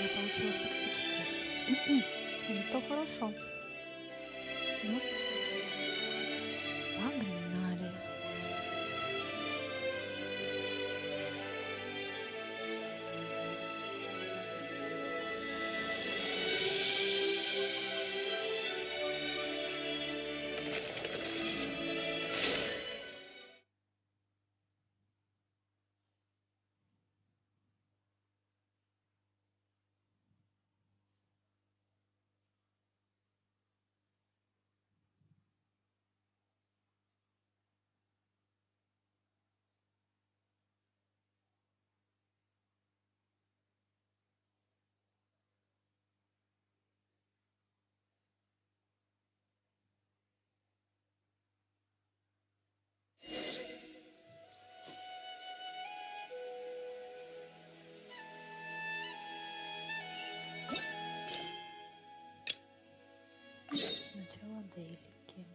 не получилось подключиться. Это хорошо. Ну, погнали. Сначала дейлики.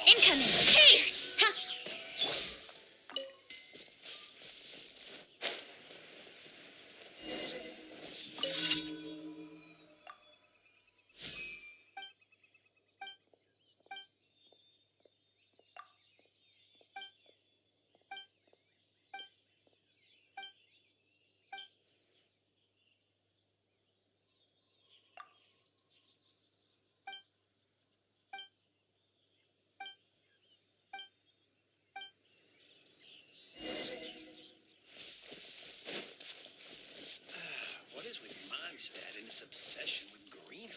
Incoming! Hey! Huh. What is with Mondstadt and its obsession with greenery?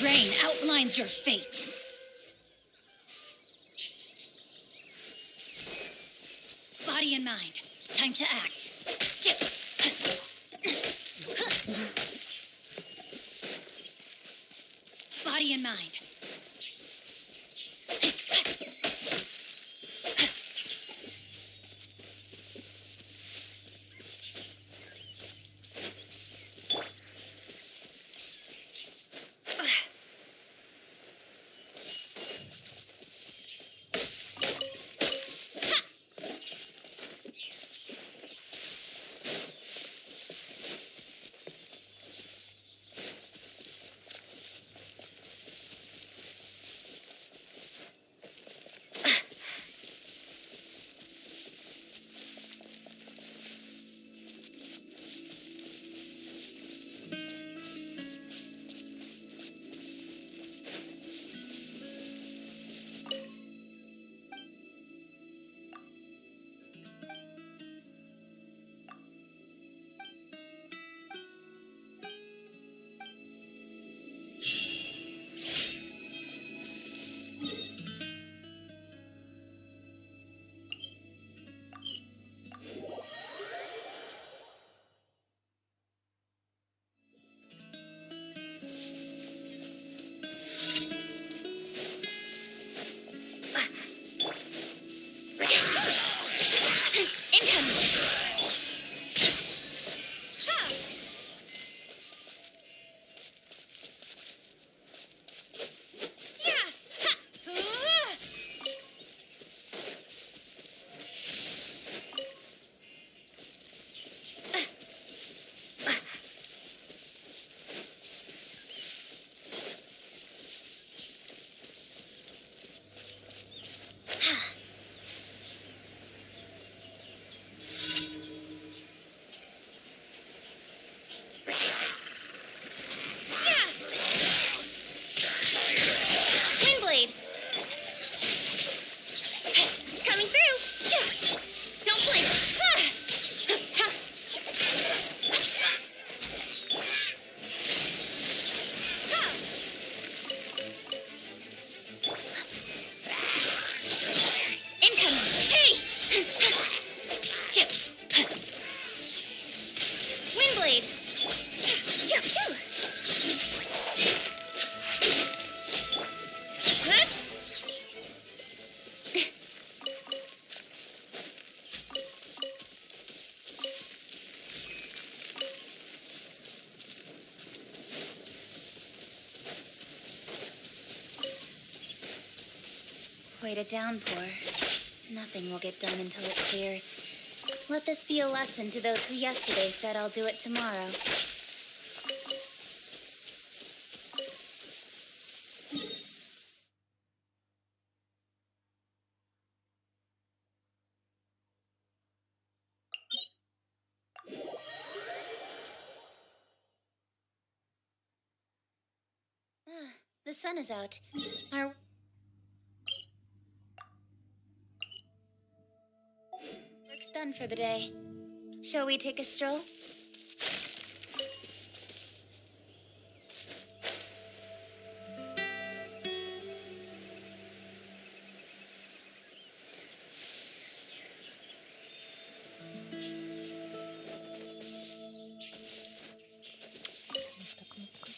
Rain outlines your fate. Body and mind. Time to act. Body and mind. blade. Quite a downpour. Nothing will get done until it clears. Let this be a lesson to those who yesterday said I'll do it tomorrow. The sun is out. Our work's done for the day. Shall we take a stroll? Эта кнопка.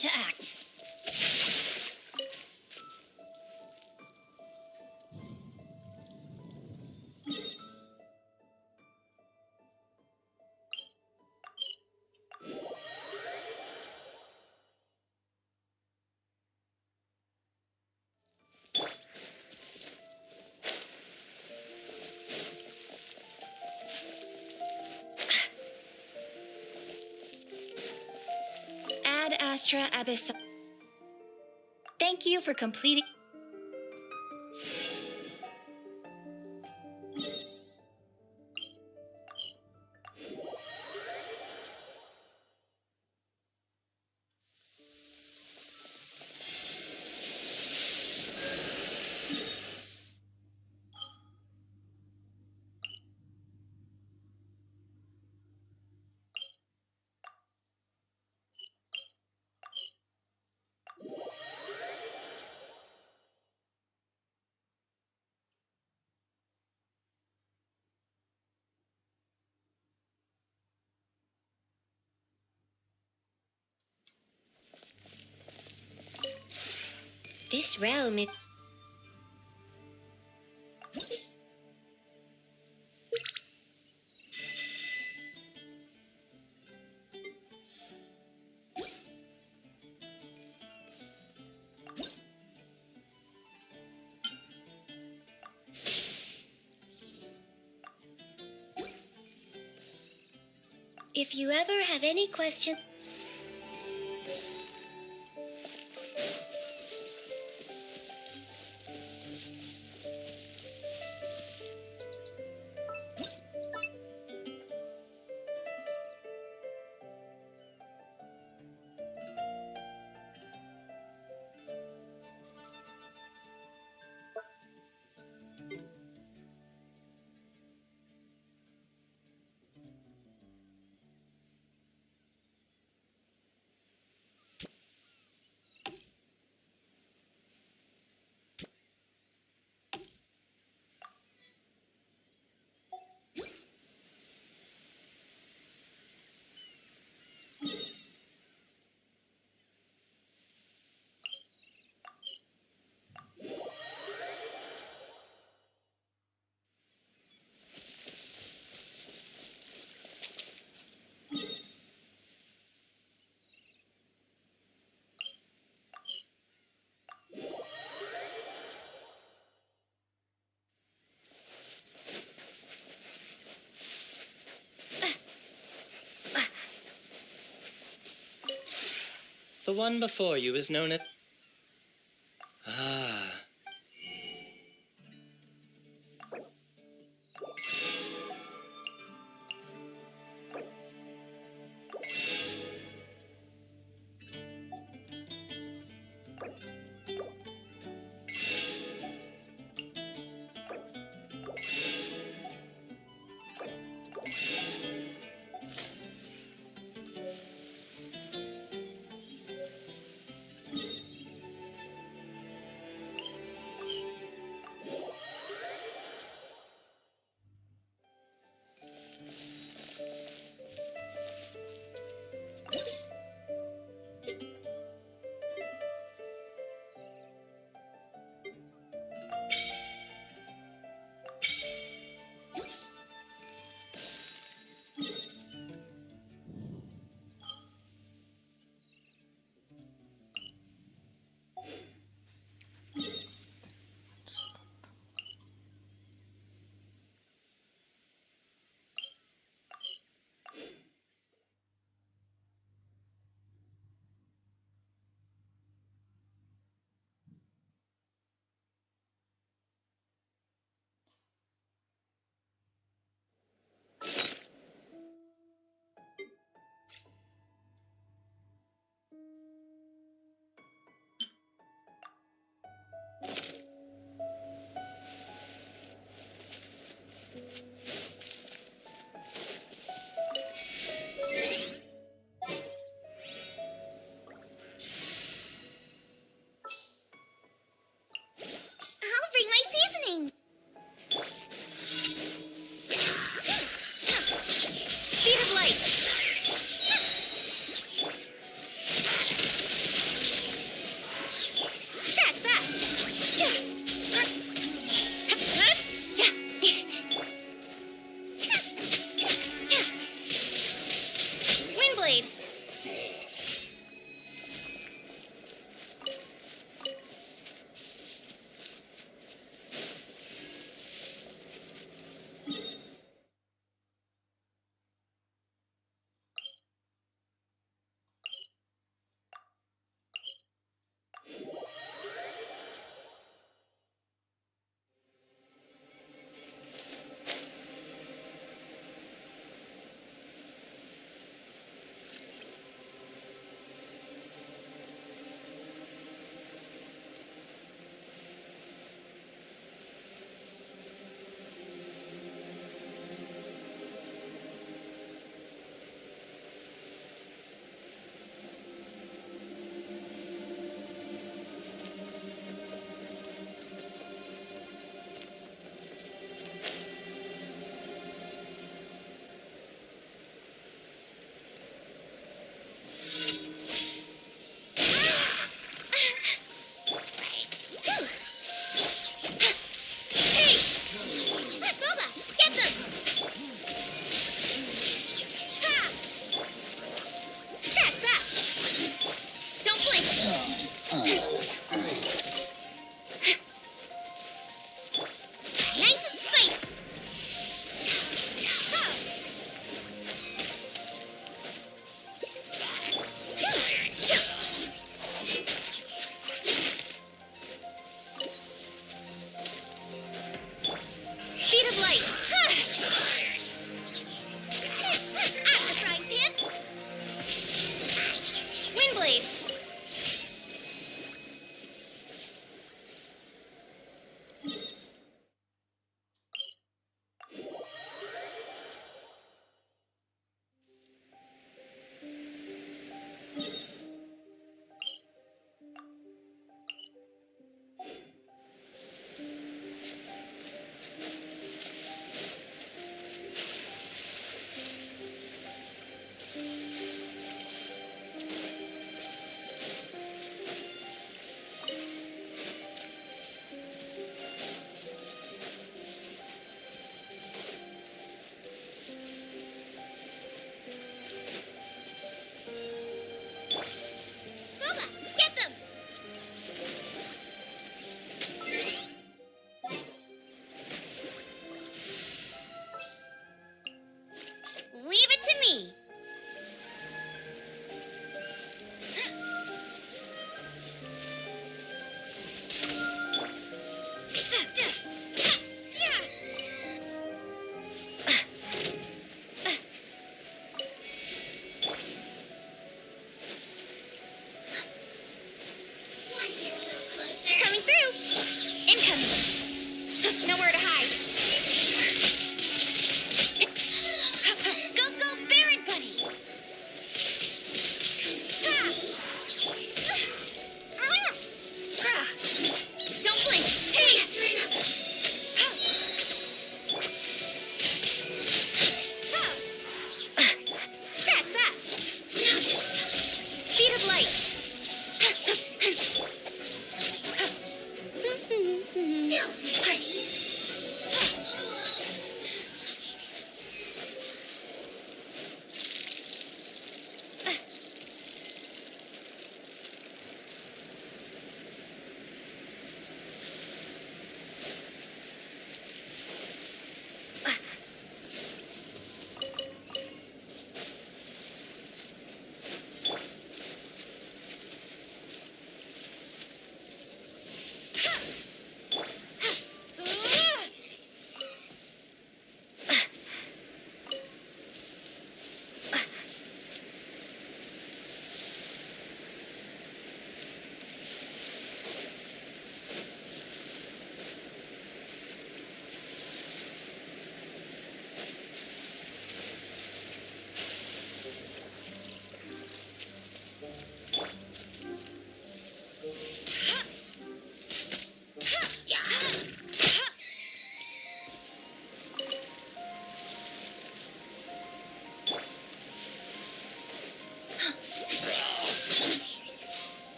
to act. Ad Astra Abyss. Thank you for completing. This realm is... If you ever have any questions... The one before you is known as... Ah.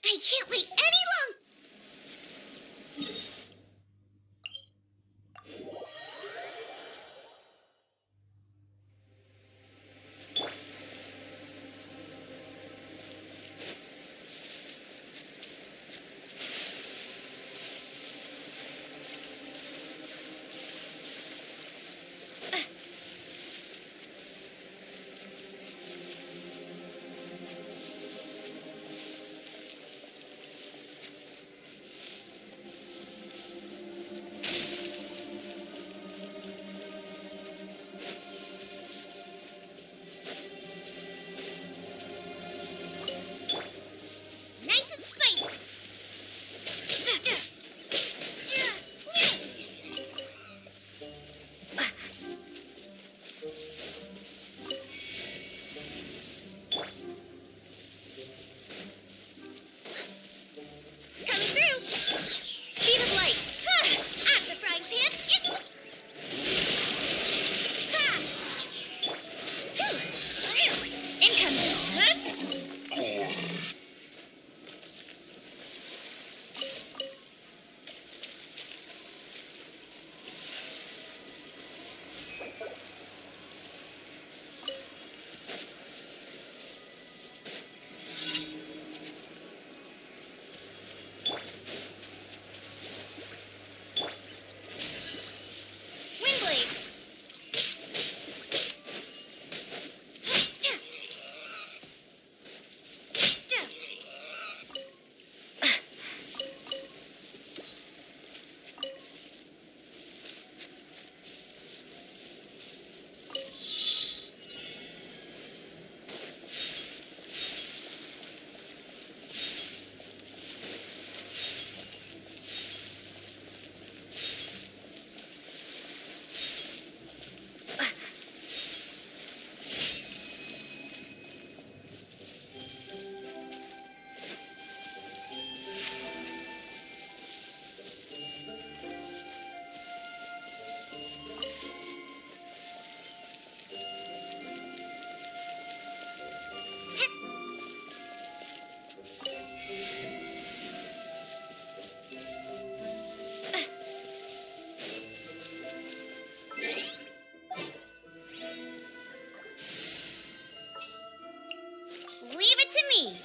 I can't wait any longer! Nice and spicy! Coming through! Speed of light! Out of the frying pan! It's... Incoming! Windblade! Leave it to me!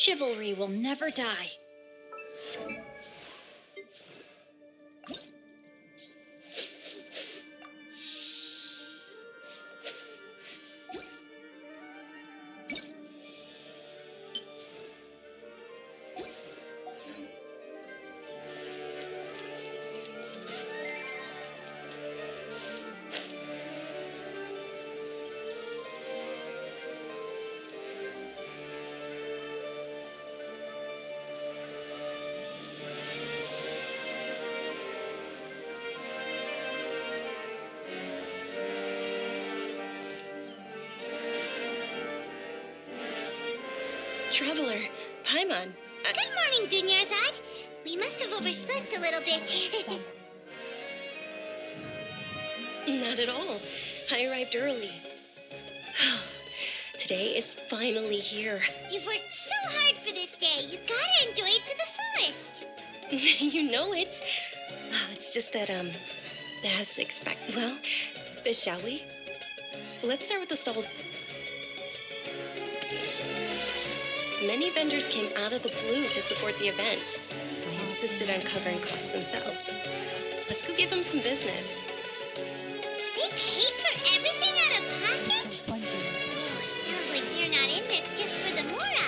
Chivalry will never die. Traveler, Paimon. Good morning, Dunyarzad. We must have overslept a little bit. Not at all. I arrived early. Today is finally here. You've worked so hard for this day. You gotta enjoy it to the fullest. You know it. It's just that, as expected. Well, shall we? Let's start with the stalls. Many vendors came out of the blue to support the event. They insisted on covering costs themselves. Let's go give them some business. They paid for everything out of pocket? Oh, sounds like they're not in this just for the mora.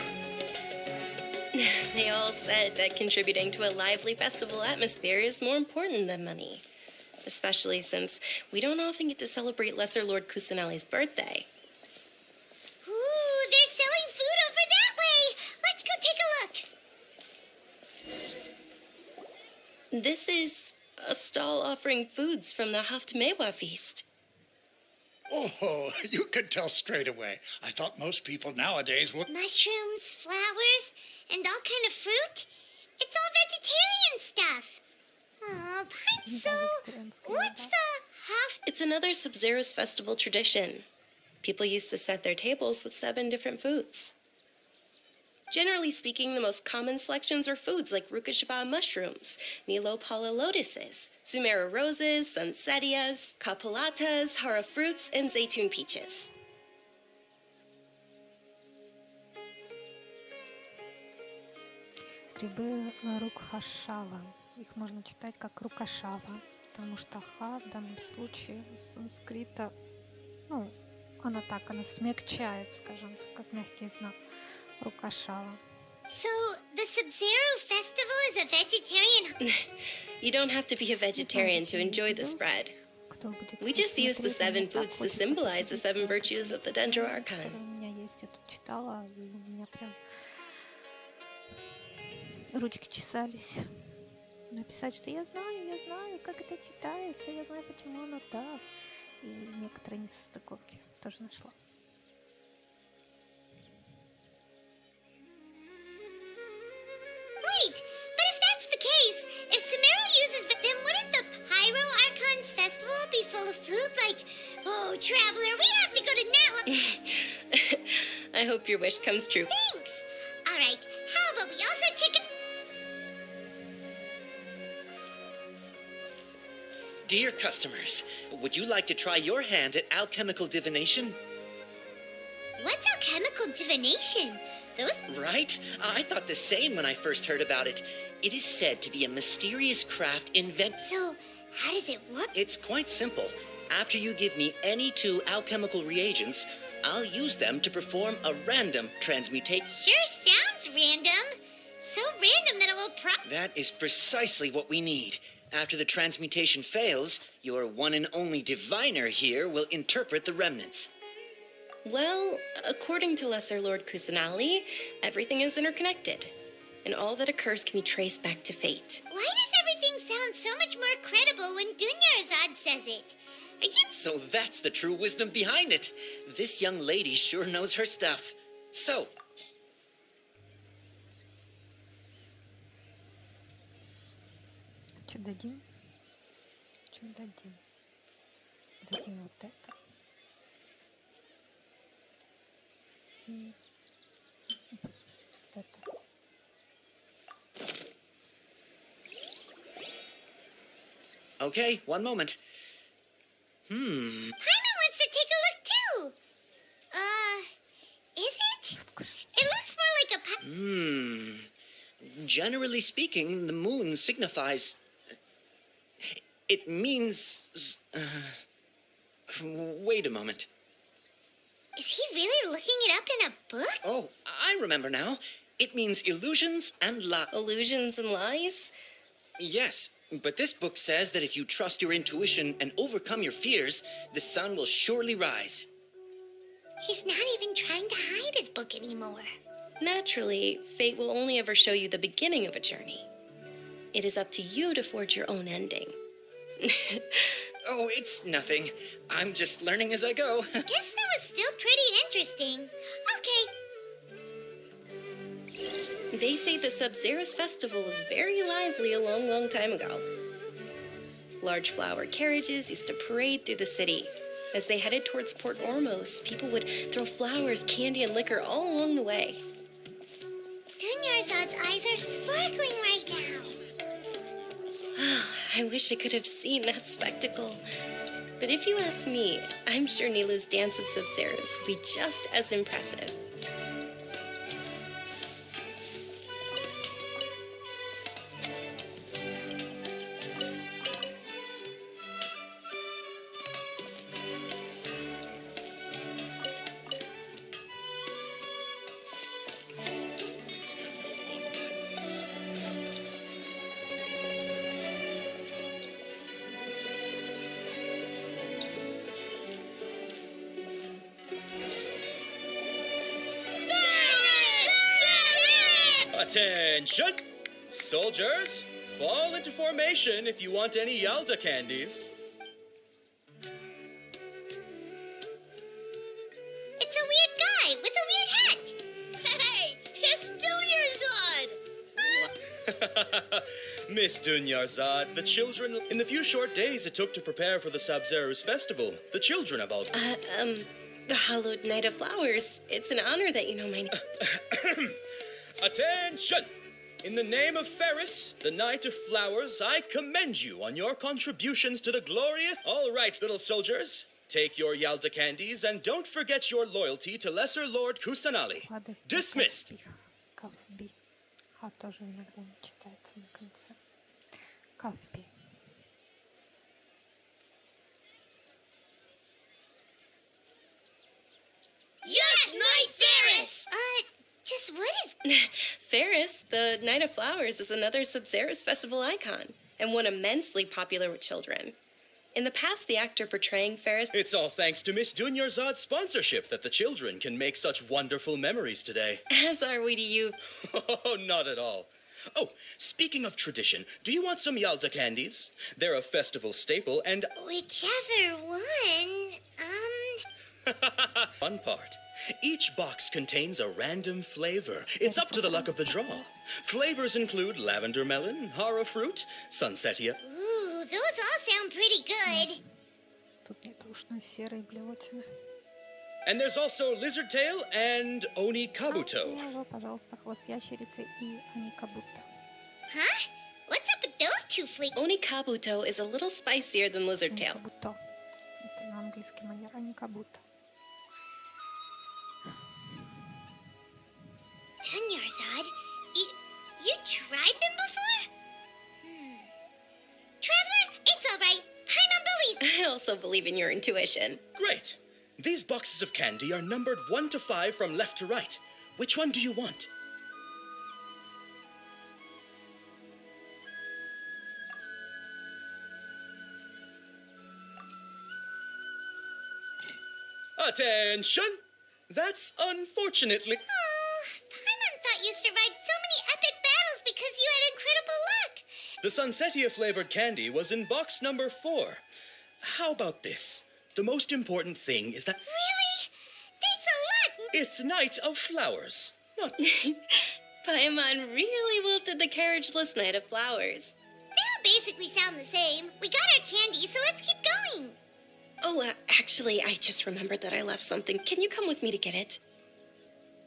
They all said that contributing to a lively festival atmosphere is more important than money. Especially since we don't often get to celebrate Lesser Lord Kusanali's birthday. Ooh, they're selling food over that way. Let's go take a look. This is a stall offering foods from the Haftmewa feast. Oh, you could tell straight away. I thought most people nowadays would. Mushrooms, flowers, and all kind of fruit. It's all vegetarian stuff. Oh, Paitsu, what's the half? It's another Sub-Zero's festival tradition. People used to set their tables with 7 different foods. Generally speaking, the most common selections were foods like Rukashava mushrooms, Nilopala lotuses, Sumera roses, Sunsetias, Kapalatas, Hara fruits, and Zaytun peaches. Грибы рукхашава. Их можно читать как рукашава, потому что ха в данном случае с санскрита, ну, она смягчает, скажем так, как мягкий знак. Рукашава. So, the Sub-Zero festival is a vegetarian... You don't have to be a vegetarian to enjoy the spread. We just use the 7 foods to symbolize the 7 virtues of the Dendro Archon. У меня есть, я тут читала, и у меня прям ручки чесались. Написать, что я знаю, как это читается, я знаю, почему оно так. И некоторые несостыковки тоже нашла. Wait, but if that's the case, if Sumero uses... Then wouldn't the Pyro Archon's festival be full of food? Like, oh, Traveler, we have to go to Natla... I hope your wish comes true. Thanks! Alright, how about we also check it... Dear customers, would you like to try your hand at alchemical divination? What's alchemical divination? Those... Right? I thought the same when I first heard about it. It is said to be a mysterious craft So, how does it work? It's quite simple. After you give me any 2 alchemical reagents, I'll use them to perform a random transmutation. Sure sounds random. So random that it will That is precisely what we need. After the transmutation fails, your one and only diviner here will interpret the remnants. Well, according to Lesser Lord Kusanali, everything is interconnected, and all that occurs can be traced back to fate. Why does everything sound so much more credible when Dunyarzad says it? Are you... So that's the true wisdom behind it. This young lady sure knows her stuff. So... Что дадим? Что дадим? Дадим вот это. И пусть будет вот это. Okay, one moment. Paimon wants to take a look too. Is it? It looks more like a... Generally speaking, the moon signifies... It means... Wait a moment. Is he really looking it up in a book? Oh, I remember now. It means illusions and Illusions and lies? Yes, but this book says that if you trust your intuition and overcome your fears, the sun will surely rise. He's not even trying to hide his book anymore. Naturally, fate will only ever show you the beginning of a journey. It is up to you to forge your own ending. Oh, it's nothing. I'm just learning as I go. Guess that was still pretty interesting. Okay. They say the Sub-Zerus festival was very lively a long, long time ago. Large flower carriages used to parade through the city. As they headed towards Port Ormos, people would throw flowers, candy, and liquor all along the way. Dunyarzad's eyes are sparkling right now. I wish I could have seen that spectacle. But if you ask me, I'm sure Nilu's dance of Sub-Zerus would be just as impressive. Attention! Soldiers, fall into formation if you want any Yalda candies. It's a weird guy with a weird hat. Hey, it's Dunyarzad! Miss Dunyarzad, the children... In the few short days it took to prepare for the Sub-Zerus festival, the children have all... The hallowed Night of Flowers. It's an honor that you know my name. Attention! In the name of Ferris, the Knight of Flowers, I commend you on your contributions to the glorious... All right, little soldiers, take your Yalda candies and don't forget your loyalty to Lesser Lord Kusanali. Dismissed! Кавсби. Ха тоже иногда не читается на конце. Кавби. Yes, Knight Ferris! Just what is... Ferris, the Night of Flowers, is another Sub-Zerus festival icon, and one immensely popular with children. In the past, the actor portraying Ferris... It's all thanks to Miss Dunyarzad's sponsorship that the children can make such wonderful memories today. As are we to you. Oh, not at all. Oh, speaking of tradition, do you want some Yalda candies? They're a festival staple and... Whichever one, Fun part. Each box contains a random flavor. It's up to the luck of the draw. Flavors include lavender melon, hara fruit, sunsetia. Ooh, those all sound pretty good. Тут нет ушной серой блевотины. And there's also lizard tail and oni kabuto. Снова, пожалуйста, хвост ящерицы и аникабута. Huh? What's up with those two fleek? Oni kabuto is a little spicier than lizard tail. Аникабуто. Это на английский манер аникабута. Dunyarzad, you tried them before? Traveler, it's all right. I'm a believer. I also believe in your intuition. Great. These boxes of candy are numbered 1 to 5 from left to right. Which one do you want? Attention! That's unfortunately... Oh, Paimon thought you survived so many epic battles because you had incredible luck. The Sunsetia-flavored candy was in box number 4. How about this? The most important thing is that... Really? Thanks a lot. It's Night of Flowers, not... Paimon really wilted the carriageless Night of Flowers. They all basically sound the same. We got our candy, so let's keep going. Oh, actually, I just remembered that I left something. Can you come with me to get it?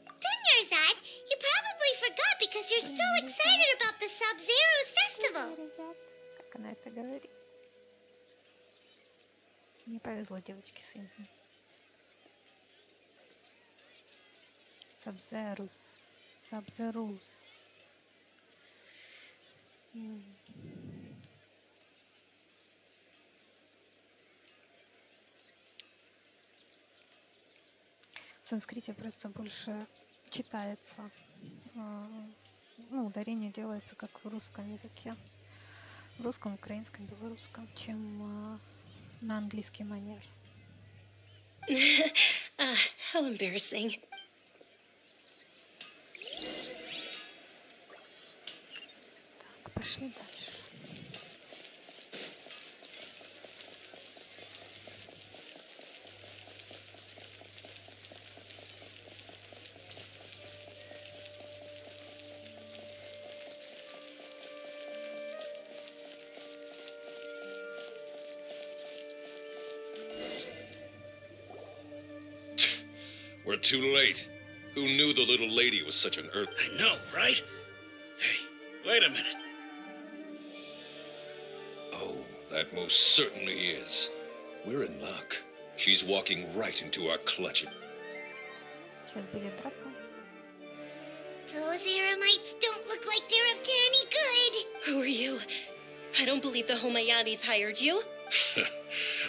Dunyarzad, you probably forgot because you're so excited about the Sub-Zerus festival. Как она это говорит? Не повезло девочке с именем. Сабзерус. Сабзерус. М. В санскрите просто больше читается. Ну, ударение делается как в русском языке. В русском, украинском, белорусском, чем на английский манер. How embarrassing. Так, пошли дальше. We're too late. Who knew the little lady was such an I know, right? Hey, wait a minute. Oh, that most certainly is. We're in luck. She's walking right into our clutches. Сейчас будет драка. Those Aramites don't look like they're up to any good. Who are you? I don't believe the Homayanis hired you.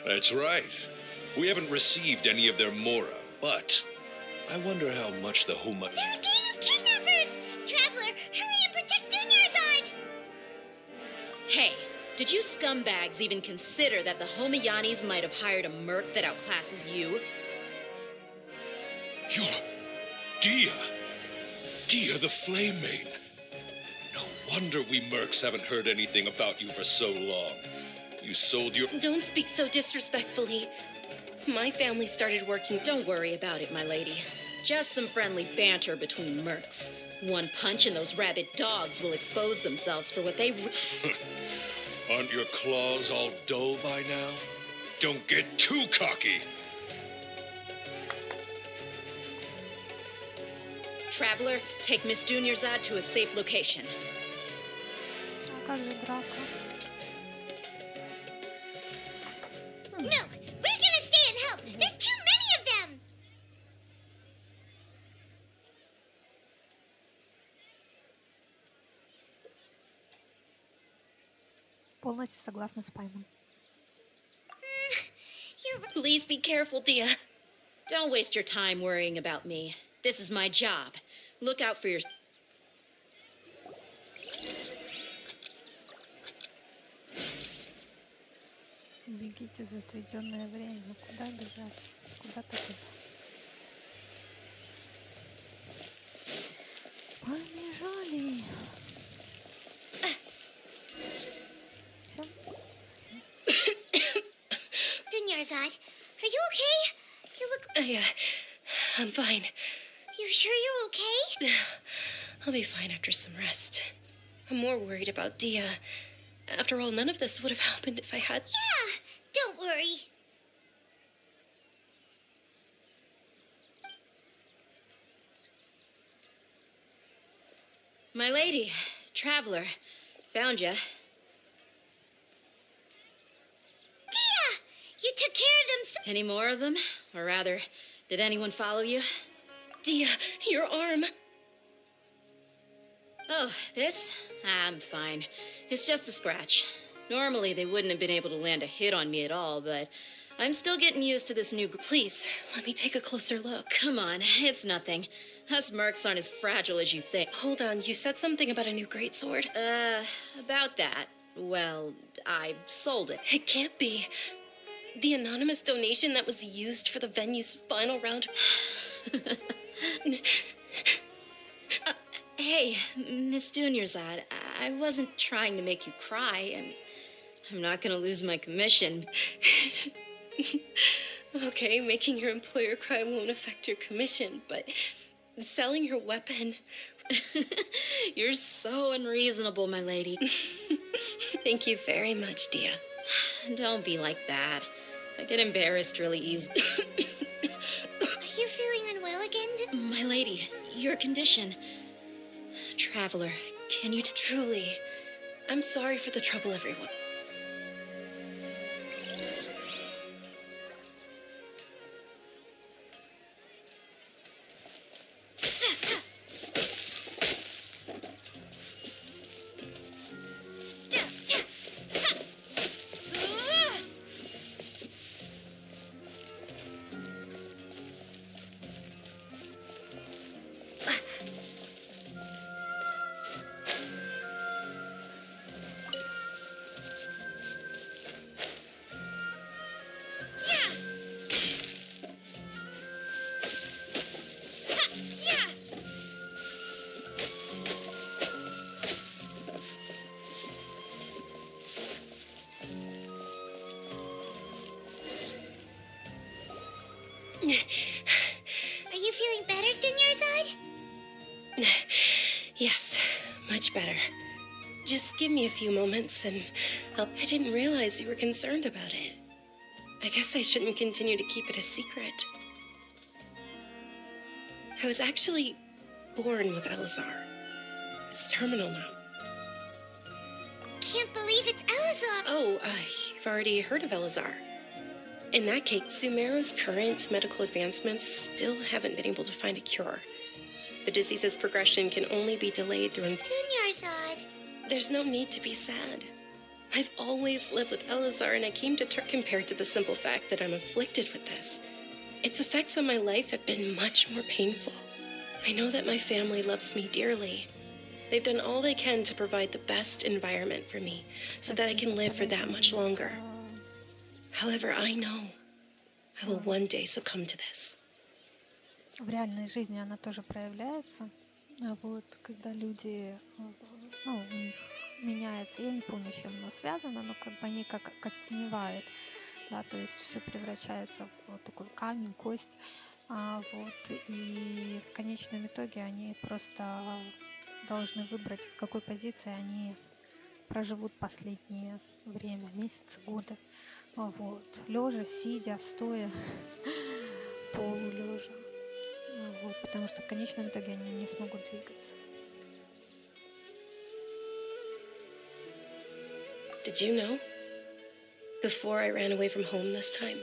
That's right. We haven't received any of their mora, but I wonder how much the They're a gang of kidnappers! Traveler, hurry and protect Dunyarzad! Hey, did you scumbags even consider that the Homayanis might have hired a merc that outclasses you? You're Dia. Dia the Flame Main. No wonder we mercs haven't heard anything about you for so long. You sold your... Don't speak so disrespectfully. My family started working. Don't worry about it, my lady. Just some friendly banter between mercs. One punch and those rabid dogs will expose themselves for what they... Aren't your claws all dull by now? Don't get too cocky. Traveler, take Miss Dunyarzad to a safe location. А как же драка? No, we're gonna stay and help! There's too many of them! Полностью согласна с Паймом. You're right. Please be careful, Dia. Don't waste your time worrying about me. This is my job. Look out for your... Бегите за отведенное время. Ну куда бежать? Куда-то туда. Побежали. Все. Dunyarzad, are you okay? You look... Yeah, I'm fine. You sure you're okay? I'll be fine after some rest. I'm more worried about Dia. After all, none of this would have happened if I had... Yeah, don't worry. My lady, Traveler, found ya. Dia! You took care of them Any more of them? Or rather, did anyone follow you? Dia, your arm. Oh, this? I'm fine. It's just a scratch. Normally, they wouldn't have been able to land a hit on me at all, but I'm still getting used to this new... Please, let me take a closer look. Come on, it's nothing. Us mercs aren't as fragile as you think. Hold on, you said something about a new greatsword. About that. Well, I sold it. It can't be. The anonymous donation that was used for the venue's final round. Hey, Miss Dunyarzad, I wasn't trying to make you cry, and I'm not gonna lose my commission. Okay, making your employer cry won't affect your commission, but selling your weapon... You're so unreasonable, my lady. Thank you very much, Dia. Don't be like that. I get embarrassed really easily. Are you feeling unwell again? My lady, your condition. Traveler, can you... Truly, I'm sorry for the trouble, everyone. Are you feeling better, Dunyarzad? Yes, much better. Just give me a few moments and I didn't realize you were concerned about it. I guess I shouldn't continue to keep it a secret. I was actually born with Elazar. It's terminal now. Can't believe it's Elazar. Oh, you've already heard of Elazar. In that case, Sumeru's current medical advancements still haven't been able to find a cure. The disease's progression can only be delayed through... Dunyarzad. There's no need to be sad. I've always lived with Elazar, and I came to compared to the simple fact that I'm afflicted with this. Its effects on my life have been much more painful. I know that my family loves me dearly. They've done all they can to provide the best environment for me, so that I can live for that much longer. However, I know I will one day succumb to this. В реальной жизни она тоже проявляется. Вот, когда люди, ну, у них меняется, я не помню, с чем оно связано, но как бы они как окостеневают, да, то есть все превращается в вот такой камень, кость, вот, и в конечном итоге они просто должны выбрать, в какой позиции они проживут последнее время, месяцы, годы, вот, лежа, сидя, стоя, полулежа, вот, потому что в конечном итоге они не смогут двигаться. Did you know? Before I ran away from home this time,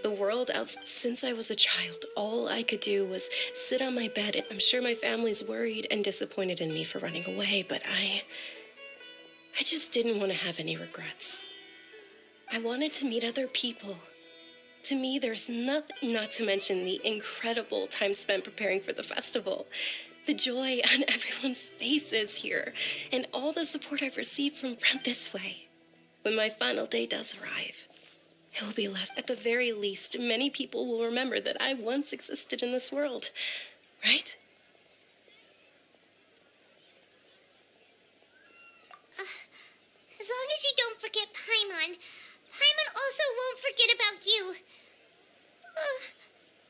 the world out since I was a child, all I could do was sit on my bed, and I'm sure my family's worried and disappointed in me for running away, but I just didn't want to have any regrets. I wanted to meet other people. To me, there's nothing, not to mention the incredible time spent preparing for the festival, the joy on everyone's faces here, and all the support I've received from this way. When my final day does arrive, it will be less. At the very least, many people will remember that I once existed in this world, right? As long as you don't forget Paimon, Paimon also won't forget about you.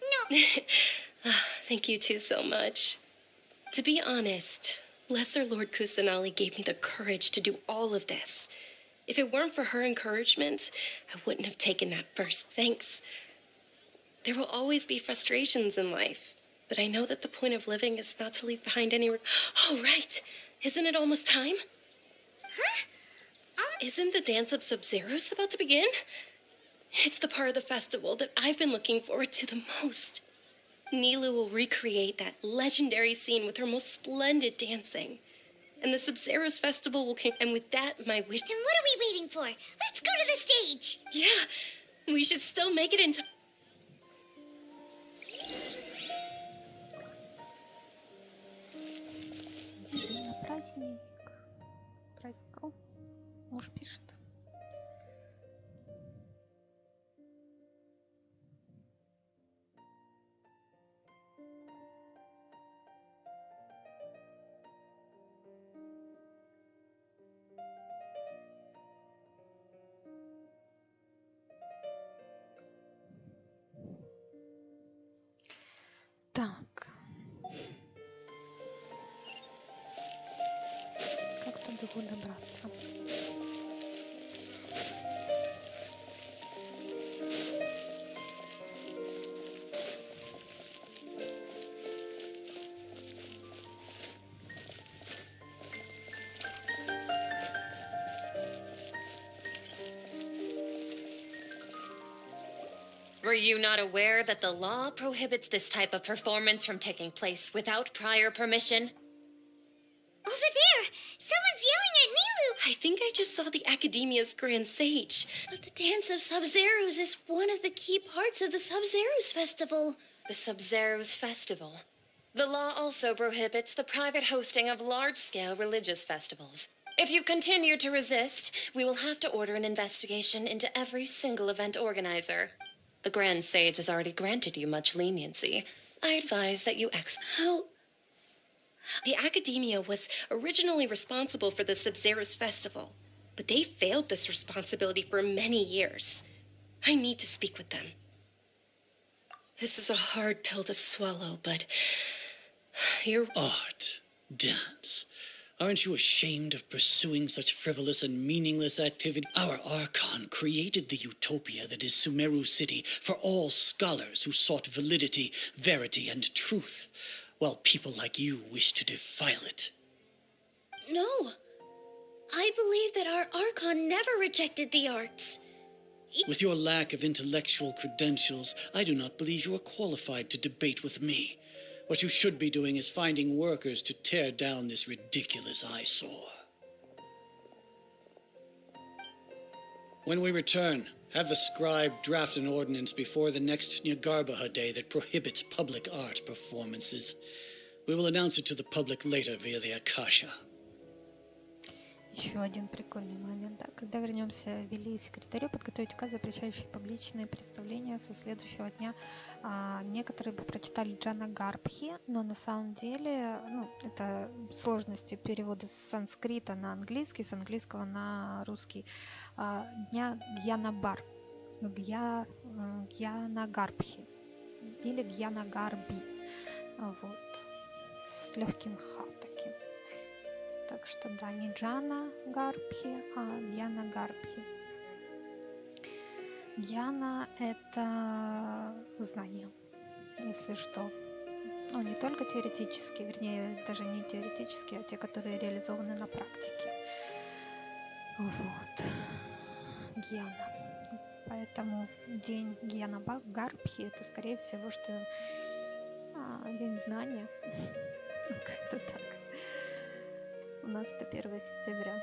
No. Thank you two so much. To be honest, Lesser Lord Kusanali gave me the courage to do all of this. If it weren't for her encouragement, I wouldn't have taken that first thanks. There will always be frustrations in life, but I know that the point of living is not to leave behind any... Oh, right! Isn't it almost time? Huh? Isn't the dance of Sub-Zeros about to begin? It's the part of the festival that I've been looking forward to the most. Nilu will recreate that legendary scene with her most splendid dancing. And the Sub-Zeros festival will and with that, my wish... Then what are we waiting for? Let's go to the stage! Yeah, we should still make it into... Праздник. Праздник. О, муж пишет. Так. Как до него добраться? Were you not aware that the law prohibits this type of performance from taking place without prior permission? Over there! Someone's yelling at Nilu! I think I just saw the Academia's Grand Sage. But the Dance of Sub-Zeros is one of the key parts of the Sub-Zeros Festival. The Sub-Zeros Festival. The law also prohibits the private hosting of large-scale religious festivals. If you continue to resist, we will have to order an investigation into every single event organizer. The Grand Sage has already granted you much leniency. I advise that you How? The Academia was originally responsible for the Sub-Zeros Festival, but they failed this responsibility for many years. I need to speak with them. This is a hard pill to swallow, but you're... Art, dance. Aren't you ashamed of pursuing such frivolous and meaningless activity? Our Archon created the utopia that is Sumeru City for all scholars who sought validity, verity, and truth, while people like you wish to defile it. No. I believe that our Archon never rejected the arts. With your lack of intellectual credentials, I do not believe you are qualified to debate with me. What you should be doing is finding workers to tear down this ridiculous eyesore. When we return, have the scribe draft an ordinance before the next Nyagarbha day that prohibits public art performances. We will announce it to the public later via the Akasha. Еще один прикольный момент, да. Когда вернемся ввели секретарю подготовить указ, запрещающий публичные представления со следующего дня. Некоторые бы прочитали Джана Гарбхи, но на самом деле, это сложности перевода с санскрита на английский, с английского на русский. Дня Гьянабар, Гьянагарбхи или Гьянагарби, вот, с легким ха таким. Так что да, не Джана Гарбхи, а Гьяна Гарбхи. Гьяна — это знание, если что. Ну, не только теоретически, вернее, даже не теоретически, а те, которые реализованы на практике. Вот. Гьяна. Поэтому день Гьяна Гарбхи — это, скорее всего, что день знания. Как-то так. У нас это 1 сентября.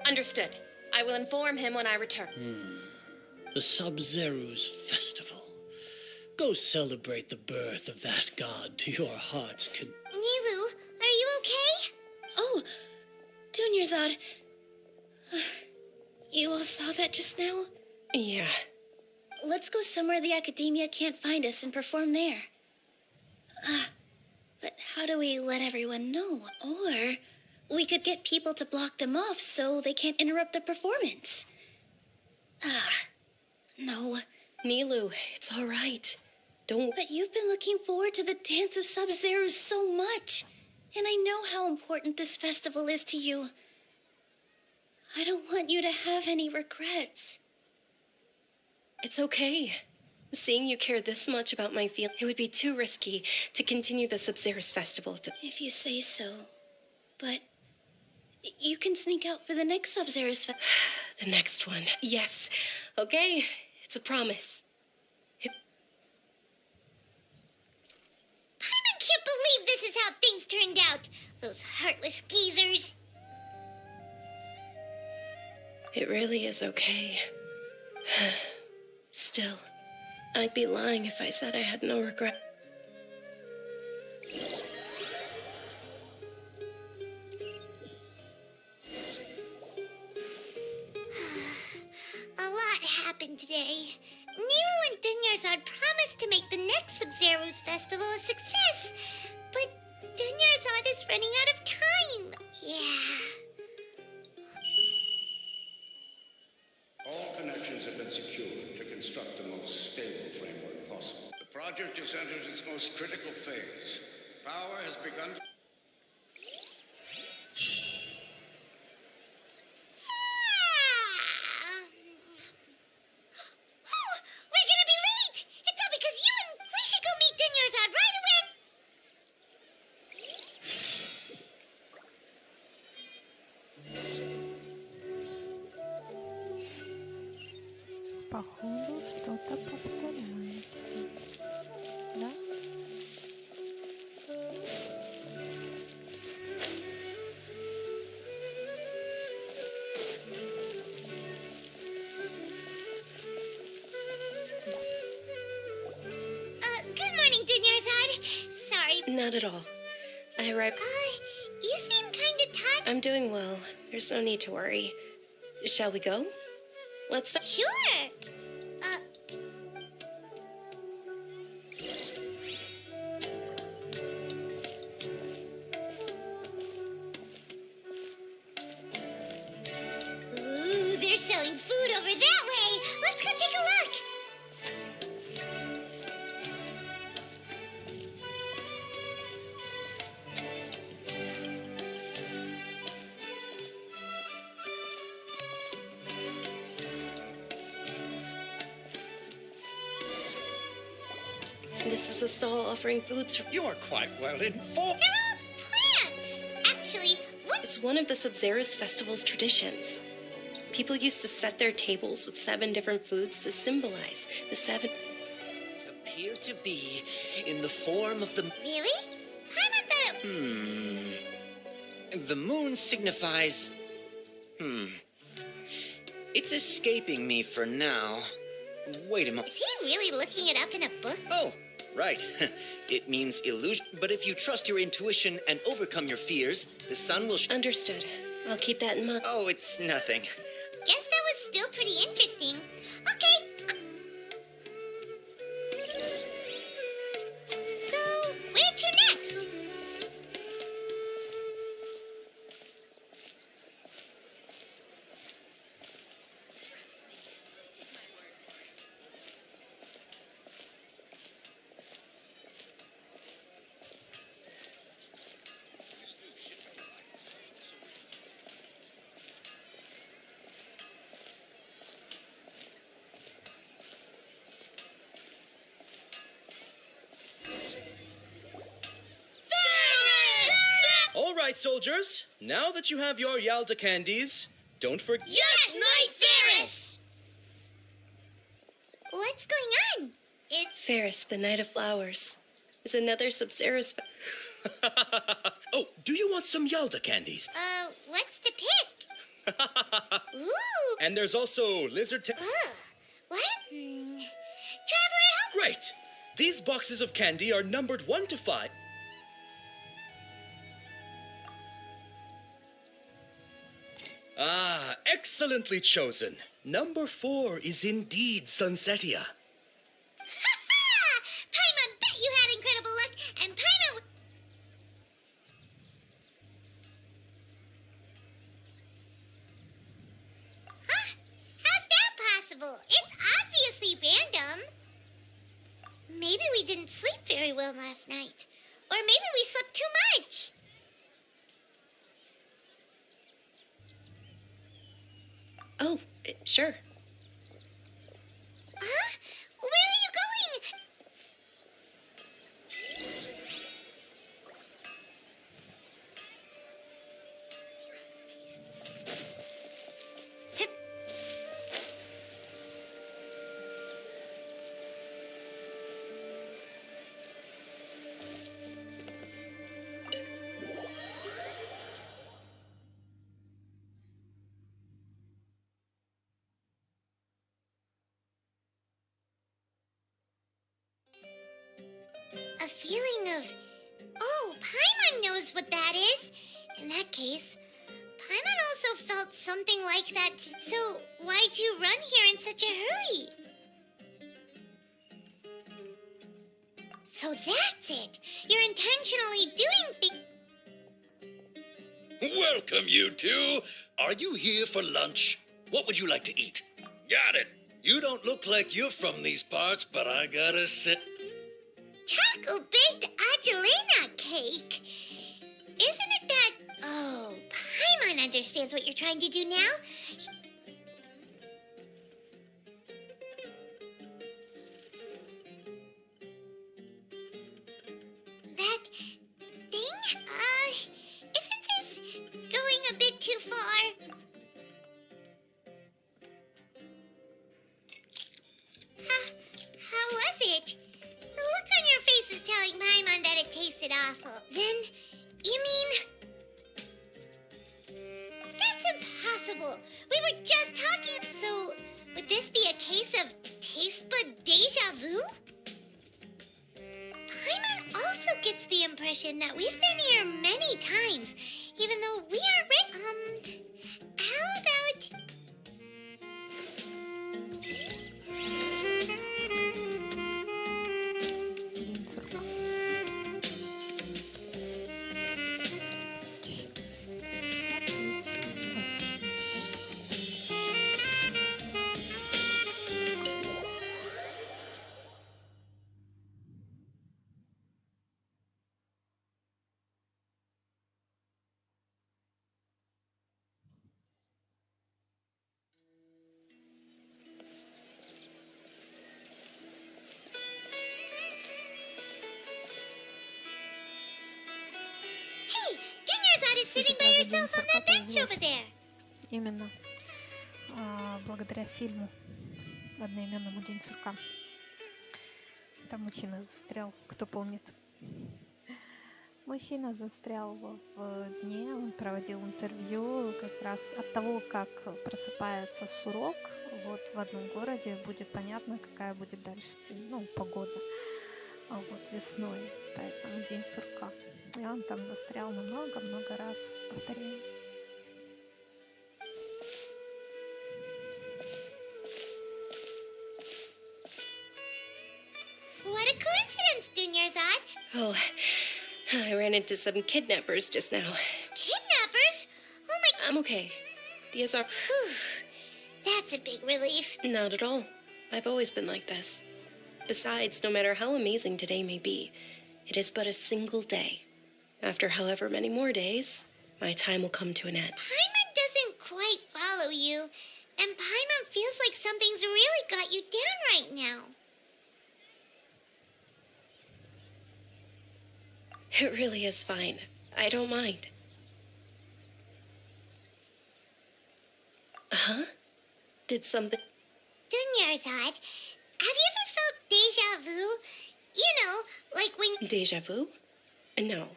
Understood. I will inform him when I return. The Sub-Zeru's festival. Go celebrate the birth of that god to your heart's Nilu, are you okay? Oh, Dunyarzad. You all saw that just now? Yeah. Let's go somewhere the academia can't find us and perform there. But how do we let everyone know? Or we could get people to block them off so they can't interrupt the performance. No. Nilu, it's all right. Don't... But you've been looking forward to the Dance of Sub-Zero so much. And I know how important this festival is to you. I don't want you to have any regrets. It's okay. Seeing you care this much about my feelings, it would be too risky to continue the Sub-Zero's festival. If you say so. But you can sneak out for the next Sub-Zero's festival. The next one. Yes. Okay. It's a promise. I can't believe this is how things turned out. Those heartless geezers. It really is okay. Still, I'd be lying if I said I had no regret. A lot happened today. Nero and Dunyarzad promised to make the next Sub-Zero's festival a success. But Dunyarzad is running out of time. Yeah. All connections have been secured to construct the most stable framework possible. The project has entered its most critical phase. Power has begun to... We're gonna be late! It's all because you and we should go meet Dunyarzad right away! Походу, что-то повторяется. Да? Good morning, Dunyarzad. Sorry. Not at all. I arrived... You seem kinda tired. I'm doing well. There's no need to worry. Shall we go? Let's start. Sure. Ooh, they're selling food over that way. Let's go take a look. is a stall offering foods from... You're quite well informed. They're all plants. Actually, what? It's one of the Sabzeruz festival's traditions. People used to set their tables with 7 different foods to symbolize the 7... Appear to be in the form of the... Really? Paimon thought it... The moon signifies... It's escaping me for now. Wait a moment. Is he really looking it up in a book? Oh, right. It means illusion. But if you trust your intuition and overcome your fears, the sun will... Understood. I'll keep that in mind. Oh, it's nothing. Guess that was still pretty interesting. Okay. So, where to next? All right, soldiers. Now that you have your Yalda candies, don't forget... Yes, Knight Ferris! What's going on? It's... Ferris, the Night of Flowers, is another Sabzeruz... Oh, do you want some Yalda candies? What's to pick? Ooh. And there's also lizard... What? Traveler, help! Great! These boxes of candy are numbered 1 to 5. Ah, excellently chosen. Number 4 is indeed Sunsetia. Ha-ha! Paimon bet you had incredible luck, and Paimon... Huh? How's that possible? It's obviously random. Maybe we didn't sleep very well last night. Or maybe we slept too much. Oh, sure. Huh? Where are you going? A feeling of... Oh, Paimon knows what that is. In that case, Paimon also felt something like that. So why'd you run here in such a hurry? So that's it. You're intentionally doing things... Welcome, you two. Are you here for lunch? What would you like to eat? Got it. You don't look like you're from these parts, but I gotta say... Chocolate-baked Angelina cake. Isn't it that... Oh, Paimon understands what you're trying to do now. That thing? Isn't this going a bit too far? How was it? The look on your face is telling Paimon that it tasted awful. Then, you mean... That's impossible. We were just talking, so would this be a case of taste bud deja vu? Paimon also gets the impression that we've been here many times, even though we aren't how about... there. Именно благодаря фильму одноименному «День сурка». Там мужчина застрял, кто помнит. Мужчина застрял в дне, он проводил интервью как раз от того, как просыпается сурок. Вот в одном городе будет понятно, какая будет дальше погода. А вот весной, поэтому день сурка. И он там застрял на много-много раз. Повторяю. What a coincidence, Dunyarzad. Oh, I ran into some kidnappers just now. Kidnappers? Oh my... I'm okay. DSR. Whew. That's a big relief. Not at all. I've always been like this. Besides, no matter how amazing today may be, it is but a single day. After however many more days, my time will come to an end. Paimon doesn't quite follow you, and Paimon feels like something's really got you down right now. It really is fine. I don't mind. Huh? Did something... Dunyarzad, have you ever felt deja vu? You know, like when... Deja vu? No.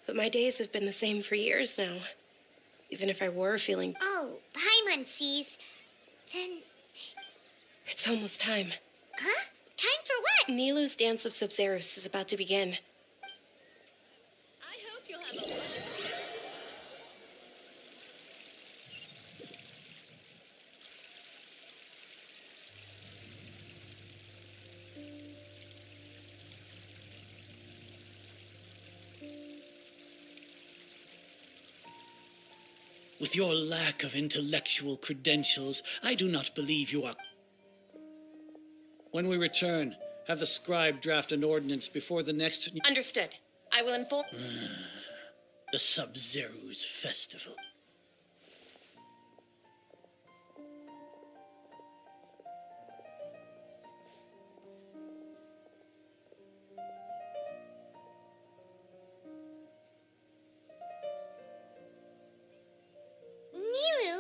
But my days have been the same for years now. Even if I were feeling... Oh, Paimon sees. Then... It's almost time. Huh? Time for what? Nilu's Dance of Sub-Zeros is about to begin. I hope you'll have a... With your lack of intellectual credentials, I do not believe you are... When we return, have the scribe draft an ordinance before the next... Understood. I will inform... the Sub-Zero's festival. Nilu,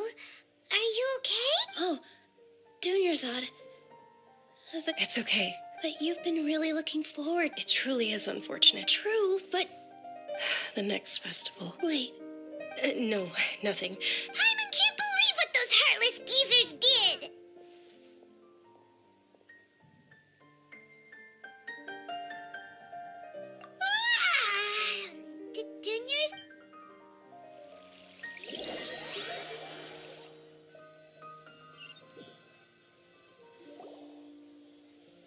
are you okay? Oh, Dunyarzad. It's okay. But you've been really looking forward. It truly is unfortunate. True, but The next festival. wait. No, nothing. Paimon can't believe what those heartless geezers did! Dunyar's...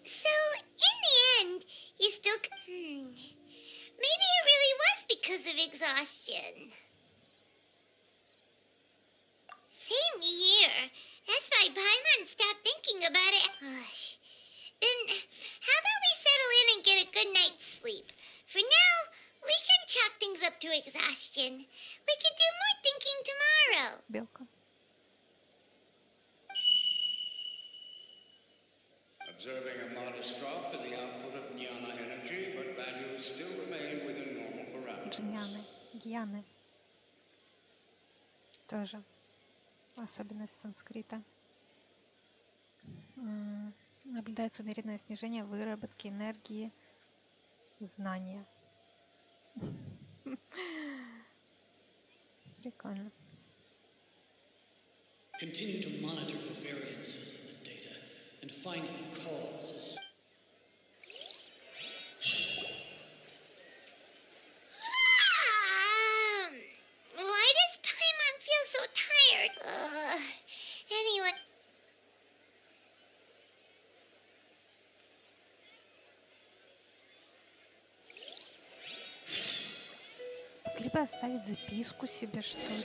So, in the end, you still... Maybe it really was because of exhaustion. Same here. That's why Paimon stopped thinking about it. Then, how about we settle in and get a good night's sleep? For now, we can chalk things up to exhaustion. We can do more thinking tomorrow. Белка. Observing a modest drop in the output of Nyona energy, but values still remain within normal parameters. Джиньяны. Гьяны. Тоже особенность санскрита. Наблюдается умеренное снижение выработки энергии знания. Прикольно. Continue to monitor the variances in the data and find the causes. Why does Paimon feel so tired? Anyway... Могли бы оставить записку себе, что ли?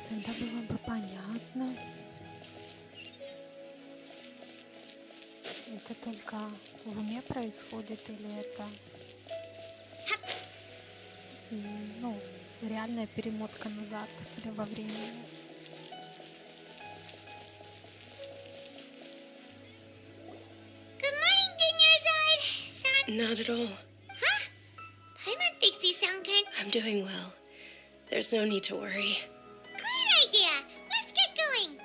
Тогда было бы понятно. Это только в уме происходит или это... И, реальная перемотка назад или во времени. Good morning, Dunyarzad. Sorry. Not at all. Huh? Paimon thinks you sound kind... I'm doing well. There's no need to worry. Great idea! Let's get going!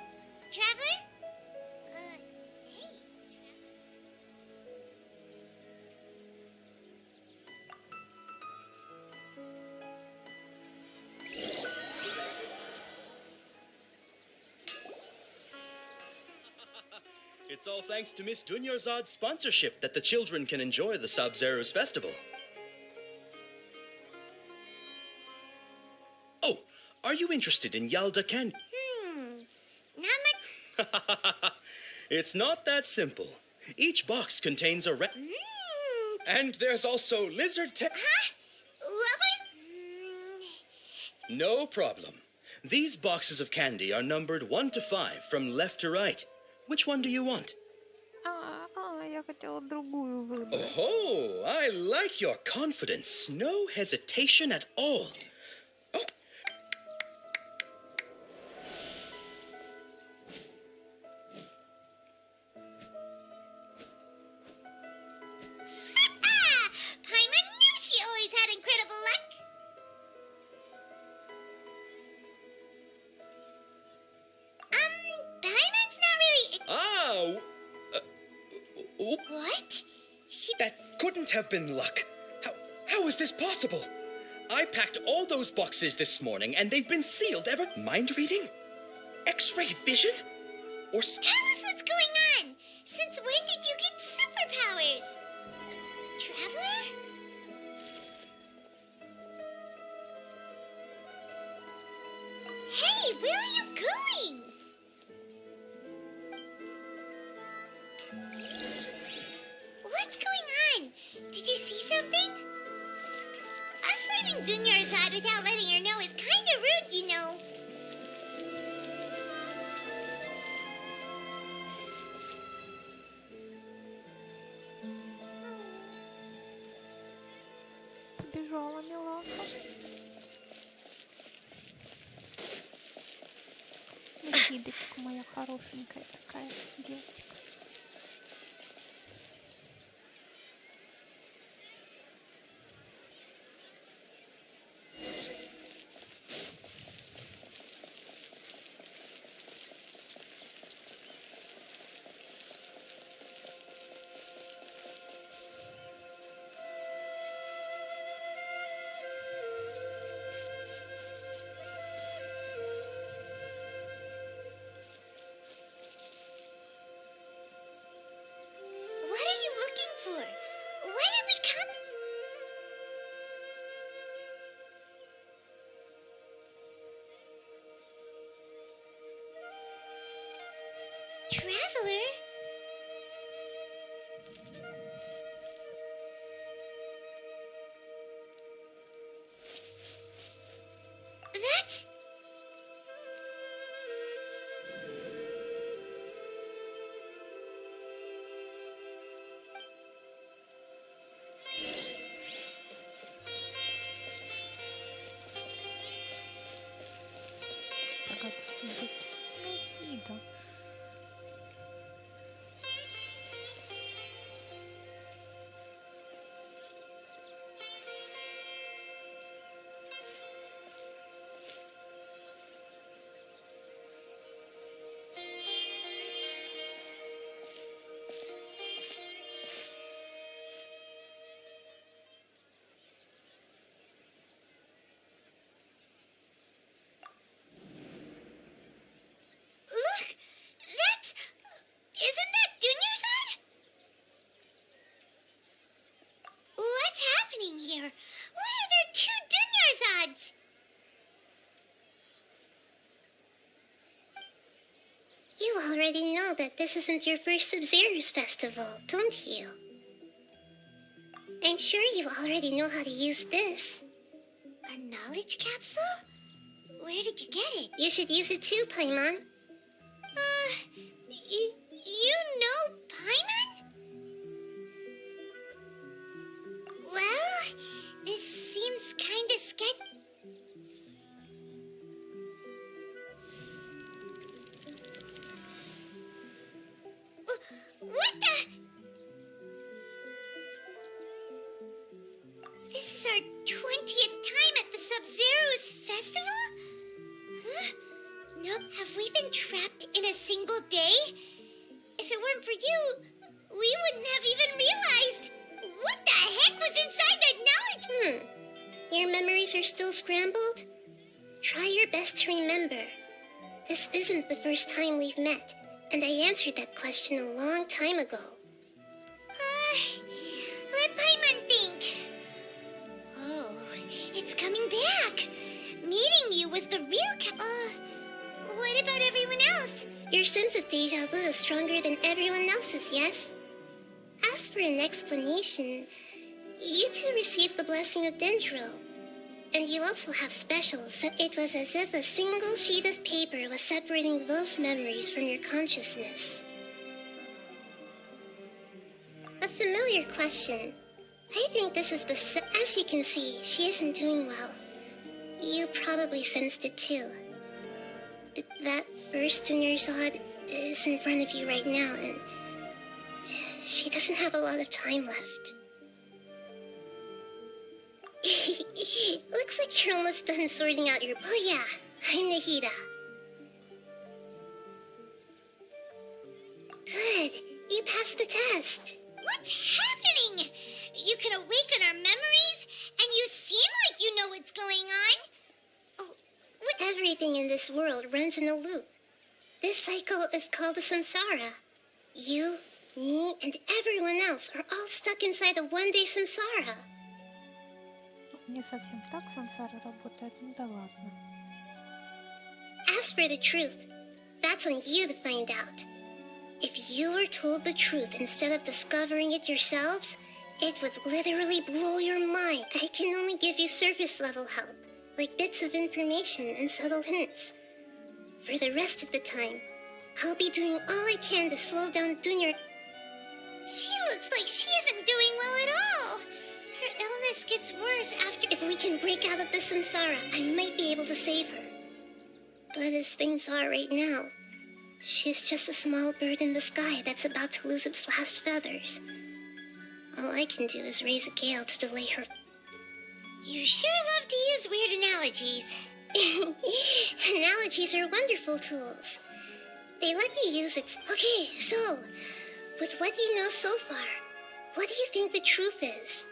Traveler? Hey. It's all thanks to Miss Dunyarzad's sponsorship that the children can enjoy the Sub-Zero's festival. Oh, are you interested in Yalda candy? Not much. It's not that simple. Each box contains a And there's also lizard Huh? What was... No problem. These boxes of candy are numbered 1 to 5 from left to right. Which one do you want? Я хотела другую выбрать. Oh, I like your confidence. No hesitation at all. Oh. Paimon knew she always had incredible luck. Paimon's not really... What? That couldn't have been luck. How is this possible? I packed all those boxes this morning and they've been sealed ever... Mind reading? X-ray vision? Or... Tell us what's going on. Since when did you get superpowers? Traveler? Hey, where are you going? What's going on? Did you see something? Us leaving Dunyarzad without letting her know is kind of rude, you know. Побежала Миланка. Нахидочка моя хорошенькая такая девочка. What are you looking for? Why did we come? Traveler? That's... Загадочный быть. Нахида. Look! That's... Isn't that Dunyarzad? What's happening here? Why are there 2 Dunyarzads? You already know that this isn't your first Sub-Zero's festival, don't you? I'm sure you already know how to use this. A knowledge capsule? Where did you get it? You should use it too, Paimon. You know Paimon? Well, this seems kinda sketchy. What the? This is our 20th time at the Sub-Zero's festival? Have we been trapped in a single day? If it weren't for you, we wouldn't have even realized. What the heck was inside that knowledge? Your memories are still scrambled? Try your best to remember. This isn't the first time we've met, and I answered that question a long time ago. Let Paimon think. Oh, it's coming back. Meeting you was the real what about everyone else? Your sense of deja vu is stronger than everyone else's, yes? As for an explanation, you two received the blessing of Dendro. And you also have specials. It was as if a single sheet of paper was separating those memories from your consciousness. A familiar question. I think this is as you can see, she isn't doing well. You probably sensed it too. That first Dunyarzad is in front of you right now, and she doesn't have a lot of time left. Looks like you're almost done sorting out your... Oh yeah, I'm Nahida. Good, you passed the test. What's happening? You can awaken our memories, and you seem like you know what's going on. Oh, everything in this world runs in a loop. This cycle is called the samsara. You, me, and everyone else are all stuck inside the one-day samsara. Не совсем так сансара работает, ну да ладно. As for the truth, that's on you to find out. If you were told the truth instead of discovering it yourselves, it would literally blow your mind. I can only give you surface level help, like bits of information and subtle hints. For the rest of the time, I'll be doing all I can to slow down Dunya. She looks like she isn't doing well at all. Her illness gets worse after... If we can break out of the samsara, I might be able to save her. But as things are right now, she's just a small bird in the sky that's about to lose its last feathers. All I can do is raise a gale to delay her... You sure love to use weird analogies. Analogies are wonderful tools. They let you use it... Okay, so, with what you know so far, what do you think the truth is?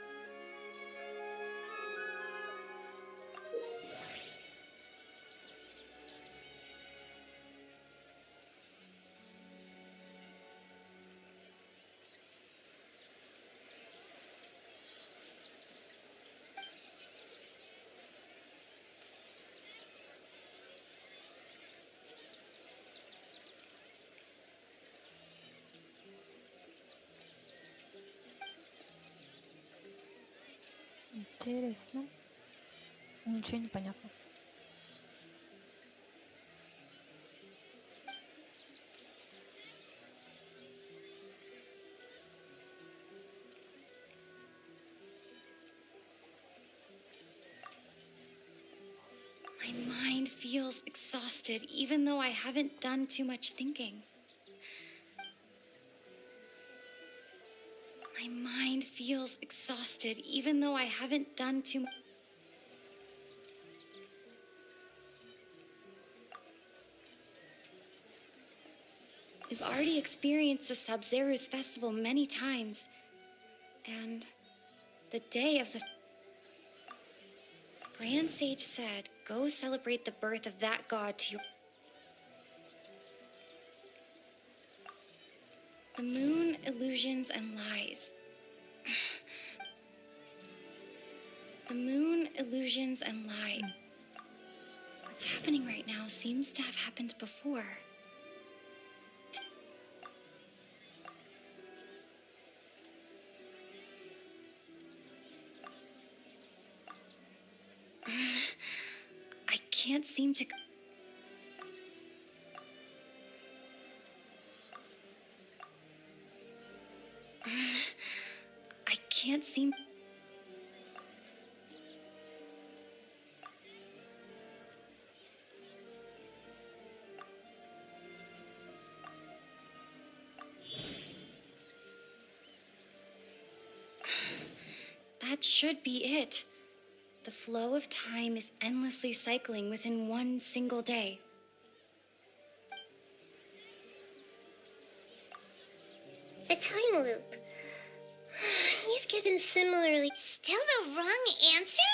Интересно. Ничего не понятно. My mind feels exhausted, even though I haven't done too much thinking. My mind feels exhausted, even though I haven't done too much. We've already experienced the Sub-Zeru's festival many times, and the day of the Grand Sage said, go celebrate the birth of that god to your... The moon, illusions, and lies. The moon, illusions, and lies. What's happening right now seems to have happened before. I can't seem to... I can't seem... That should be it. The flow of time is endlessly cycling within one single day. A time loop. You've given similarly... Still the wrong answer?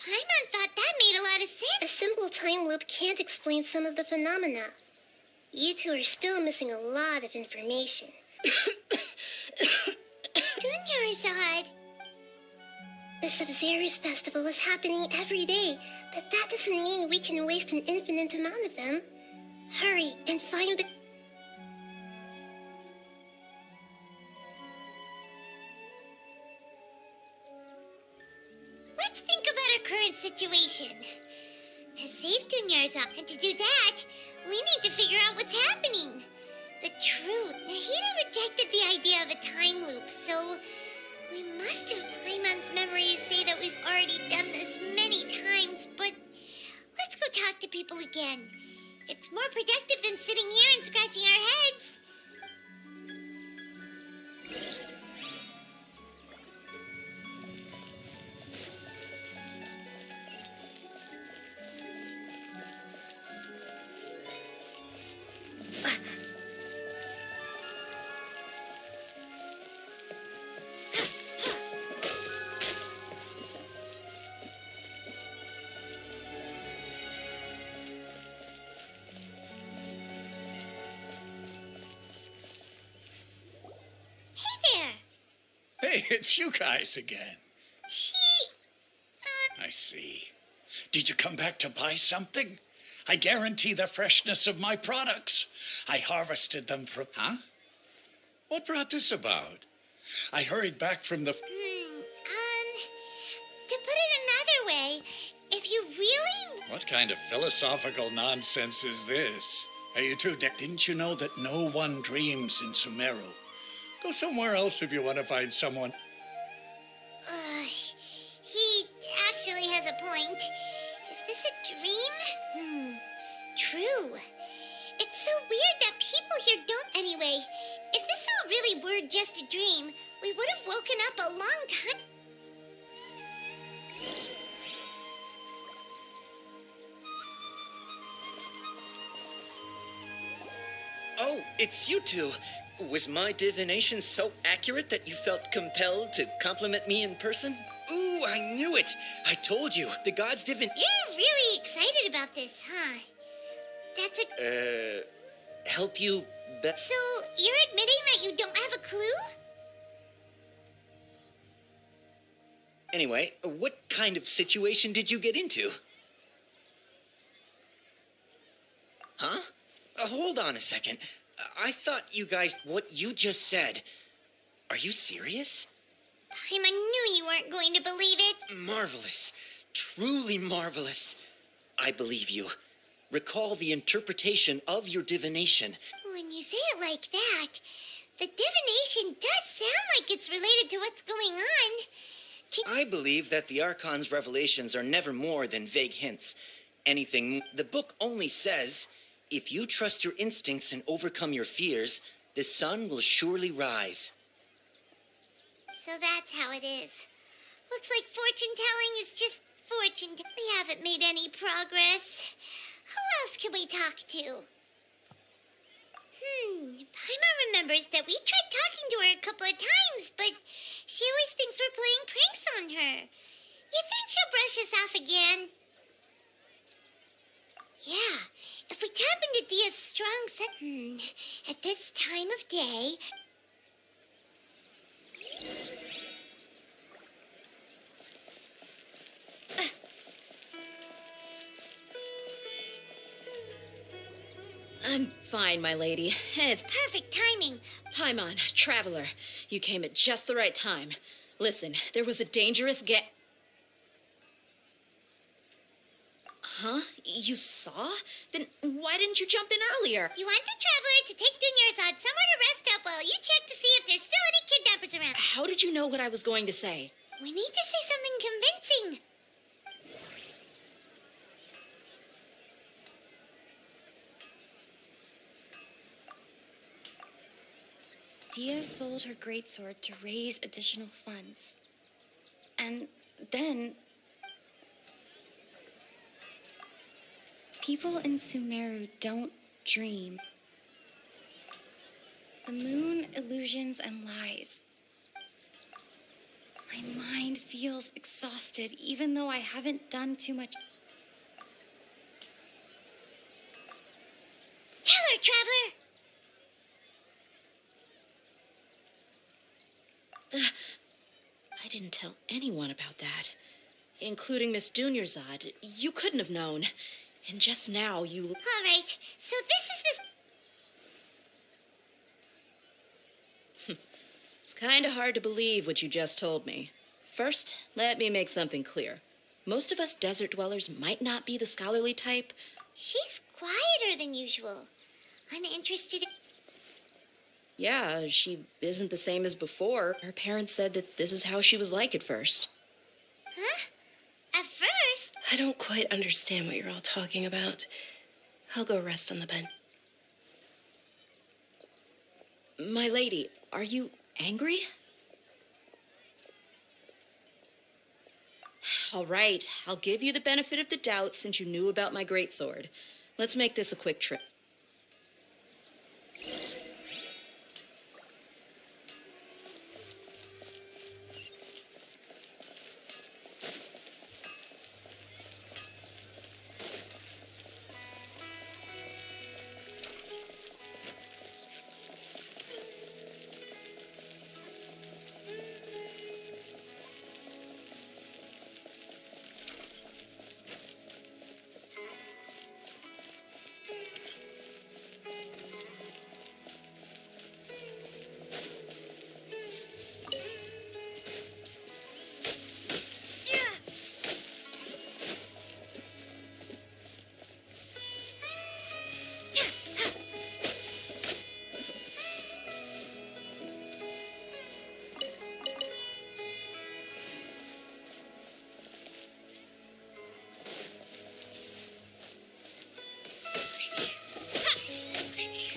Paimon thought that made a lot of sense. A simple time loop can't explain some of the phenomena. You two are still missing a lot of information. Dunyarzad. The Sub-Zerus festival is happening every day, but that doesn't mean we can waste an infinite amount of them. Hurry and find the... Let's think about our current situation. To save Dunyarzad, and to do that, we need to figure out what's happening. The truth. Nahida rejected the idea of a time loop, so we must have Paimon's memories say that we've already done this many times, but let's go talk to people again. It's more productive than sitting here and scratching our heads. Hey, it's you guys again. I see. Did you come back to buy something? I guarantee the freshness of my products. I harvested them from... Huh? What brought this about? I hurried back from the... To put it another way, if you really... What kind of philosophical nonsense is this? Hey, you two, didn't you know that no one dreams in Sumero? Go somewhere else if you want to find someone. He actually has a point. Is this a dream? True. It's so weird that people here don't anyway. If this all really were just a dream, we would have woken up a long time. Oh, it's you two. Was my divination so accurate that you felt compelled to compliment me in person? Ooh, I knew it! I told you, the gods You're really excited about this, huh? That's a... help you So, you're admitting that you don't have a clue? Anyway, what kind of situation did you get into? Huh? Hold on a second. I thought you guys... What you just said... Are you serious? Paimon knew you weren't going to believe it. Marvelous. Truly marvelous. I believe you. Recall the interpretation of your divination. When you say it like that, the divination does sound like it's related to what's going on. I believe that the Archon's revelations are never more than vague hints. Anything... The book only says... If you trust your instincts and overcome your fears, the sun will surely rise. So that's how it is. Looks like fortune-telling is just fortune. We haven't made any progress. Who else can we talk to? Paimon remembers that we tried talking to her a couple of times, but she always thinks we're playing pranks on her. You think she'll brush us off again? Yeah, if we tap into Dia's strong at this time of day... I'm fine, my lady. It's perfect timing. Paimon, traveler. You came at just the right time. Listen, there was a dangerous Huh? You saw? Then why didn't you jump in earlier? You want the traveler to take Dunyarzad somewhere to rest up while you check to see if there's still any kidnappers around. How did you know what I was going to say? We need to say something convincing. Dia sold her greatsword to raise additional funds. And then... people in Sumeru don't dream. The moon, illusions, and lies. My mind feels exhausted, even though I haven't done too much. Tell her, Traveler! I didn't tell anyone about that, including Miss Dunyarzad. You couldn't have known. And just now, you... All right, so this is the... It's kind of hard to believe what you just told me. First, let me make something clear. Most of us desert dwellers might not be the scholarly type. She's quieter than usual. Uninterested. Yeah, she isn't the same as before. Her parents said that this is how she was like at first. Huh? At first? I don't quite understand what you're all talking about. I'll go rest on the bed. My lady, are you angry? All right, I'll give you the benefit of the doubt since you knew about my greatsword. Let's make this a quick trip.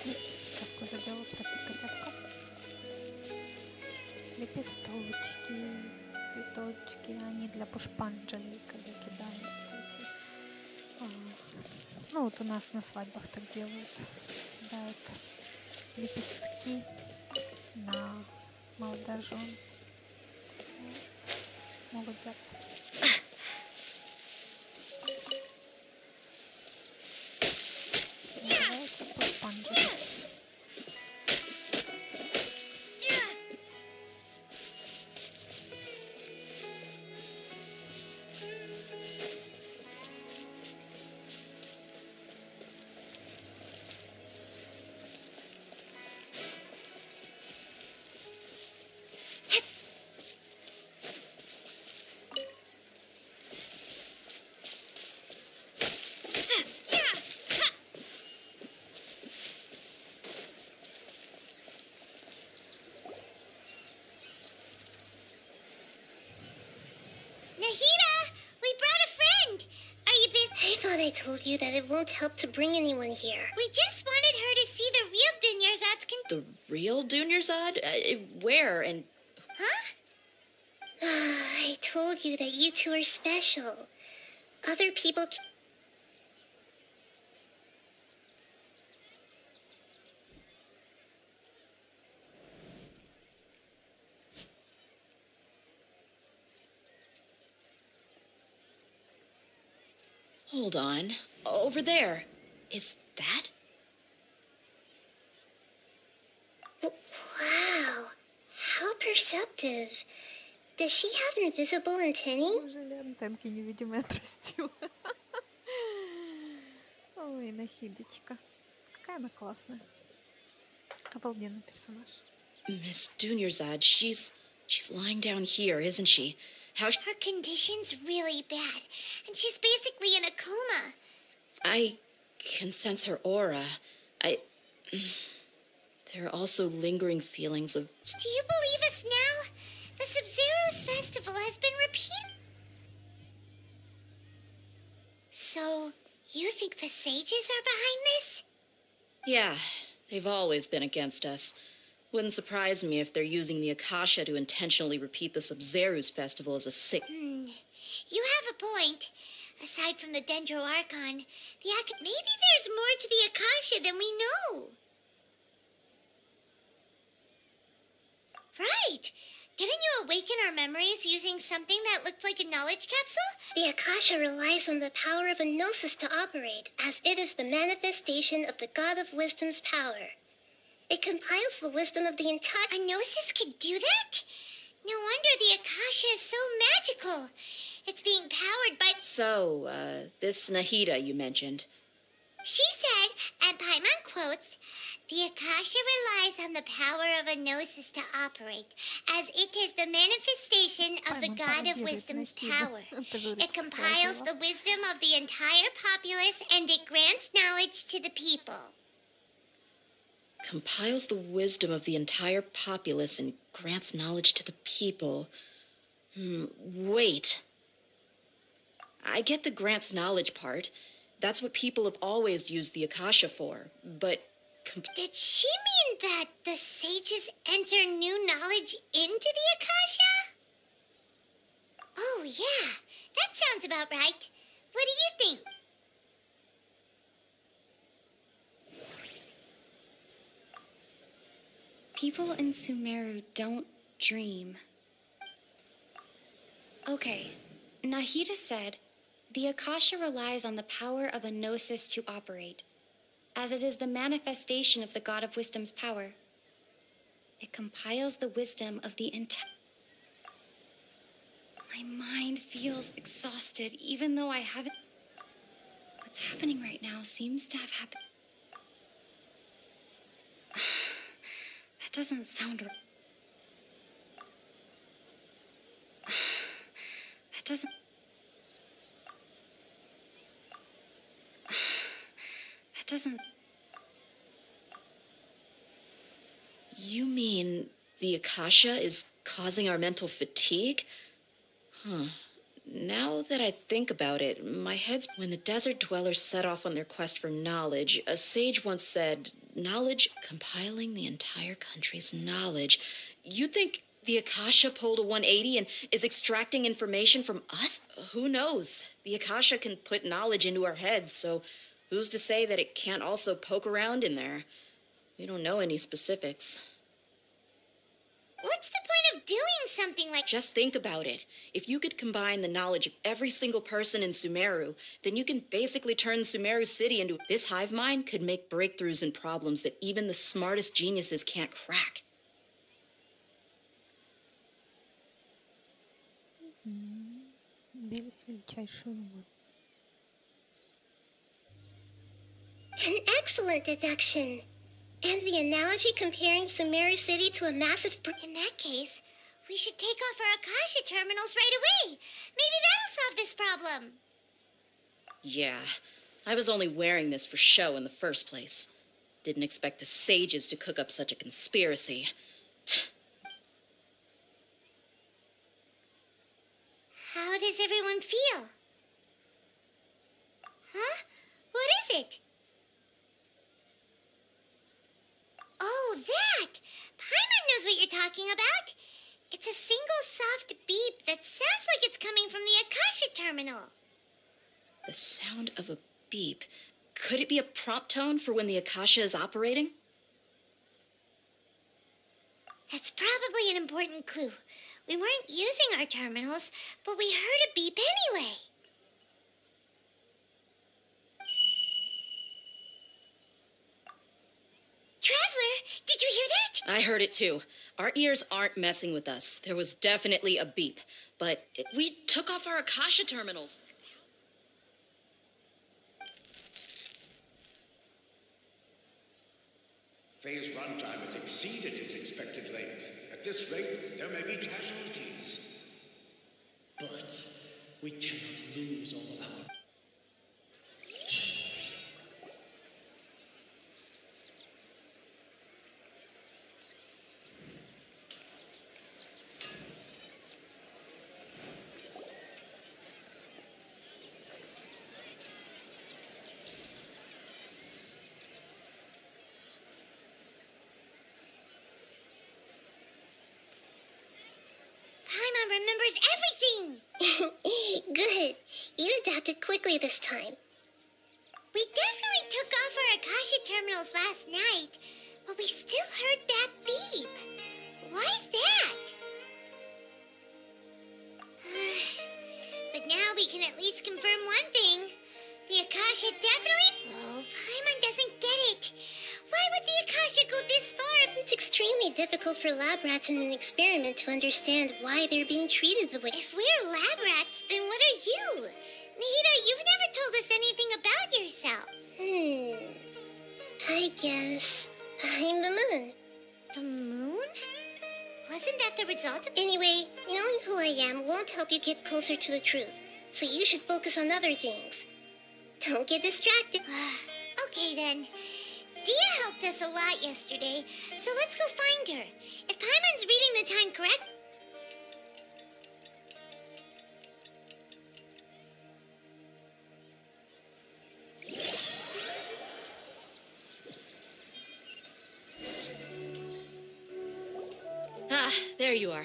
Тряпку задела, пропитка тряпка. Лепесточки, цветочки, они для пушпанджали, когда кидают эти. Ну вот у нас на свадьбах так делают. Кидают лепестки на молодожен. Вот. Молодят. Называется пушпанджалить. Nahida, we brought a friend. Are you busy? I thought I told you that it won't help to bring anyone here. We just wanted her to see the real Dunyarzad's The real Dunyarzad? Where and... Huh? I told you that you two are special. Other people... Hold on. Over there. Is that? Wow. How perceptive. Does she have invisible antennae? Неужели антенки невидимые отрастила? Ой, Нахидочка. Какая она классная. Обалденный персонаж. Miss Dunyarzad, she's lying down here, isn't she? Her condition's really bad, and she's basically in a coma. I can sense her aura. There are also lingering feelings of... Do you believe us now? The Sub-Zero's festival has been repeated. So, you think the sages are behind this? Yeah, they've always been against us. Wouldn't surprise me if they're using the Akasha to intentionally repeat the Sub-Zero's festival as a sick... You have a point. Aside from the Dendro Archon, maybe there's more to the Akasha than we know. Right. Didn't you awaken our memories using something that looked like a knowledge capsule? The Akasha relies on the power of a gnosis to operate, as it is the manifestation of the God of Wisdom's power. It compiles the wisdom of the entire... A gnosis could do that? No wonder the Akasha is so magical. It's being powered by... So, this Nahida you mentioned. She said, and Paimon quotes, the Akasha relies on the power of a gnosis to operate, as it is the manifestation of the God of Wisdom's power. It compiles the wisdom of the entire populace and it grants knowledge to the people. Compiles the wisdom of the entire populace and grants knowledge to the people. Wait. I get the grants knowledge part. That's what people have always used the Akasha for, but... Did she mean that the sages enter new knowledge into the Akasha? Oh, yeah. That sounds about right. What do you think? People in Sumeru don't dream. Okay, Nahida said, the Akasha relies on the power of a gnosis to operate, as it is the manifestation of the God of Wisdom's power. It compiles the wisdom of the entire... My mind feels exhausted, even though I haven't... What's happening right now seems to have happened... That doesn't sound... That doesn't... That doesn't... You mean the Akasha is causing our mental fatigue? Now that I think about it, my head's... When the desert dwellers set off on their quest for knowledge, a sage once said, knowledge compiling the entire country's knowledge. You think the Akasha pulled a 180 and is extracting information from us? Who knows? The Akasha can put knowledge into our heads, so who's to say that it can't also poke around in there? We don't know any specifics. What's the point of doing something like... Just think about it. If you could combine the knowledge of every single person in Sumeru, then you can basically turn Sumeru City into... This hive mind could make breakthroughs in problems that even the smartest geniuses can't crack. An excellent deduction. And the analogy comparing Sumeru City to a massive... In that case, we should take off our Akasha terminals right away. Maybe that'll solve this problem. Yeah, I was only wearing this for show in the first place. Didn't expect the sages to cook up such a conspiracy. How does everyone feel? Huh? What is it? Oh, that! Paimon knows what you're talking about. It's a single soft beep that sounds like it's coming from the Akasha terminal. The sound of a beep. Could it be a prompt tone for when the Akasha is operating? That's probably an important clue. We weren't using our terminals, but we heard a beep anyway. Traveler, did you hear that? I heard it too. Our ears aren't messing with us. There was definitely a beep, but we took off our Akasha terminals. Phase runtime has exceeded its expected length. At this rate, there may be casualties. But we cannot lose all of our... Paimon remembers everything! Good. You adapted quickly this time. We definitely took off our Akasha terminals last night, but we still heard that beep. Why is that? But now we can at least confirm one thing. The Akasha definitely... Oh, Paimon doesn't get it. Why would the Akasha go this far? It's extremely difficult for lab rats in an experiment to understand why they're being treated the way... If we're lab rats, then what are you? Nahida, you've never told us anything about yourself. I guess I'm the moon. The moon? Wasn't that the result of... Anyway, knowing who I am won't help you get closer to the truth, so you should focus on other things. Don't get distracted. Okay then. Dia helped us a lot yesterday, so let's go find her. If Paimon's reading the time correct... Ah, there you are.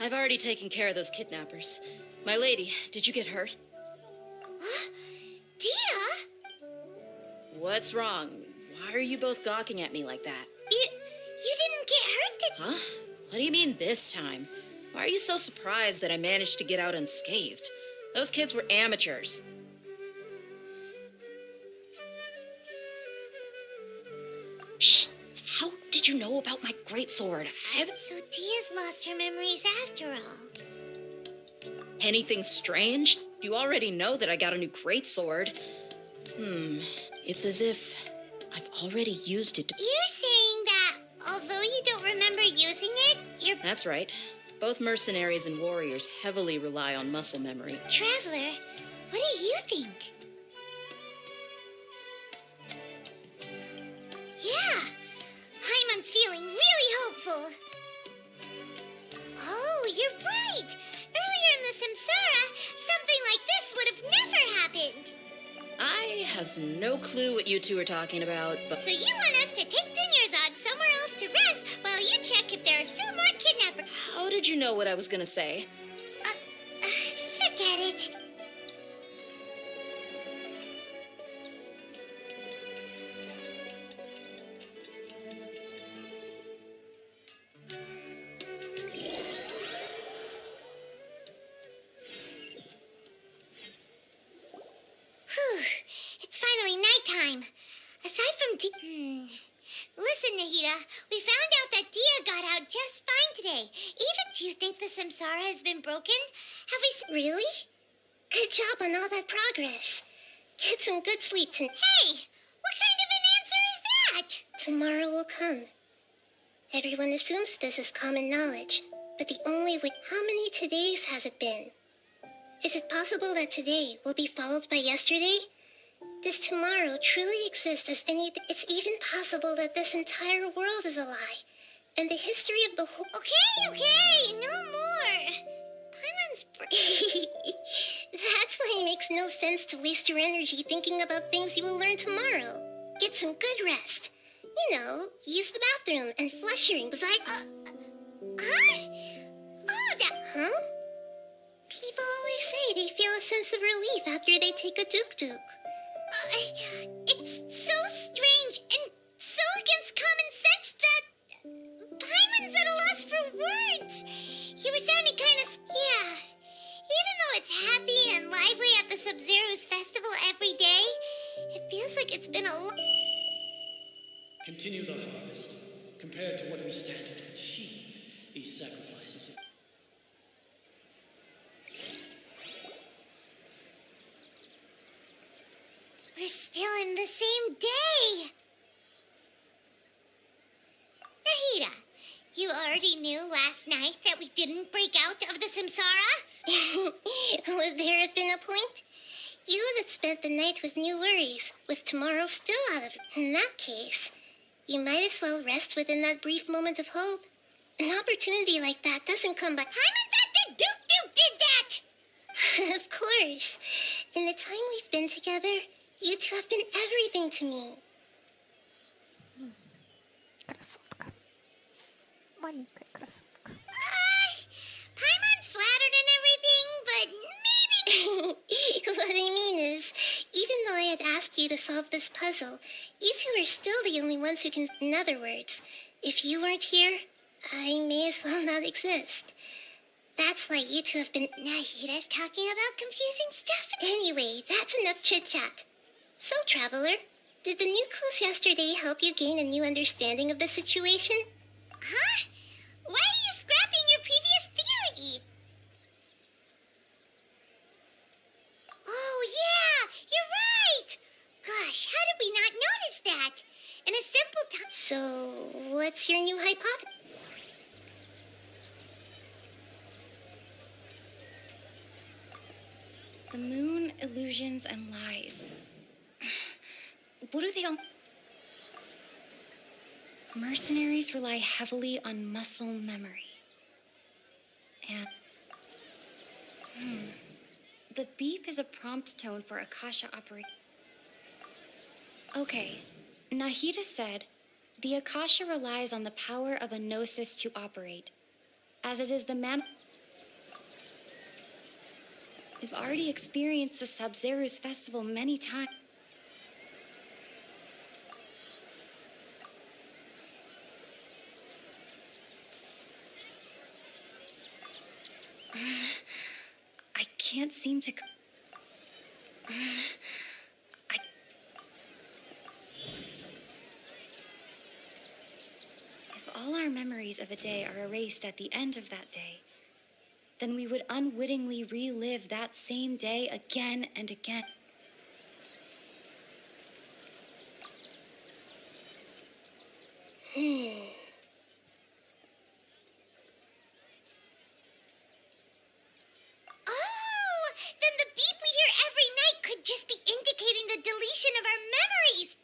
I've already taken care of those kidnappers. My lady, did you get hurt? Dia? What's wrong? Why are you both gawking at me like that? You didn't get hurt Huh? What do you mean this time? Why are you so surprised that I managed to get out unscathed? Those kids were amateurs. Shh! How did you know about my greatsword? So Dia's lost her memories after all. Anything strange? You already know that I got a new greatsword. It's as if I've already used it to... You're saying that although you don't remember using it, you're... That's right. Both mercenaries and warriors heavily rely on muscle memory. Traveler, what do you think? Yeah, Paimon's feeling really hopeful. Oh, you're right. Earlier in the Samsara, something like this would have never happened. I have no clue what you two are talking about, but... So you want us to take Dunyarzad somewhere else to rest while you check if there are still more kidnappers? How did you know what I was gonna say? Forget it. It's finally nighttime. Aside from Listen, Nahida, we found out that Dia got out just fine today. Even do you think the Samsara has been broken? Have we... Really? Good job on all that progress. Get some good sleep tonight. Hey, what kind of an answer is that? Tomorrow will come. Everyone assumes this is common knowledge, but the only way... How many todays has it been? Is it possible that today will be followed by yesterday? Does tomorrow truly exist as anything? It's even possible that this entire world is a lie, and the history of the whole... Okay, no more. Paimon's... That's why it makes no sense to waste your energy thinking about things you will learn tomorrow. Get some good rest. You know, use the bathroom and flush your anxiety. Huh? People always say they feel a sense of relief after they take a duk-duk. It's so strange and so against common sense that Paimon's at a loss for words. You were sounding kind of... Yeah. Even though it's happy and lively at the Sub-Zero's festival every day, it feels like it's been a Continue the harvest. Compared to what we stand to achieve, these sacrifices... We're still in the same day. Nahida, you already knew last night that we didn't break out of the Samsara? Would there have been a point? You would have spent the night with new worries, with tomorrow still out of... In that case, you might as well rest within that brief moment of hope. An opportunity like that doesn't come by... Paimon's at the Duke did that! Of course. In the time we've been together... You two have been everything to me. Красотка. Маленькая красотка. Paimon's flattered and everything, but maybe... What I mean is, even though I had asked you to solve this puzzle, you two are still the only ones who can... In other words, if you weren't here, I may as well not exist. That's why you two have been Nahida's talking about confusing stuff. Anyway, that's enough chit-chat. So, Traveler, did the new clues yesterday help you gain a new understanding of the situation? Huh? Why are you scrapping your previous theory? Oh, yeah, you're right! Gosh, how did we not notice that? In a simple time. So, what's your new hypothesis? The moon, illusions, and lies. What do they all... Mercenaries rely heavily on muscle memory. And... The beep is a prompt tone for Akasha operation. Okay, Nahida said, the Akasha relies on the power of a gnosis to operate, as it is the We've already experienced the Sub-Zero's festival many times. I can't seem to... If all our memories of a day are erased at the end of that day, then we would unwittingly relive that same day again and again. Oh, then the beep we hear every night could just be indicating the deletion of our memories.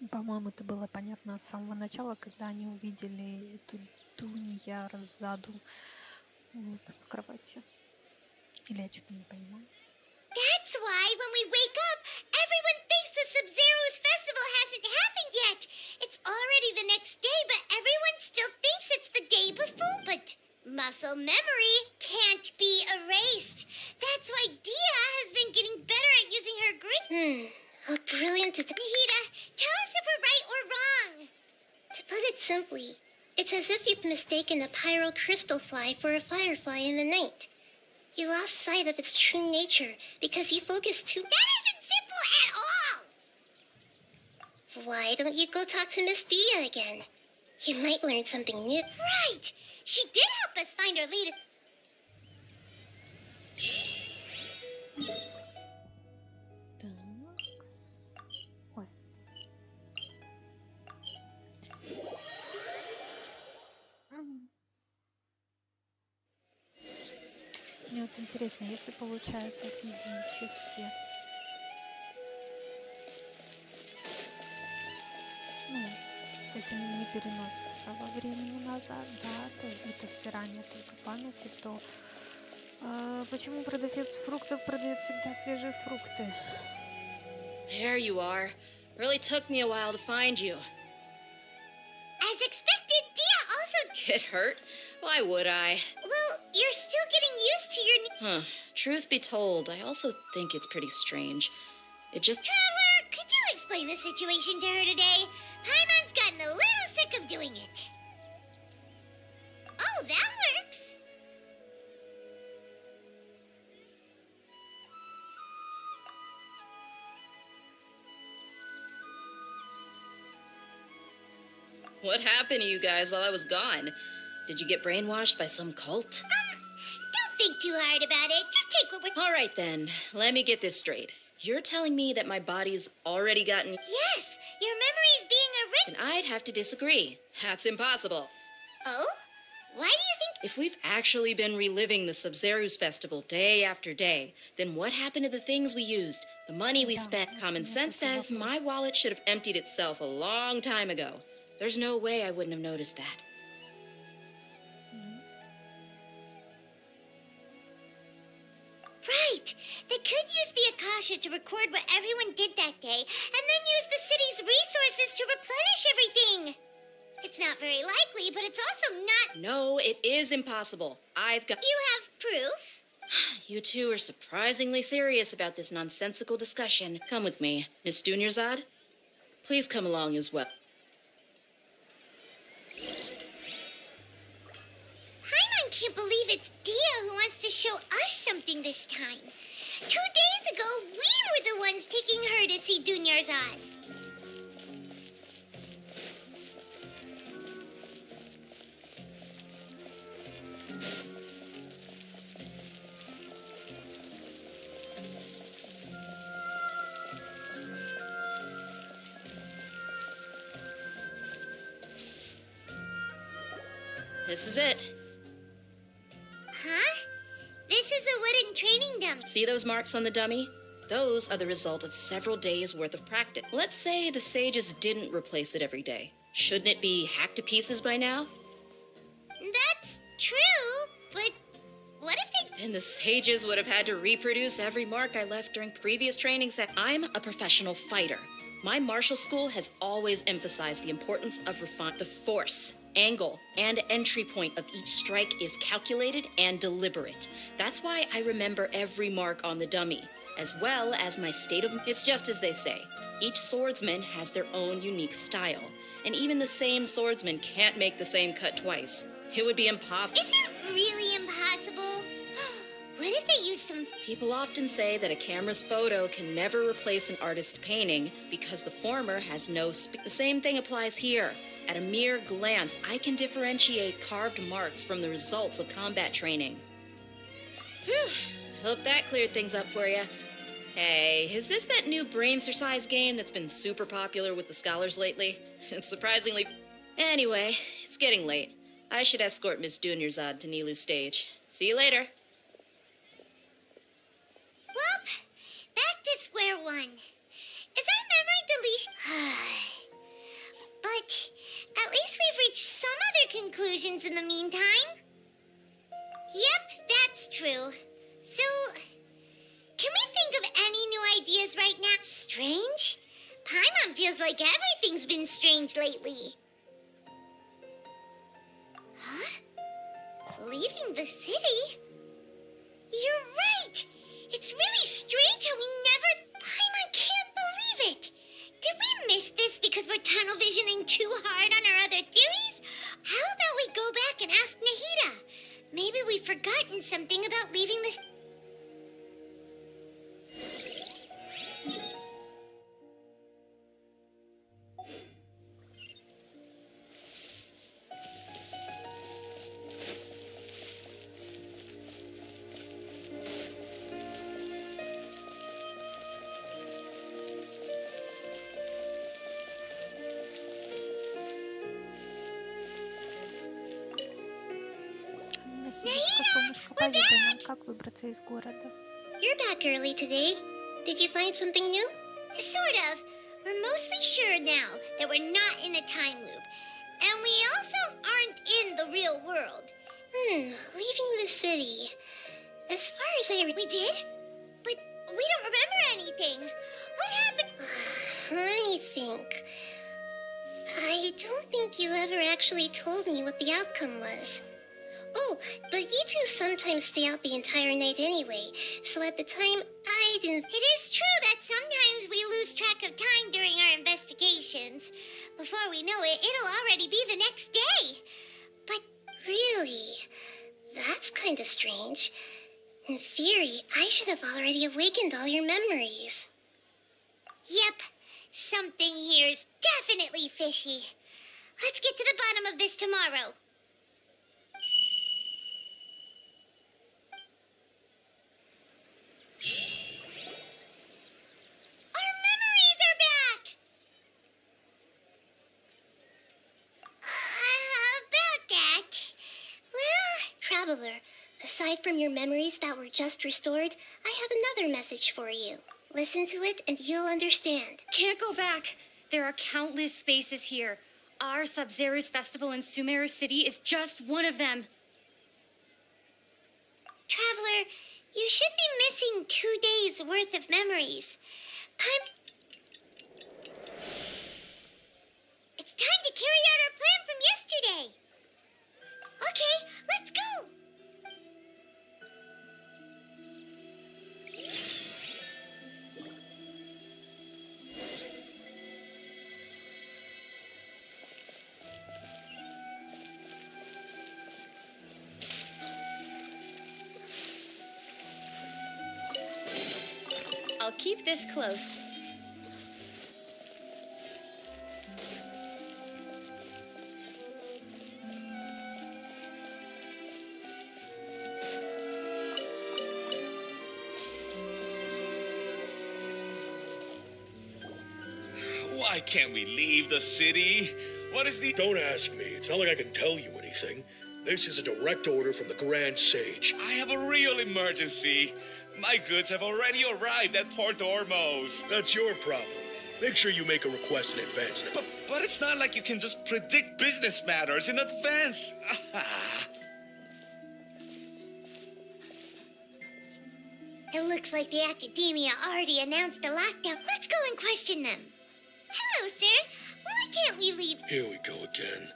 По-моему, это было понятно с самого начала, когда они увидели эту Дуния сзаду вот, в кровати. Или я что-то не понимаю. That's why when we wake up, everyone thinks the Sub-Zero's festival hasn't happened yet. It's already the next day, but everyone still thinks it's the day before. But muscle memory can't be erased. That's why Dia has been getting better at using her green. How brilliant is Nahida, tell us if we're right or wrong. To put it simply, it's as if you've mistaken a pyro crystal fly for a firefly in the night. You lost sight of its true nature because you focused too... That isn't simple at all! Why don't you go talk to Miss Dia again? You might learn something new. Right! She did help us find our latest... Такс. Ой. Мне вот интересно, если получается физически, ну, то есть они не переносятся во времени назад, да, то это стирание только памяти, то почему продавец фруктов продает всегда свежие фрукты? There you are. Really took me a while to find you. As expected, Dia also... Get hurt? Why would I? Well, you're still getting used to your... Truth be told, I also think it's pretty strange. It just... Traveler, could you explain the situation to her today? Paimon's gotten a little sick of doing it. Oh, that works. What happened to you guys while I was gone? Did you get brainwashed by some cult? Don't think too hard about it. Just take what we're... All right then, let me get this straight. You're telling me that my body's already gotten... Yes, your memory's being Then erased. I'd have to disagree. That's impossible. Oh? Why do you think... If we've actually been reliving the Sub-Zero's festival day after day, then what happened to the things we used? The money we spent? Common sense says my wallet should have emptied itself a long time ago. There's no way I wouldn't have noticed that. Right. They could use the Akasha to record what everyone did that day, and then use the city's resources to replenish everything. It's not very likely, but it's also not... No, it is impossible. I've got... You have proof? You two are surprisingly serious about this nonsensical discussion. Come with me. Miss Dunyarzad, please come along as well. can't believe it's Dia who wants to show us something this time. 2 days ago, we were the ones taking her to see Dunyarzad. This is it. Huh? This is a wooden training dummy. See those marks on the dummy? Those are the result of several days' worth of practice. Let's say the sages didn't replace it every day. Shouldn't it be hacked to pieces by now? That's true, but what if they... Then the sages would have had to reproduce every mark I left during previous training sessions. I'm a professional fighter. My martial school has always emphasized the importance of the force, angle, and entry point of each strike is calculated and deliberate. That's why I remember every mark on the dummy, as well as my state of... It's just as they say. Each swordsman has their own unique style, and even the same swordsman can't make the same cut twice. It would be impossible. Is it really impossible? What if they use some... People often say that a camera's photo can never replace an artist's painting because the former has no The same thing applies here. At a mere glance, I can differentiate carved marks from the results of combat training. Whew. Hope that cleared things up for you. Hey, is this that new brain exercise game that's been super popular with the scholars lately? It's surprisingly... Anyway, it's getting late. I should escort Miss Dunyarzad to Nilu's stage. See you later. Well, back to square one. Is our memory deletion... But at least we've reached some other conclusions in the meantime. Yep, that's true. So, can we think of any new ideas right now? Strange? Paimon feels like everything's been strange lately. Huh? Leaving the city? You're right! It's really strange how we never... Paimon can't believe it! Did we miss this because we're tunnel visioning too hard on our other theories? How about we go back and ask Nahida? Maybe we've forgotten something about leaving this... Поведай нам, как выбраться из города. You're back early today. Did you find something new? Sort of. We're mostly sure now that we're not in a time loop. And we also aren't in the real world. Leaving the city. As far as we did? But we don't remember anything. What happened? Let me think. I don't think you ever actually told me what the outcome was. Oh, but you two sometimes stay out the entire night anyway, so at the time, I didn't... It is true that sometimes we lose track of time during our investigations. Before we know it, it'll already be the next day. But really, that's kind of strange. In theory, I should have already awakened all your memories. Yep, something here's definitely fishy. Let's get to the bottom of this tomorrow. Our memories are back! About that... Well... Traveler, aside from your memories that were just restored, I have another message for you. Listen to it and you'll understand. Can't go back. There are countless spaces here. Our Sub-Zero's festival in Sumero City is just one of them. Traveler, you should be missing 2 days' worth of memories. It's time to carry out our plan from yesterday. Okay, let's go. keep this close. Why can't we leave the city? What is the... Don't ask me. It's not like I can tell you anything. This is a direct order from the Grand Sage. I have a real emergency. My goods have already arrived at Port Ormos. That's your problem. Make sure you make a request in advance. But it's not like you can just predict business matters in advance. It looks like the Academia already announced the lockdown. Let's go and question them. Hello, sir. Why can't we leave? Here we go again.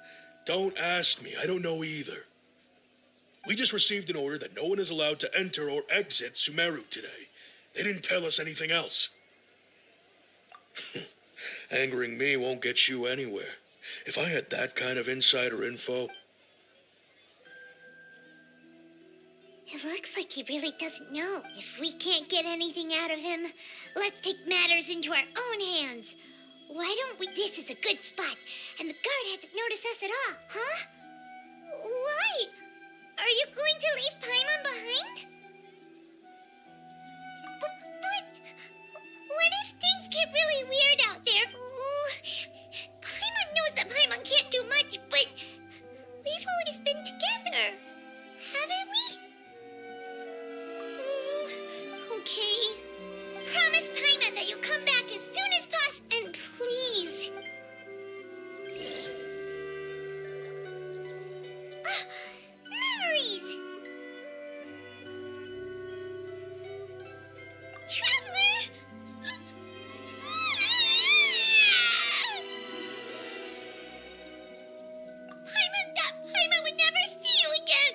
Don't ask me. I don't know either. We just received an order that no one is allowed to enter or exit Sumero today. They didn't tell us anything else. Angering me won't get you anywhere. If I had that kind of insider info... It looks like he really doesn't know. If we can't get anything out of him, let's take matters into our own hands. Why don't we? This is a good spot, and the guard hasn't noticed us at all, huh? Why? Are you going to leave Paimon behind? But what if things get really weird out there? Oh, Paimon knows that Paimon can't do much, but we've always been together, haven't we? Okay. Promise Paimon that you'll come back as soon as possible, and please. Memories! Traveler! Paimon would never see you again!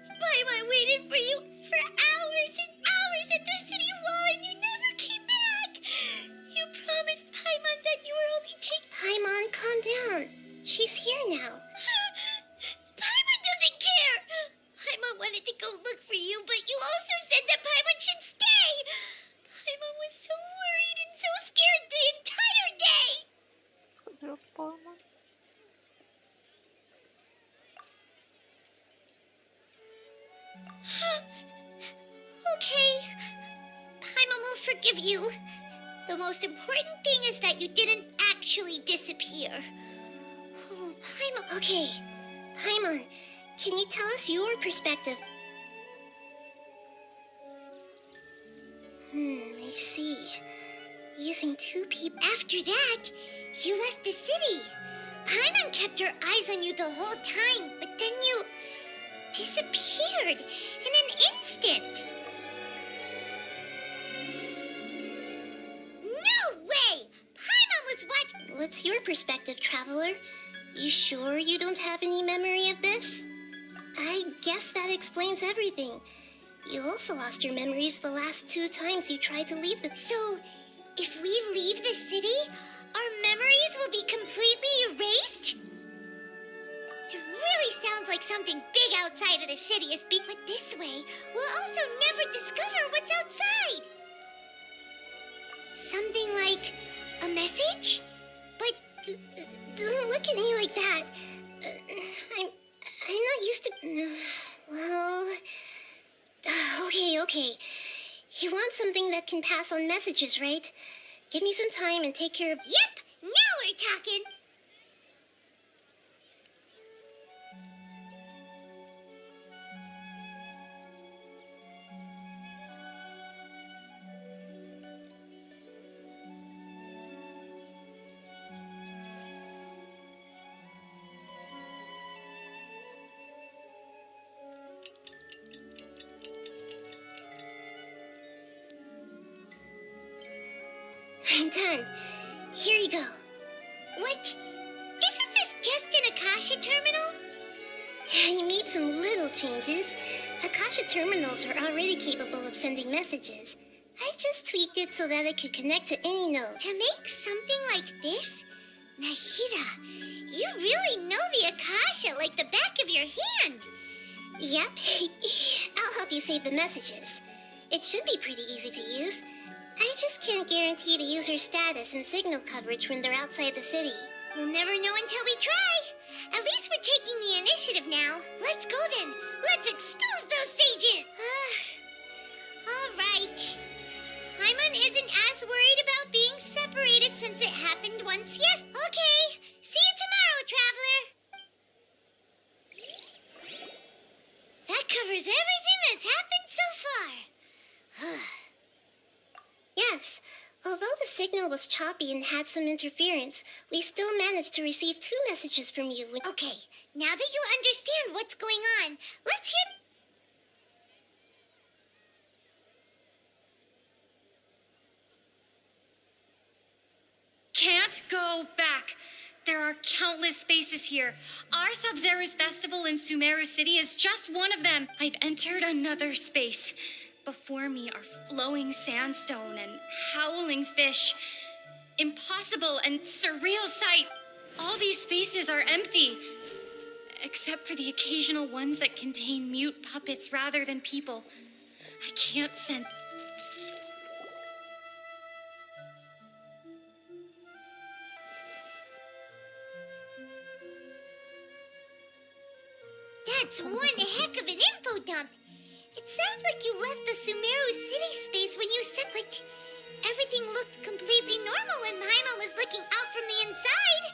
Paimon waited for you for hours and hours at the city wall, and you never came back! You promised Paimon that you were only taking... Paimon, calm down. She's here now. Paimon doesn't care! Paimon wanted to go look for you, but you also said that Paimon should stay! Paimon was so worried and so scared the entire day! Okay. Paimon will forgive you. The most important thing is that you didn't actually disappear. Oh, Paimon. Okay. Paimon, can you tell us your perspective? I see. Using two people. After that, you left the city. Paimon kept her eyes on you the whole time, but then you disappeared in an instant. No way! Paimon was watching. What's your perspective, Traveler? You sure you don't have any memory of this? I guess that explains everything. You also lost your memories the last 2 times you tried to leave the... So, if we leave the city, our memories will be completely erased? It really sounds like something big outside of the city is being... But this way, we'll also never discover what's outside. Something like a message? But don't look at me like that. I'm not used to... Well... Okay. You want something that can pass on messages, right? Give me some time and take care of... Yep! Now we're talking! I'm done. Here you go. What? Isn't this just an Akasha terminal? I made some little changes. Akasha terminals are already capable of sending messages. I just tweaked it so that it could connect to any node. To make something like this? Nahida, you really know the Akasha like the back of your hand. Yep. I'll help you save the messages. It should be pretty easy to use. I just can't guarantee the user's status and signal coverage when they're outside the city. We'll never know until we try. At least we're taking the initiative now. Let's go then. Let's expose those sages. All right. Paimon isn't as worried about being separated since it happened once. Yes. Okay. See you tomorrow, traveler. That covers everything that's happened so far. Yes. Although the signal was choppy and had some interference, we still managed to receive 2 messages from you. Okay, now that you understand what's going on, let's hear... Can't go back. There are countless spaces here. Our Sub-Zero's festival in Sumero City is just one of them. I've entered another space. Before me are flowing sandstone and howling fish. Impossible and surreal sight. All these spaces are empty, except for the occasional ones that contain mute puppets rather than people. I can't sense... That's one heck of an info dump. It sounds like you left the Sumero City space when you said, like, everything looked completely normal when Paimon was looking out from the inside.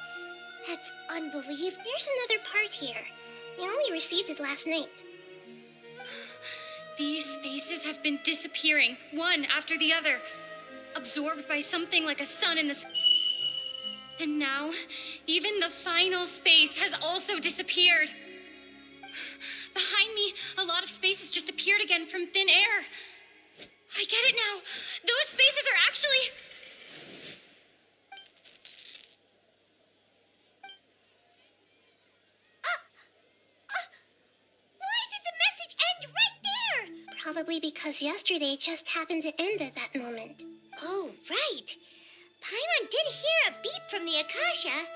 That's unbelievable. There's another part here. I only received it last night. These spaces have been disappearing, one after the other, absorbed by something like a sun in the sky. And now, even the final space has also disappeared. Behind me, a lot of spaces just appeared again from thin air. I get it now. Those spaces are actually... Why did the message end right there? Probably because yesterday just happened to end at that moment. Oh, right. Paimon did hear a beep from the Akasha.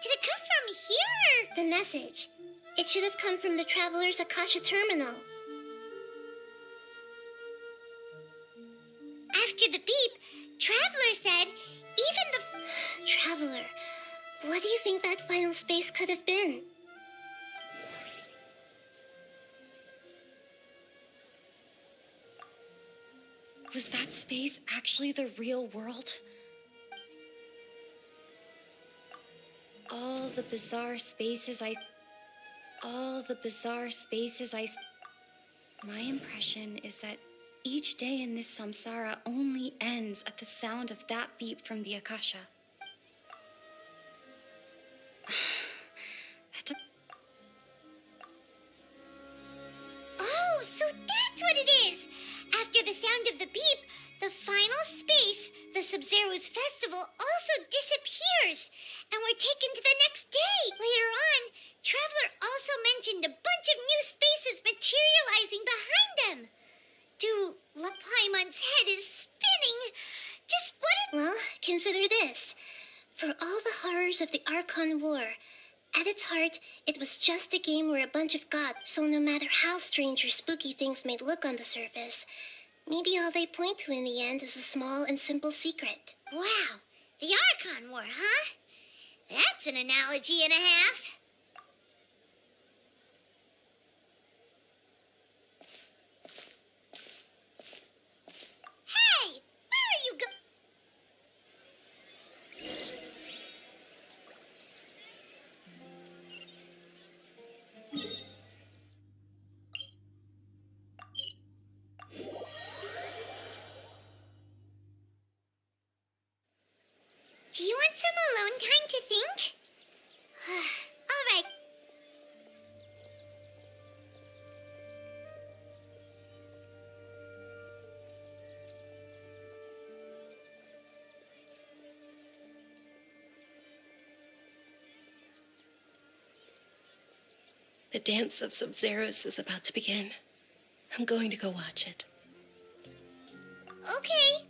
Did it come from here? The message. It should have come from the Traveler's Akasha terminal. After the beep, Traveler said, even the... Traveler, what do you think that final space could have been? Was that space actually the real world? All the bizarre spaces My impression is that each day in this samsara only ends at the sound of that beep from the Akasha. Oh, so that's what it is! After the sound of the beep, the final space, the Sub-Zero's festival, also disappears, and we're taken to the next day. Later on, Traveler also mentioned a bunch of new spaces materializing behind them. Paimon's head is spinning. Just what it... Well, consider this. For all the horrors of the Archon War, at its heart, it was just a game where a bunch of gods, so no matter how strange or spooky things may look on the surface, maybe all they point to in the end is a small and simple secret. Wow, the Archon War, huh? That's an analogy and a half. Hey, where are you Do you want some alone time to think? All right. The dance of Sub-Zeros is about to begin. I'm going to go watch it. Okay.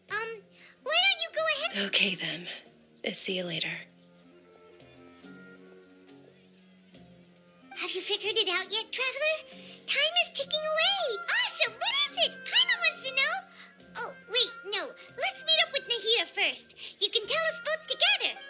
Why don't you go ahead? Okay, then. See you later. Have you figured it out yet, Traveler? Time is ticking away. Awesome! What is it? Paimon wants to know. Oh, wait, no. first. You can tell us both together.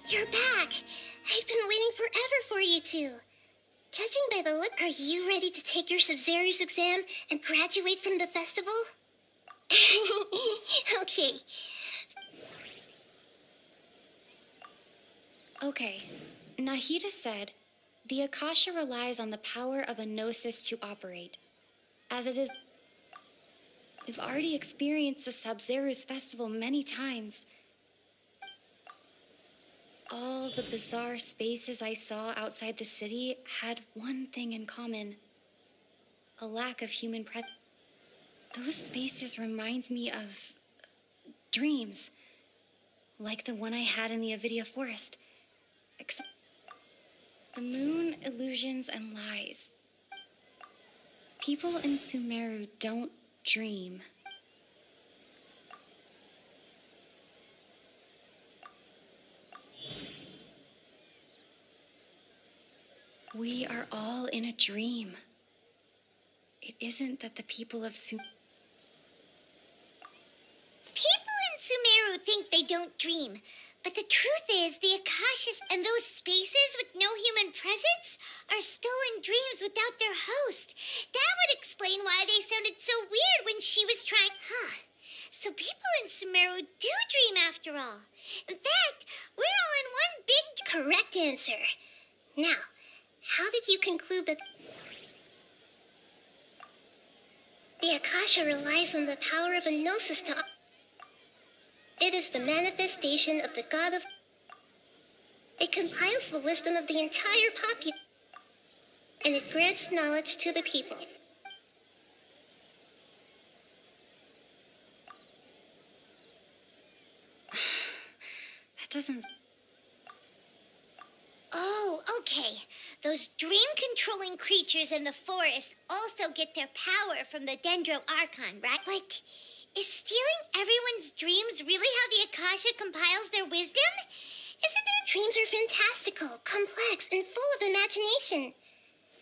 You're back. I've been waiting forever for you two. Judging by the look, are you ready to take your Sub-Zero's exam and graduate from the festival? Okay. Okay. Nahida said, the Akasha relies on the power of a gnosis to operate. As it is... We've already experienced the Sub-Zero's festival many times. All the bizarre spaces I saw outside the city had one thing in common. A lack of human presence. Those spaces remind me of dreams, like the one I had in the Avidia Forest. Except the moon, illusions, and lies. People in Sumeru don't dream. We are all in a dream. It isn't that the people of People in Sumeru think they don't dream, but the truth is the Akashas and those spaces with no human presence are stolen dreams without their host. That would explain why they sounded so weird when she was trying... So people in Sumeru do dream after all. In fact, we're all in one big... Correct answer. Now, how did you conclude that... The Akasha relies on the power of a gnosis to... It is the manifestation of the god of... It compiles the wisdom of the entire population, and it grants knowledge to the people. That doesn't... Oh, okay. Those dream-controlling creatures in the forest also get their power from the Dendro Archon, right? Like, is stealing everyone's dreams really how the Akasha compiles their wisdom? Isn't there... Dreams are fantastical, complex, and full of imagination.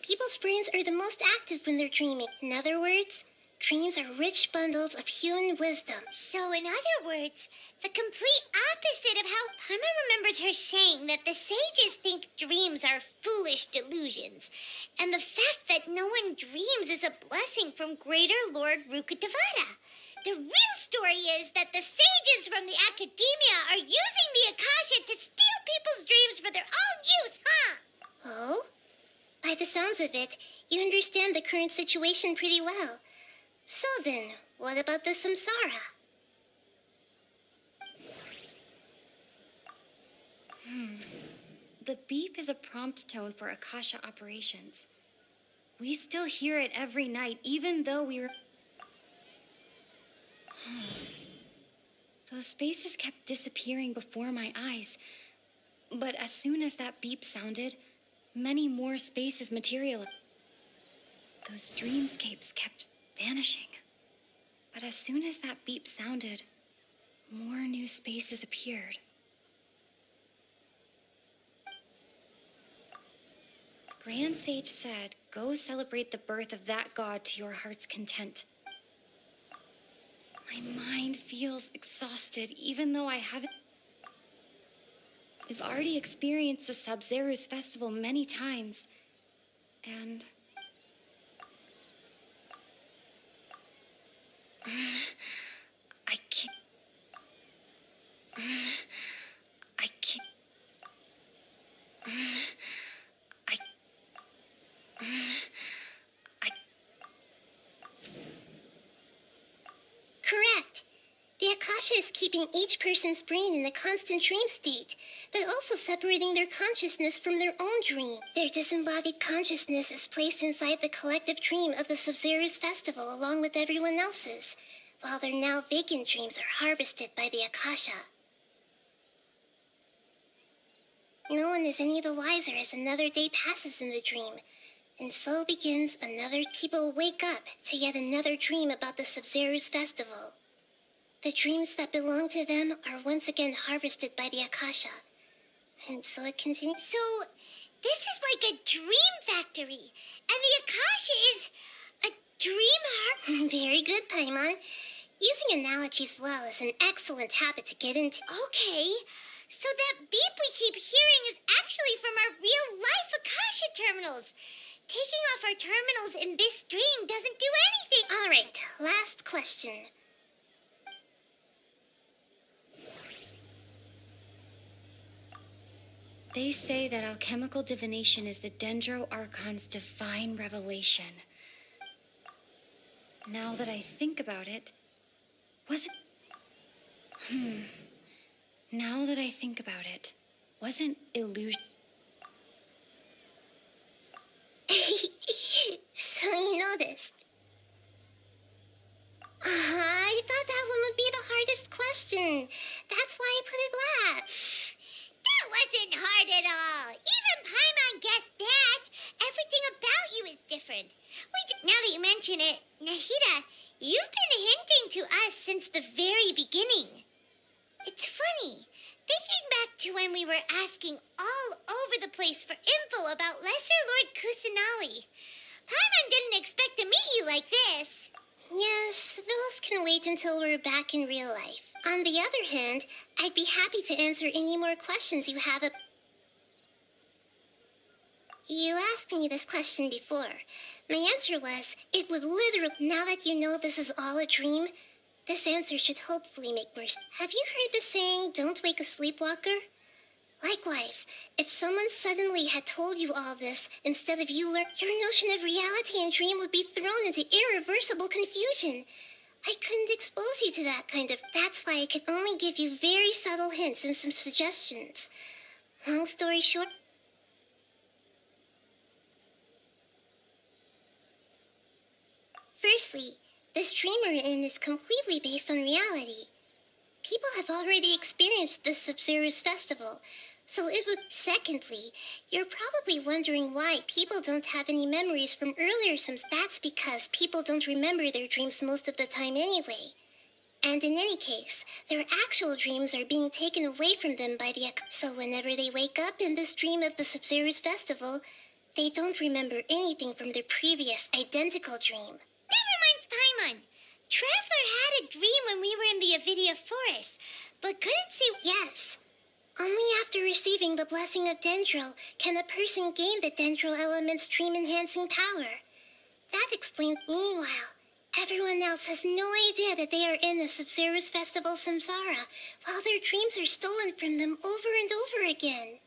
People's brains are the most active when they're dreaming. In other words, dreams are rich bundles of human wisdom. So, in other words, the complete opposite of how Paima remembers her saying that the sages think dreams are foolish delusions, and the fact that no one dreams is a blessing from Greater Lord Rukkhadevata. The real story is that the sages from the academia are using the Akasha to steal people's dreams for their own use, huh? Oh? By the sounds of it, you understand the current situation pretty well. So then, what about the samsara? The beep is a prompt tone for Akasha operations. We still hear it every night, even though we were... Those spaces kept disappearing before my eyes. But as soon as that beep sounded, many more spaces materialized. Those dreamscapes kept vanishing. But as soon as that beep sounded, more new spaces appeared. The Grand Sage said, go celebrate the birth of that god to your heart's content. My mind feels exhausted, even though I haven't... We've already experienced the Sub-Zero's festival many times, and... I can't... I can't... Correct. The Akasha is keeping each person's brain in a constant dream state, but also separating their consciousness from their own dream. Their disembodied consciousness is placed inside the collective dream of the Sub-Zero's festival along with everyone else's. while their now vacant dreams are harvested by the Akasha. No one is any the wiser as another day passes in the dream, and so begins another. People wake up to yet another dream about the Sub-Zero's festival. The dreams that belong to them are once again harvested by the Akasha, and so it continues. So, this is like a dream factory, and the Akasha is a dream Very good, Paimon. Using analogies well is an excellent habit to get into. Okay, so that beep we keep hearing is actually from our real-life Akasha terminals. Taking off our terminals in this dream doesn't do anything. All right, last question. They say that alchemical divination is the Dendro Archon's divine revelation. Now that I think about it, Now that I think about it, wasn't illusion... So you noticed. I thought that one would be the hardest question. That's why I put it last. That wasn't hard at all. Even Paimon guessed that. Everything about you is different. Wait, now that you mention it, Nahida, you've been hinting to us since the very beginning. It's funny. Thinking back to when we were asking all over the place for info about Lesser Lord Kusanali. Paimon didn't expect to meet you like this. Yes, those can wait until we're back in real life. On the other hand, I'd be happy to answer any more questions you have. You asked me this question before. My answer was, it would literally... Now that you know this is all a dream, this answer should hopefully make more sense. Have you heard the saying, don't wake a sleepwalker? Likewise, if someone suddenly had told you all this instead of you your notion of reality and dream would be thrown into irreversible confusion. I couldn't expose you to that kind of... That's why I could only give you very subtle hints and some suggestions. Long story short... Firstly, this dream we're in is completely based on reality. People have already experienced the Sub-Zero's festival, so it would... Secondly, you're probably wondering why people don't have any memories from earlier sims. That's because people don't remember their dreams most of the time anyway. And in any case, their actual dreams are being taken away from them by the... So whenever they wake up in this dream of the Sub-Zero's festival, they don't remember anything from their previous identical dream. That reminds Paimon. Traveler had a dream when we were in the Avidia Forest, but couldn't see... Yes. Only after receiving the blessing of Dendro can a person gain the Dendro element's dream-enhancing power. That explains... Meanwhile, everyone else has no idea that they are in the Sub-Zero's festival Samsara, while their dreams are stolen from them over and over again.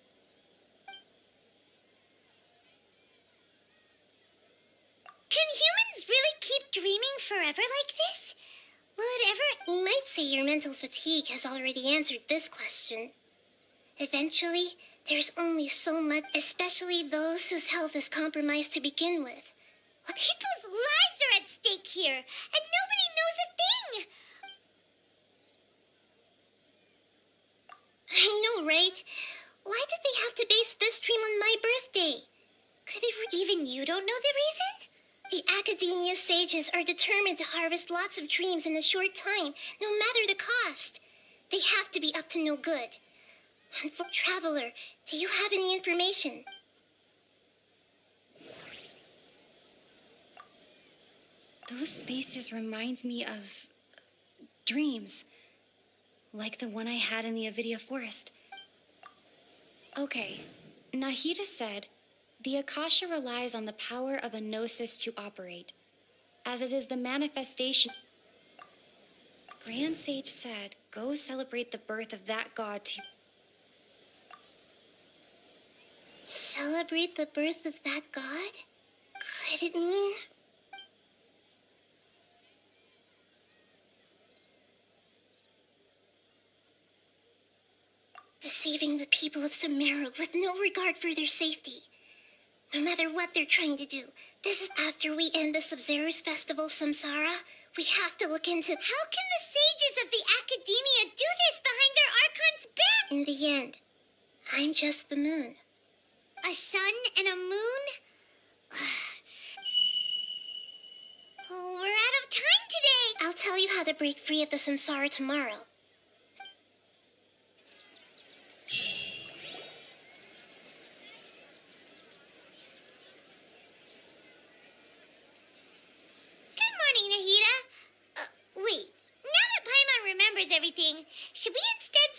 Can humans really keep dreaming forever like this? Will it ever... You might say your mental fatigue has already answered this question. Eventually, there's only so much, especially those whose health is compromised to begin with. People's lives are at stake here, and nobody knows a thing! I know, right? Why did they have to base this dream on my birthday? Could it... Even you don't know the reason? The Academia sages are determined to harvest lots of dreams in a short time, no matter the cost. They have to be up to no good. And for Traveler, do you have any information? Those spaces remind me of... dreams. Like the one I had in the Avidia Forest. Okay, Nahida said... The Akasha relies on the power of a gnosis to operate, as it is the manifestation. Grand Sage said, go celebrate the birth of that god to... Celebrate the birth of that god? Could it mean... deceiving the people of Sumero with no regard for their safety. No matter what they're trying to do, this is after we end the Sub-Zero's festival, Samsara. We have to look into... How can the sages of the Academia do this behind their Archon's back? In the end, I'm just the moon. A sun and a moon? Oh, we're out of time today. I'll tell you how to break free of the Samsara tomorrow. Good morning, Nahida. Wait. Now that Paimon remembers everything, should we instead...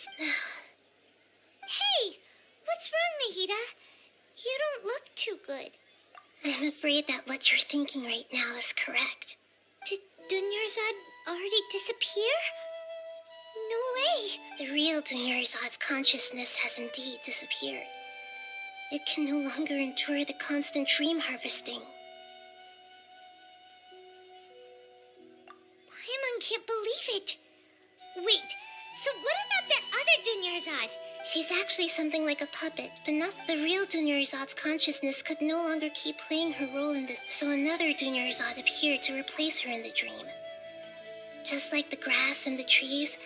Hey, what's wrong, Nahida? You don't look too good. I'm afraid that what you're thinking right now is correct. Did Dunyarzad already disappear? No way. The real Dunyarzad's consciousness has indeed disappeared. It can no longer endure the constant dream harvesting. Paimon can't believe it. Wait, so what about that other Dunyarzad? She's actually something like a puppet, but not the real Dunyarzad's consciousness could no longer keep playing her role in this, so another Dunyarzad appeared to replace her in the dream. Just like the grass and the trees,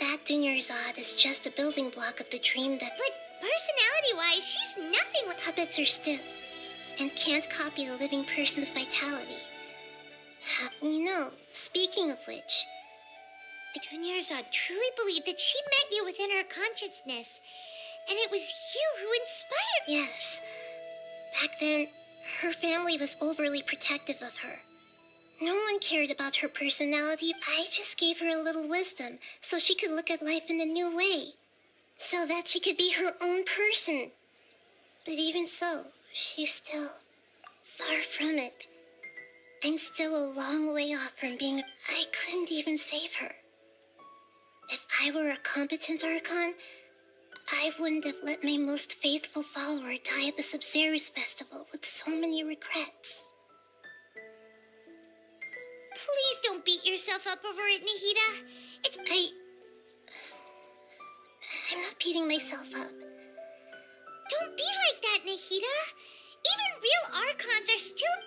that Dunyarzad is just a building block of the dream that... But personality-wise, she's nothing like... Puppets are stiff, and can't copy a living person's vitality. You know, speaking of which... The Dunyarzad truly believed that she met you within her consciousness, and it was you who inspired... Yes. Back then, her family was overly protective of her. No one cared about her personality. I just gave her a little wisdom so she could look at life in a new way, so that she could be her own person. But even so, she's still far from it. I'm still a long way off from being... I couldn't even save her. If I were a competent Archon, I wouldn't have let my most faithful follower die at the Sub-Zero's festival with so many regrets. Please don't beat yourself up over it, Nahida. I'm not beating myself up. Don't be like that, Nahida. Even real Archons are still...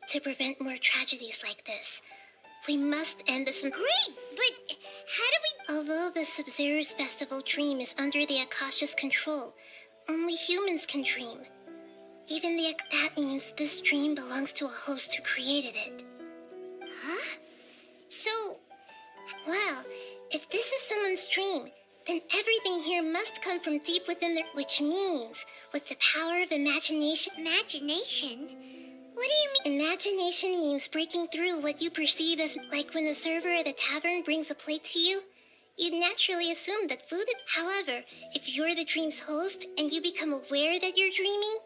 To prevent more tragedies like this, we must end this... Great, but how do we... Although the Sub-Zero's festival dream is under the Akasha's control, only humans can dream. Even that means this dream belongs to a host who created it. Huh? So... Well, if this is someone's dream, then everything here must come from deep within their... Which means, with the power of imagination... Imagination? What do you mean? Imagination means breaking through what you perceive as... Like when the server at the tavern brings a plate to you, you'd naturally assume that food... However, if you're the dream's host and you become aware that you're dreaming,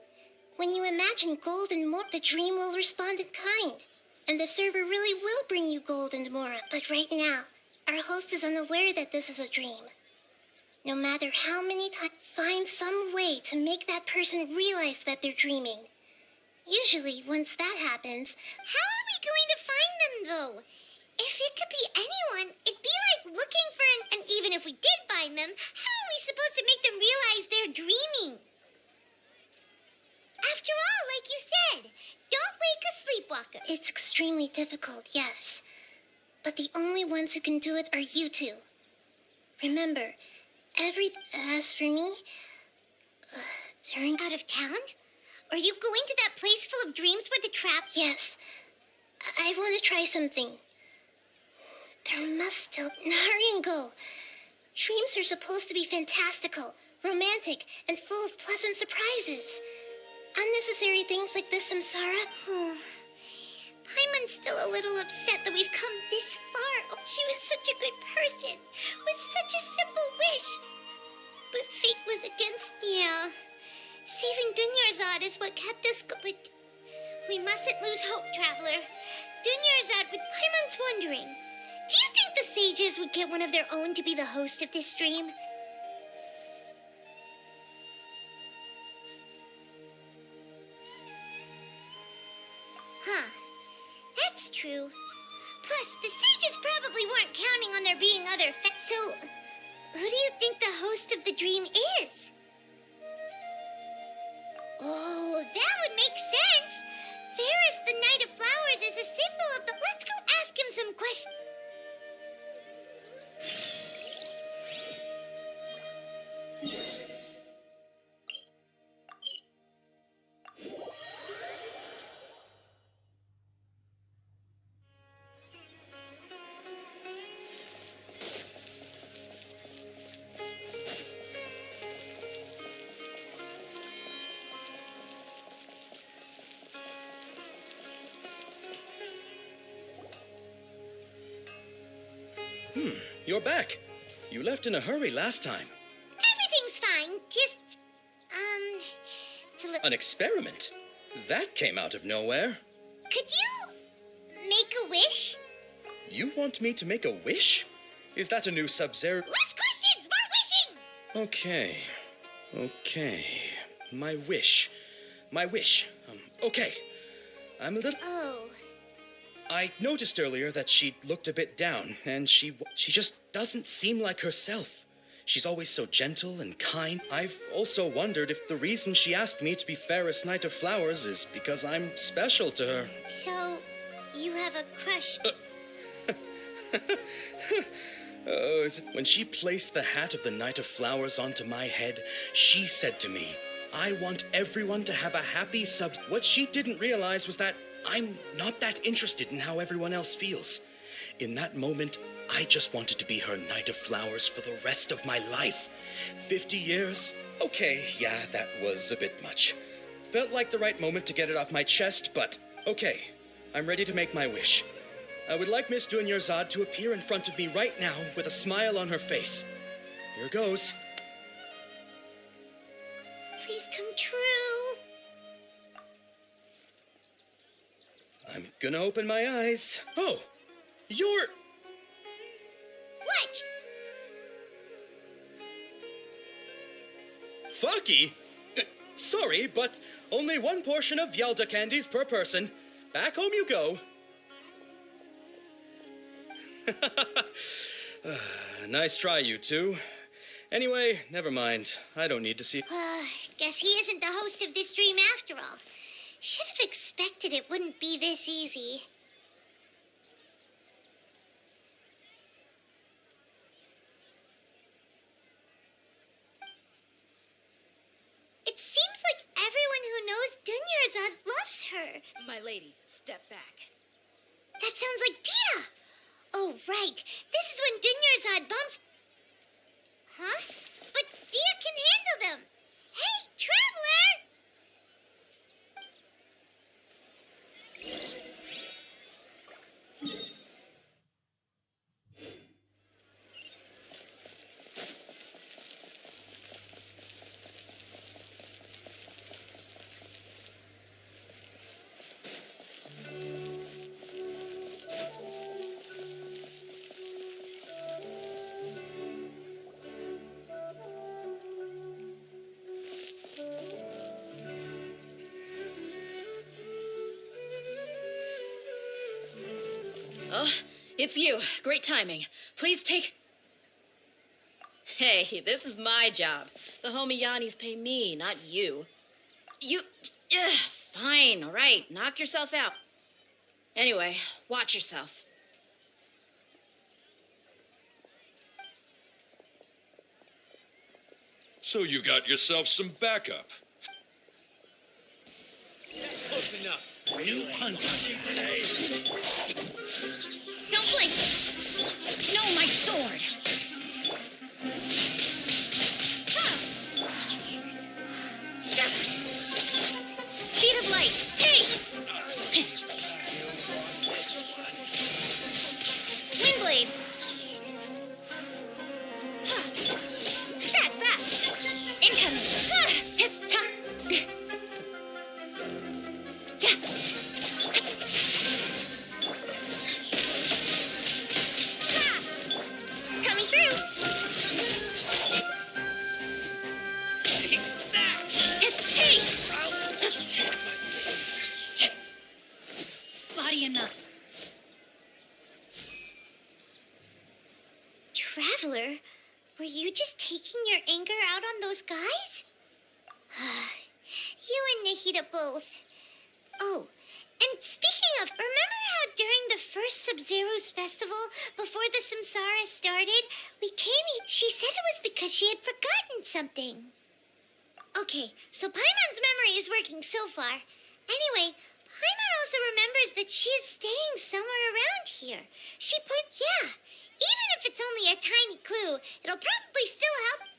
when you imagine gold and more, the dream will respond in kind. And the server really will bring you gold and more. But right now, our host is unaware that this is a dream. No matter how many times, find some way to make that person realize that they're dreaming. Usually, once that happens... How are we going to find them, though? If it could be anyone, it'd be like looking for an... And even if we did find them, how are we supposed to make them realize they're dreaming? After all, like you said, don't wake a sleepwalker. It's extremely difficult, yes. But the only ones who can do it are you two. Remember, as for me, during... Out of town? Are you going to that place full of dreams where the trap... Yes. I want to try something. There must still... Hurry and go. Dreams are supposed to be fantastical, romantic, and full of pleasant surprises. Unnecessary things like this, Samsara. Paimon's still a little upset that we've come this far. She was such a good person, with such a simple wish. But fate was against... Yeah. Saving Dunyarzad is what kept us going. We mustn't lose hope, Traveler. Dunyarzad, with Paimon's wondering, do you think the sages would get one of their own to be the host of this stream? Huh. That's true. Plus, the sages probably weren't counting on there being other So, who do you think the host of the dream is? Oh, that would make sense. Ferris, the Knight of Flowers, is a symbol of the... Let's go ask him some questions. You're back. You left in a hurry last time. Everything's fine. Just, it's a little... An experiment? That came out of nowhere. Could you make a wish? You want me to make a wish? Is that a new Sub-Zero? Less questions, more wishing! Okay. My wish. Okay. I'm a little... Oh. I noticed earlier that she looked a bit down, and she just doesn't seem like herself. She's always so gentle and kind. I've also wondered if the reason she asked me to be Ferris Knight of Flowers is because I'm special to her. So, you have a crush? Oh, is it when she placed the hat of the Knight of Flowers onto my head, she said to me, I want everyone to have a happy sub... What she didn't realize was that I'm not that interested in how everyone else feels. In that moment, I just wanted to be her Knight of Flowers for the rest of my life. 50 years? Okay, yeah, that was a bit much. Felt like the right moment to get it off my chest, but okay. I'm ready to make my wish. I would like Miss Damian&Yona to appear in front of me right now with a smile on her face. Here goes. Please come true. I'm gonna open my eyes. Oh, you're... What? Fucky? Sorry, but only one portion of Yalda candies per person. Back home you go. Nice try, you two. Anyway, never mind. I don't need to see... Guess he isn't the host of this dream after all. Should have expected it wouldn't be this easy. It seems like everyone who knows Damian&Yona loves her. My lady, step back. That sounds like Dia. Oh, right. This is when Damian&Yona bumps... Huh? But Dia can handle them. Hey, Traveler! Oh, it's you. Great timing. Please take... Hey, this is my job. The homie Yannis pay me, not you. You... fine, all right. Knock yourself out. Anyway, watch yourself. So you got yourself some backup. That's close enough. New punch today. Don't blink! No, my sword! Speed of light! Hey! Windblade! Scratch that! Incoming! Coming through! Hey! Body enough. Traveler, were you just taking your anger out on those guys? You and Nahida both. Oh, and speaking of, remember how during the first Sub-Zero's festival, before the Samsara started, we came here? She said it was because she had forgotten something. Okay, so Paimon's memory is working so far. Anyway, Paimon also remembers that she is staying somewhere around here. Yeah, even if it's only a tiny clue, it'll probably still help.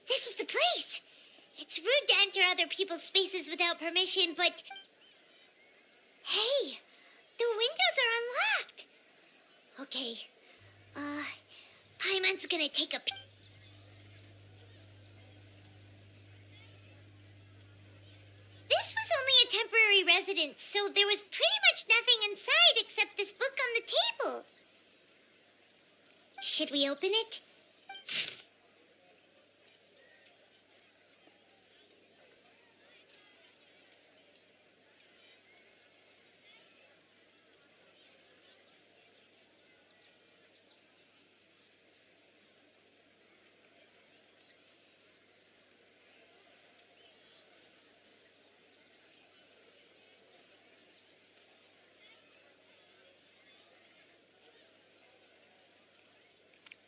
This is the place. It's rude to enter other people's spaces without permission, but... Hey, the windows are unlocked. Okay, Paimon's gonna take a... This was only a temporary residence, so there was pretty much nothing inside except this book on the table. Should we open it?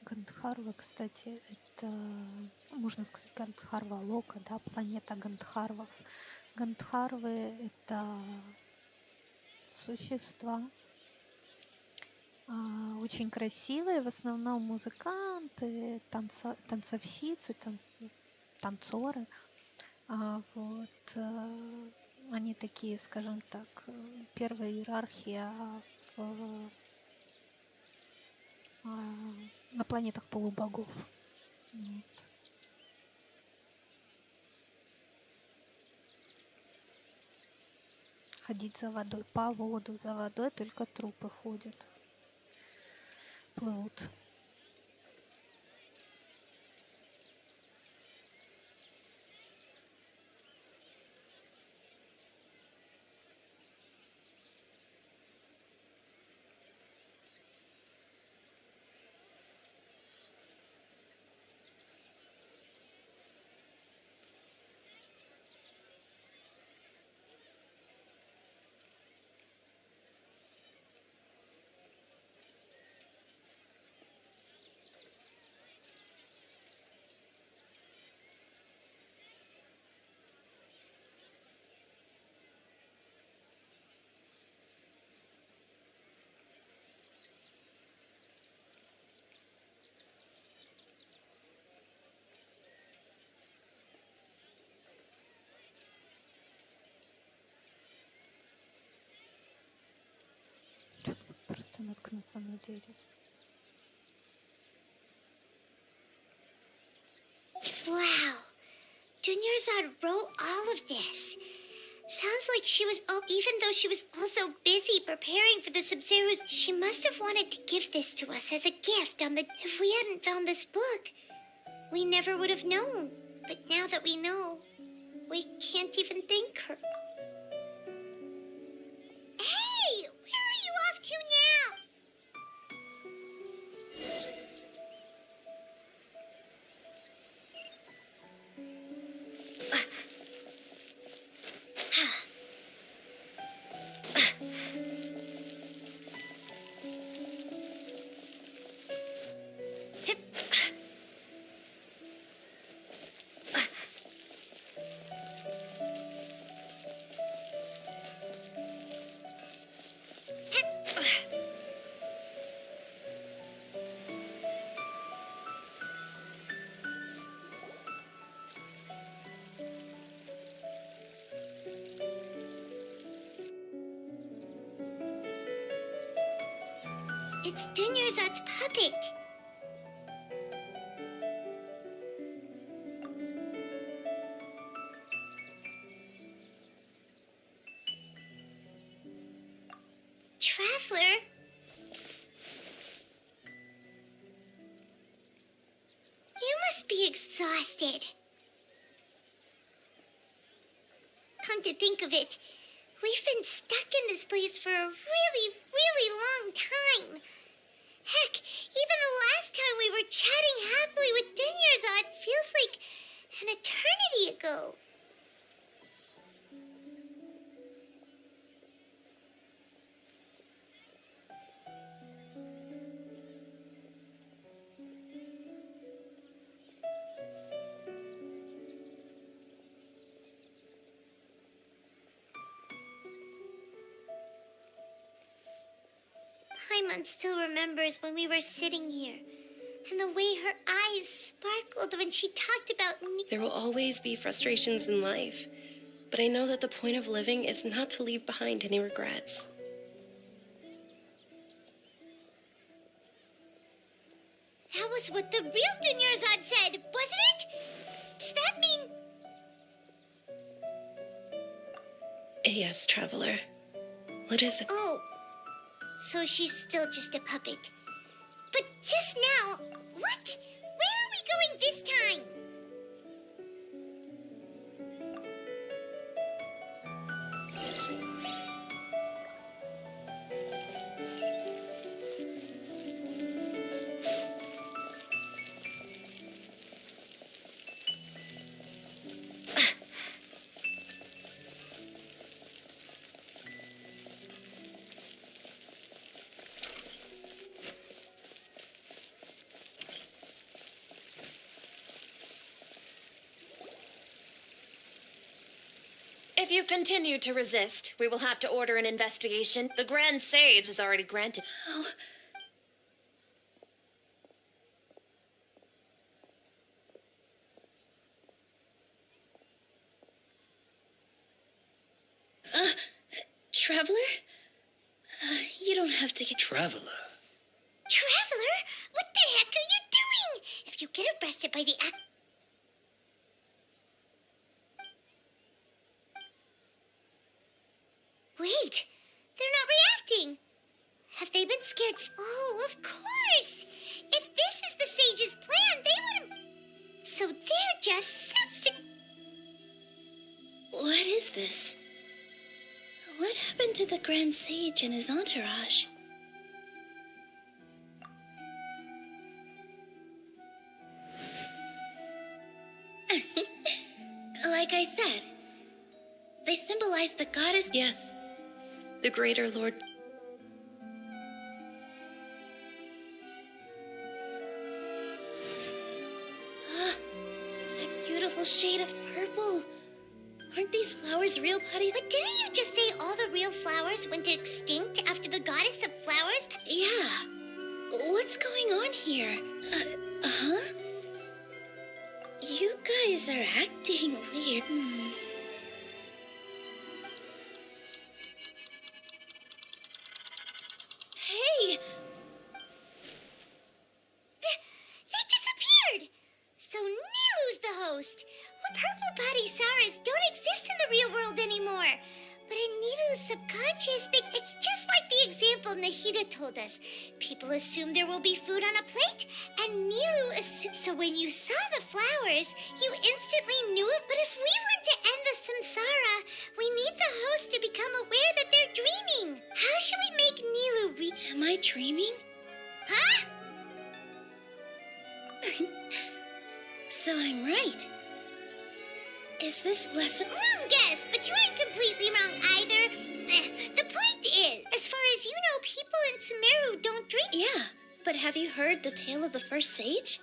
Гандхарва, кстати, это, можно сказать, Гандхарва Лока, да, планета Гандхарвов. Гандхарвы — это существа очень красивые, в основном музыканты, танцовщицы, танцоры. Вот, они такие, скажем так, первая иерархия на планетах полубогов. Вот. Ходить за водой, по воду, за водой только трупы ходят, плывут. Просто наткнуться на дерево. Wow. Dunyarzad wrote all of this. Sounds like she was, even though she was also busy preparing for the Sub-Zeros, she must have wanted to give this to us as a gift if we hadn't found this book. We never would have known. But now that we know, we can't even thank her. Hey, where are you off to now? It's Dunyarzad's puppet. Traveler? You must be exhausted. Come to think of it, we've been stuck in this place for a really, really long time. Heck, even the last time we were chatting happily with Dunyarzad feels like Archon still remembers when we were sitting here. And the way her eyes sparkled when she talked about me. There will always be frustrations in life, but I know that the point of living is not to leave behind any regrets. That was what the real Dunyarzad said, wasn't it? Does that mean... Yes, Traveler. What is it? Oh, so she's still just a puppet. But just now, what? Where are we going this time? If you continue to resist, we will have to order an investigation. The Grand Sage has already granted. Oh. Traveler? You don't have to get... Traveler? Traveler? What the heck are you doing? If you get arrested by the Wait, they're not reacting. Have they been scared? Oh, of course. If this is the sage's plan, they wouldn't... So they're just What is this? What happened to the Grand Sage and his entourage? Like I said, they symbolize the goddess... Yes, the greater Lord... That beautiful shade of purple. Aren't these flowers real, Patty? But didn't you just say all the real flowers went extinct after the goddess of flowers? Yeah. What's going on here? Huh? You guys are acting weird. Hey! They disappeared! So Nilu's the host. What purple body Saras don't exist in the real world anymore. But in Nilu's subconscious, it's just like the example Nahida told us. People assume there will be food on a plate, and Nilu assumed. So when you saw the flowers, you instantly knew it. But if we want to end the samsara, we need the host to become aware that they're dreaming. How should we make Nilu Am I dreaming? Huh? So I'm right. Is this lesson... Wrong guess, but you aren't completely wrong either. The point is, as far as you know, people in Sumeru don't dream. Yeah, but have you heard the tale of the first sage?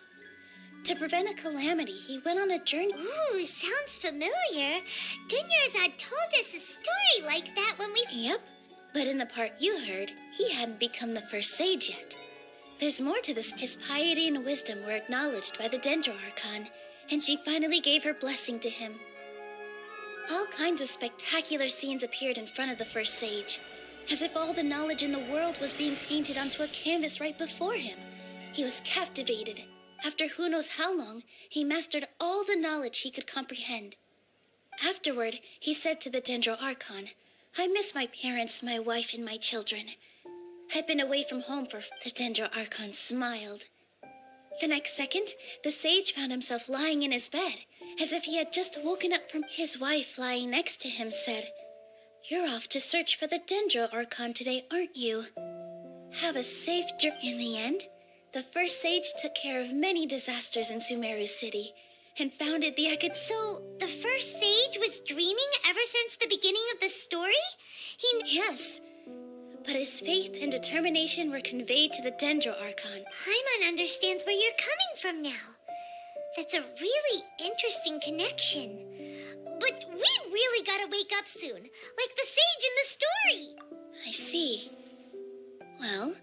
To prevent a calamity, he went on a journey... Ooh, sounds familiar. Dunyarzad told us a story like that when we... Yep, but in the part you heard, he hadn't become the first sage yet. There's more to this. His piety and wisdom were acknowledged by the Dendro Archon, and she finally gave her blessing to him. All kinds of spectacular scenes appeared in front of the first sage, as if all the knowledge in the world was being painted onto a canvas right before him. He was captivated. After who knows how long, he mastered all the knowledge he could comprehend. Afterward, he said to the Dendro Archon, "I miss my parents, my wife, and my children. I've been away from home for..." The Dendro Archon smiled. The next second, the sage found himself lying in his bed, as if he had just woken up from... His wife, lying next to him, said, "You're off to search for the Dendro Archon today, aren't you? Have a safe journey." In the end, the first sage took care of many disasters in Sumeru City, and founded the So, the first sage was dreaming ever since the beginning of the story? Yes. But his faith and determination were conveyed to the Dendro Archon. Paimon understands where you're coming from now. That's a really interesting connection. But we really gotta wake up soon, like the sage in the story. I see. Well,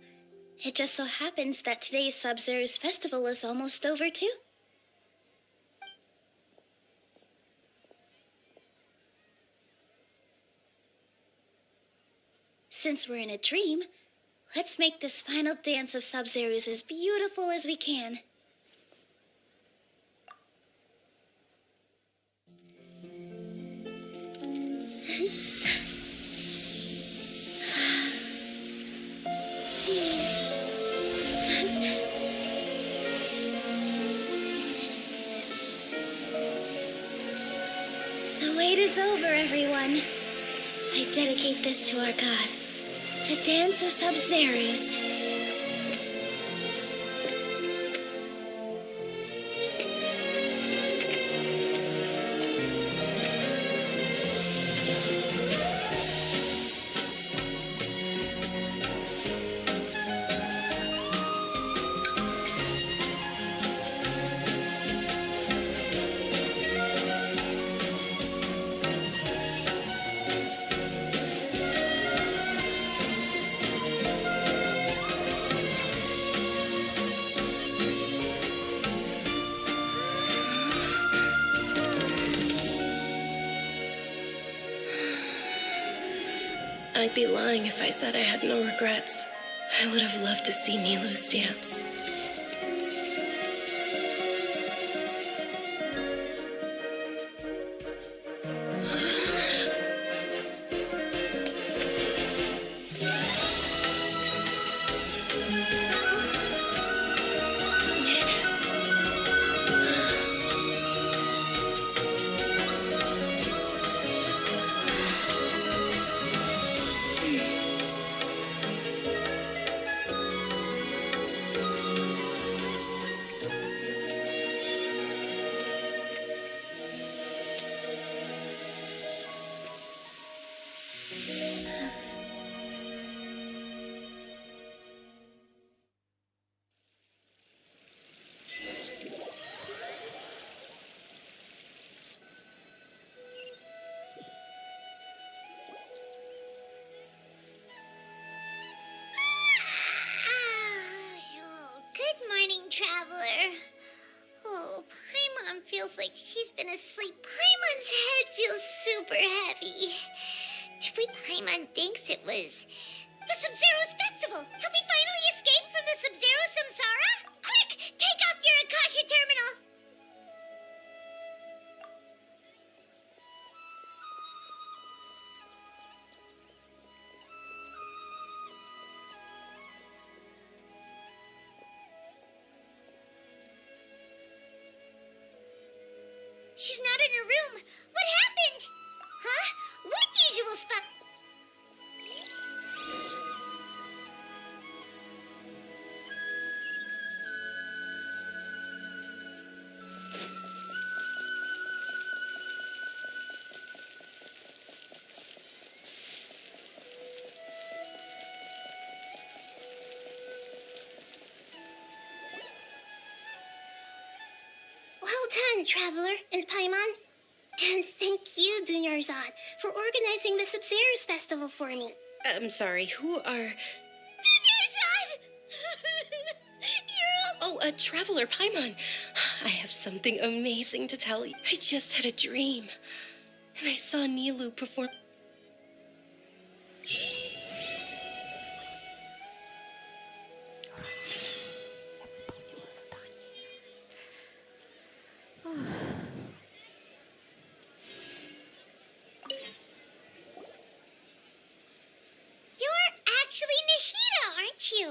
It just so happens that today's Sub-Zero's festival is almost over, too. Since we're in a dream, let's make this final dance of Sub-Zero's as beautiful as we can. The wait is over, everyone. I dedicate this to our god, the dance of Sub-Zero's. I'd be lying if I said I had no regrets. I would have loved to see Nilou's dance. Traveler. Oh, Paimon feels like she's been asleep. Paimon's head feels super heavy. Paimon thinks it was the Sub-Zero's festival. Have we finally escaped from the Sub-Zero samsara? Quick, take off your Akasha terminal. She's not in her room. What happened? Huh? What unusual spot? Well done, Traveler and Paimon. And thank you, Dunyarzad, for organizing the Sub-Zero's festival for me. I'm sorry, who are... Dunyarzad! Oh, a Traveler, Paimon. I have something amazing to tell you. I just had a dream, and I saw Nilou perform... You're actually Nahida, aren't you?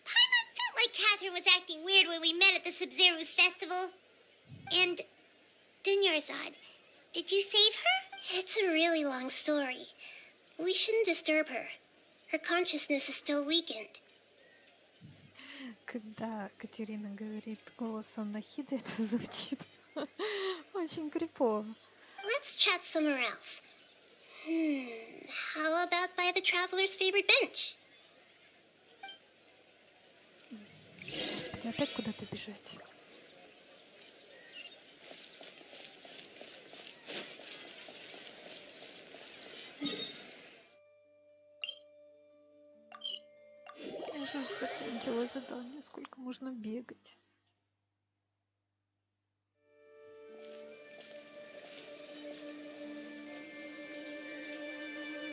Paimon felt like Catherine was acting weird when we met at the Sub-Zero's festival. And Dunyarzad, did you save her? It's a really long story. We shouldn't disturb her. Her consciousness is still weakened. Когда Катерина говорит голосом Нахиды, это звучит очень крипово. Let's chat somewhere else. How about by the Traveler's favorite bench? Господи, опять куда-то бежать. Я же новое задание. Сколько можно бегать?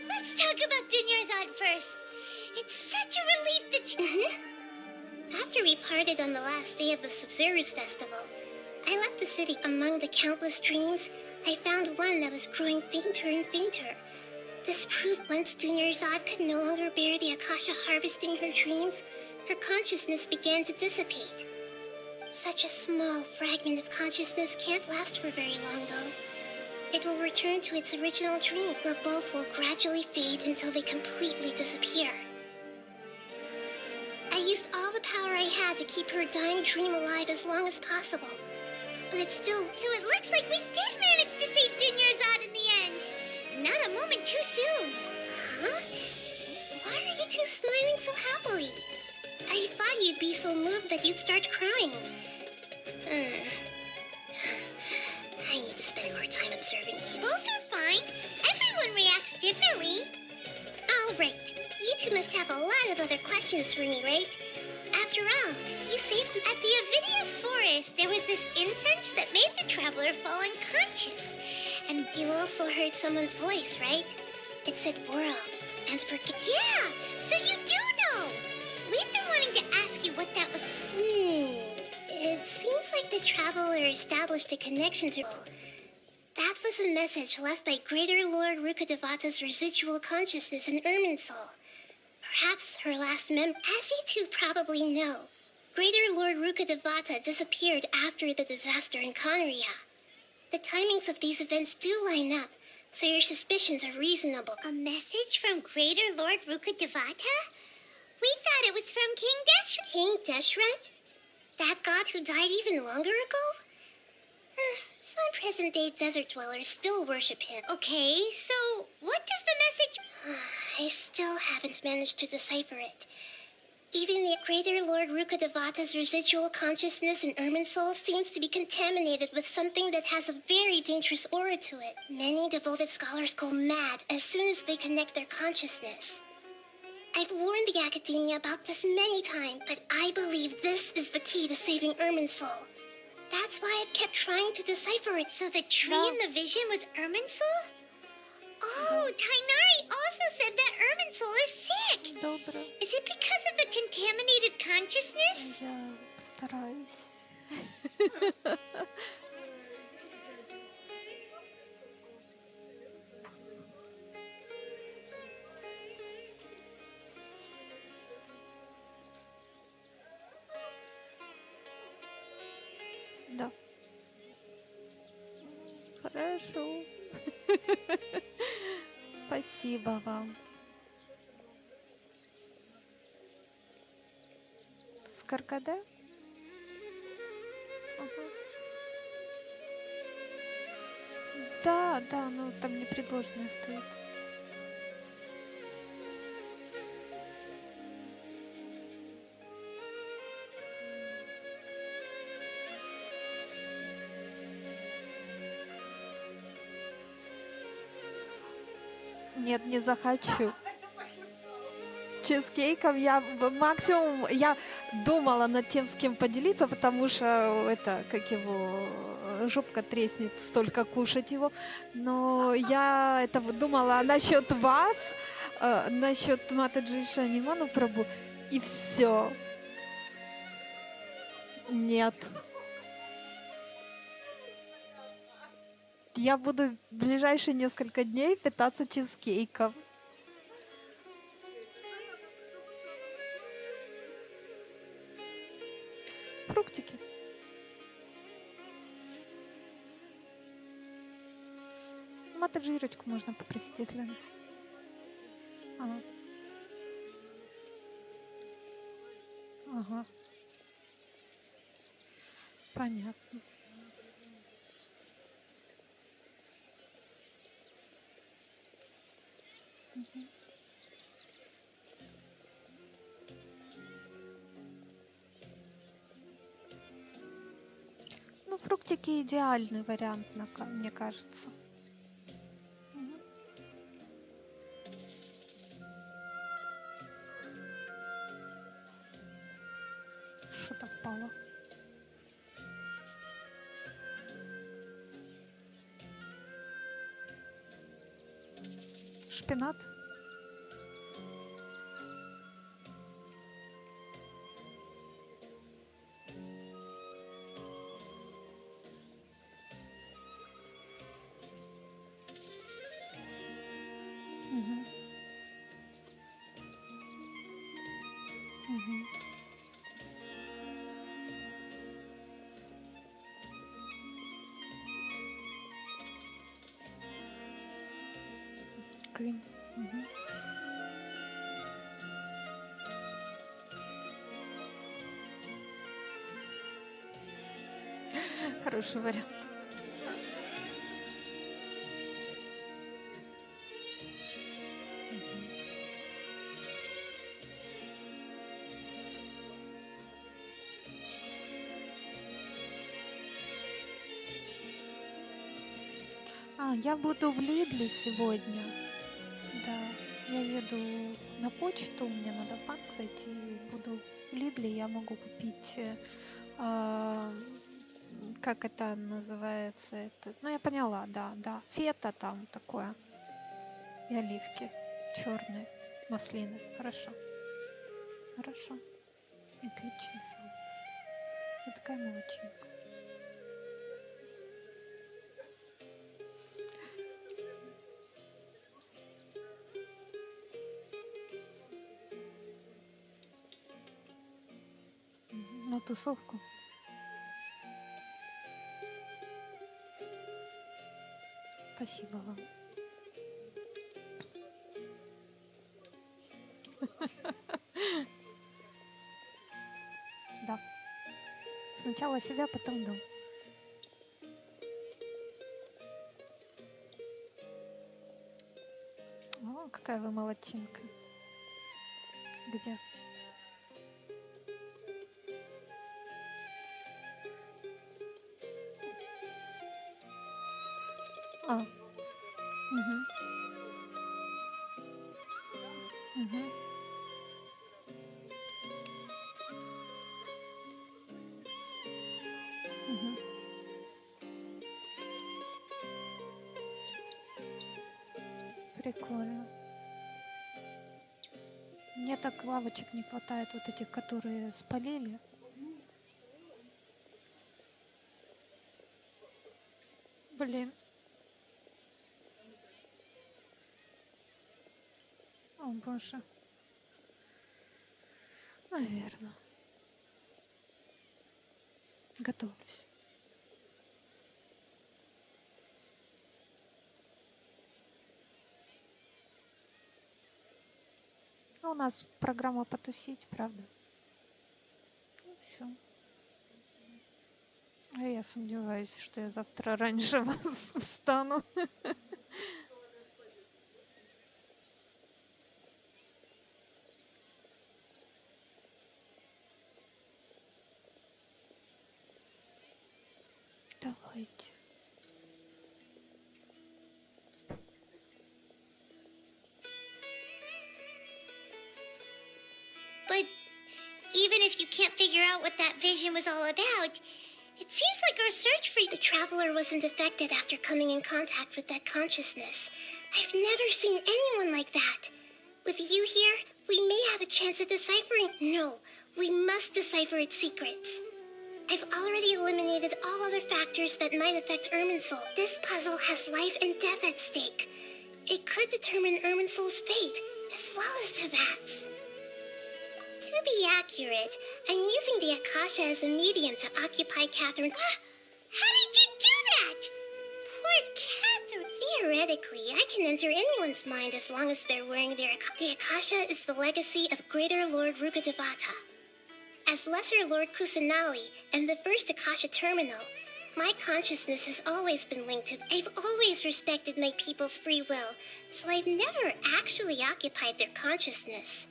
Let's talk about Dunyarzad first. It's such a relief that After we parted on the last day of the Sub-Zero's festival, I left the city. Among the countless dreams, I found one that was growing fainter and fainter. This proved once Dunyarzad could no longer bear the Akasha harvesting her dreams, her consciousness began to dissipate. Such a small fragment of consciousness can't last for very long, though. It will return to its original dream, where both will gradually fade until they completely disappear. I used all the power I had to keep her dying dream alive as long as possible. But it's still... So it looks like we did manage to save Dunyarzad in the end. And not a moment too soon. Huh? Why are you two smiling so happily? I thought you'd be so moved that you'd start crying. I need to spend more time observing. Both are fine. Everyone reacts differently. All right. You two must have a lot of other questions for me, right? After all, you saved them. At the Avidia Forest, there was this incense that made the traveler fall unconscious. And you also heard someone's voice, right? It said world and forget. Yeah, so you do know. We've been wanting to ask you what that was. It seems like the traveler established a connection to... That was a message left by Greater Lord Rukkhadevata's residual consciousness in Irminsul. Perhaps her last As you two probably know, Greater Lord Rukkhadevata disappeared after the disaster in Conria. The timings of these events do line up, so your suspicions are reasonable. A message from Greater Lord Rukkhadevata? We thought it was from King Deshret. King Deshret? That god who died even longer ago? Some present-day desert dwellers still worship him. Okay, so what does the message... I still haven't managed to decipher it. Even the Greater Lord Rukkhadevata's residual consciousness in Irminsul seems to be contaminated with something that has a very dangerous aura to it. Many devoted scholars go mad as soon as they connect their consciousness. I've warned the Academia about this many times, but I believe this is the key to saving Irminsul. That's why I've kept trying to decipher it. So the tree in the vision was Irminsul? Oh, Tainari also said that Irminsul is sick. Добро. Is it because of the contaminated consciousness? Я постараюсь. Да. Хорошо. Спасибо вам. С Каркаде? Ага. Да, ну там не предложенное стоит. Нет, не захочу. Чизкейком максимум я думала над тем, с кем поделиться, потому что это, как его, жопка треснет, столько кушать его. Но я это вот думала насчет вас, насчет Матаджиша Ниману Прабу, и все. Нет. Я буду в ближайшие несколько дней питаться чизкейком. Фруктики. Матаджирочку можно попросить, если... Ага. Ага. Понятно. Мгм. Ну, фруктики идеальный вариант, мне кажется. Мгм. упала. Шпинат? Мгм. Мгм. Green. Мгм. Хороший вариант. Мгм. Я буду в Лидле сегодня. Да, я еду на почту, мне надо в банк зайти. Буду в Лидле, я могу купить, а, как это называется, ну я поняла, да, да, фета там такое и оливки черные, маслины. Хорошо, хорошо, отличный салат. Ты такая молодчинка. На тусовку. Спасибо вам. Да. Сначала себя, потом дом. О, какая вы молодчинка. Где? Мгм. Мгм. Мгм. Прикольно. Мне так лавочек не хватает, вот этих, которые спалили. Блин. О, боже. Наверное. Готовлюсь. Ну, у нас программа потусить, правда? Ну, все. А я сомневаюсь, что я завтра раньше вас встану. Давайте. But even if you can't figure out what that vision was all about, it seems like our search for the traveler wasn't affected after coming in contact with that consciousness. I've never seen anyone like that. With you here, we may have a chance at deciphering. No, we must decipher its secrets. I've already eliminated all other factors that might affect Irminsul. This puzzle has life and death at stake. It could determine Irminsul's fate, as well as Tavat's. To be accurate, I'm using the Akasha as a medium to occupy Catherine. How did you do that? Poor Catherine. Theoretically, I can enter anyone's mind as long as they're wearing their Akasha. The Akasha is the legacy of Greater Lord Rukadevata. As Lesser Lord Kusanali and the first Akasha terminal, my consciousness has always been linked to. I've always respected my people's free will, so I've never actually occupied their consciousness.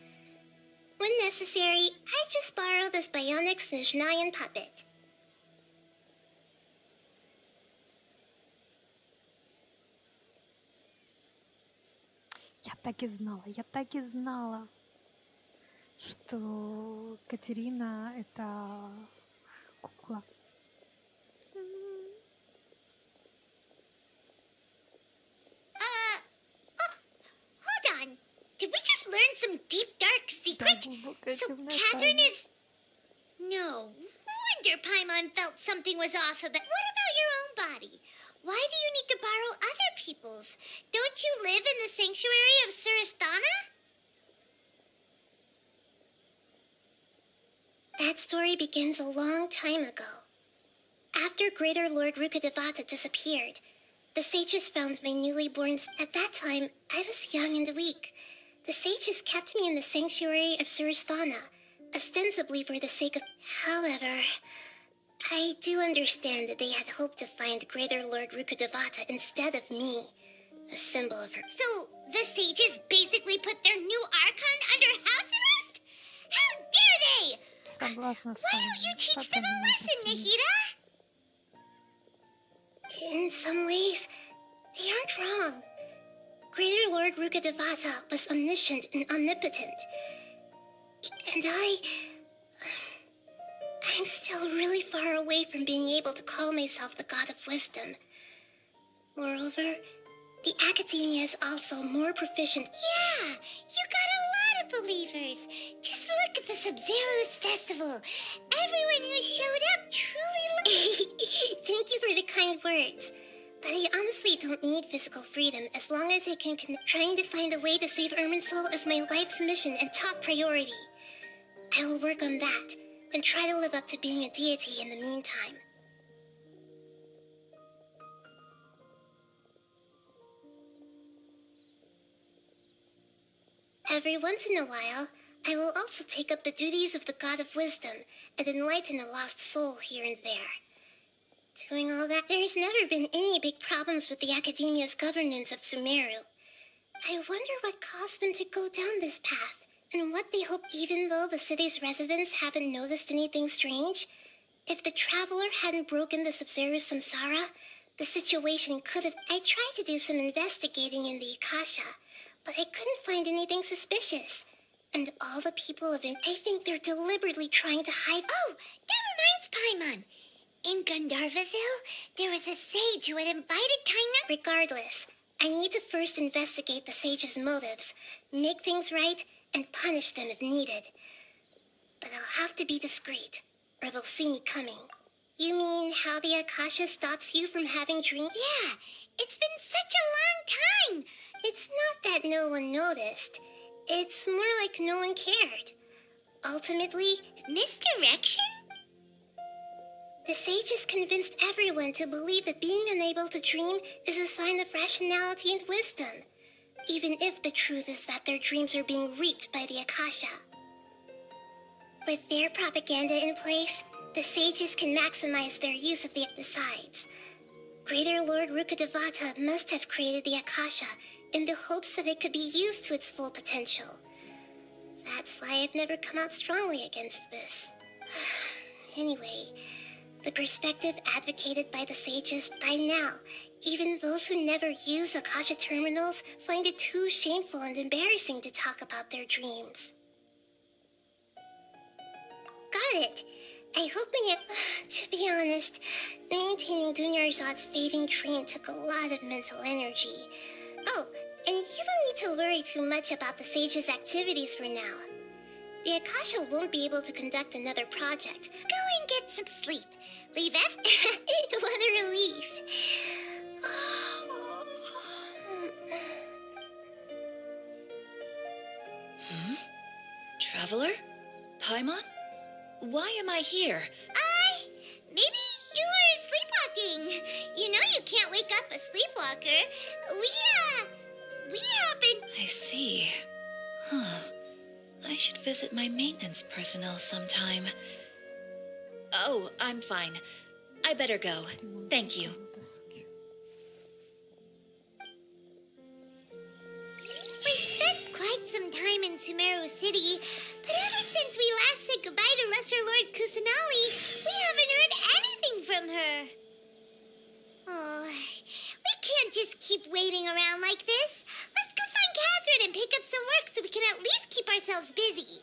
When necessary, I just borrow this bionic Snezhnayan puppet. Я так и знала, что Катерина это Глубокая So темная Catherine тайна. is... No wonder Paimon felt something was off about... What about your own body? Why do you need to borrow other people's? Don't you live in the sanctuary of Surasthana? That story begins a long time ago. After Greater Lord Rukadevata disappeared, the sages found my newly born... At that time, I was young and weak. The sages kept me in the sanctuary of Surasthana, ostensibly for the sake of... However, I do understand that they had hoped to find Greater Lord Rukadevata instead of me, a symbol of her... So, the sages basically put their new Archon under house arrest? How dare they! Согласна с Why тобой. don't you teach Как them они a могут lesson, сменить? Nahida? In some ways, they aren't wrong. Greater Lord Rukadevata was omniscient and omnipotent. And I'm still really far away from being able to call myself the God of Wisdom. Moreover, the Academia is also more proficient. Yeah, you got a lot of believers. Just look at the Sub-Zero's festival. Everyone who showed up truly Thank you for the kind words. But I honestly don't need physical freedom as long as I can trying to find a way to save Irminsul is my life's mission and top priority. I will work on that and try to live up to being a deity in the meantime. Every once in a while, I will also take up the duties of the God of Wisdom and enlighten a lost soul here and there. Doing all that, there's never been any big problems with the Academia's governance of Sumeru. I wonder what caused them to go down this path, and what they hope even though the city's residents haven't noticed anything strange. If the Traveler hadn't broken the Sub-Zero Samsara, the situation could have... I tried to do some investigating in the Akasha, but I couldn't find anything suspicious. And all the people of it, I think they're deliberately trying to hide... Oh, that reminds Paimon. In Gandharvaville, there was a sage who had invited Kaina... Regardless, I need to first investigate the sage's motives, make things right, and punish them if needed. But I'll have to be discreet, or they'll see me coming. You mean how the Akasha stops you from having dreams? Yeah, it's been such a long time. It's not that no one noticed. It's more like no one cared. Ultimately, misdirection? The sages convinced everyone to believe that being unable to dream is a sign of rationality and wisdom, even if the truth is that their dreams are being reaped by the Akasha. With their propaganda in place, the sages can maximize their use of the... Besides, Greater Lord Rukadevata must have created the Akasha in the hopes that it could be used to its full potential. That's why I've never come out strongly against this. Anyway, the perspective advocated by the sages by now, even those who never use Akasha terminals find it too shameful and embarrassing to talk about their dreams. Got it. I hope to be honest, maintaining Dunyarzad's fading dream took a lot of mental energy. Oh, and you don't need to worry too much about the sage's activities for now. The Akasha won't be able to conduct another project. Go and get some sleep. Leave what a relief. Traveler? Paimon? Why am I here? Maybe you were sleepwalking. You know you can't wake up a sleepwalker. We happen... I see. I should visit my maintenance personnel sometime. Oh, I'm fine. I better go. Thank you. We've spent quite some time in Sumeru City, but ever since we last said goodbye to Lesser Lord Kusanali, we haven't heard anything from her. Oh, we can't just keep waiting around like this. Let's go find Catherine and pick up some work so we can at least keep ourselves busy.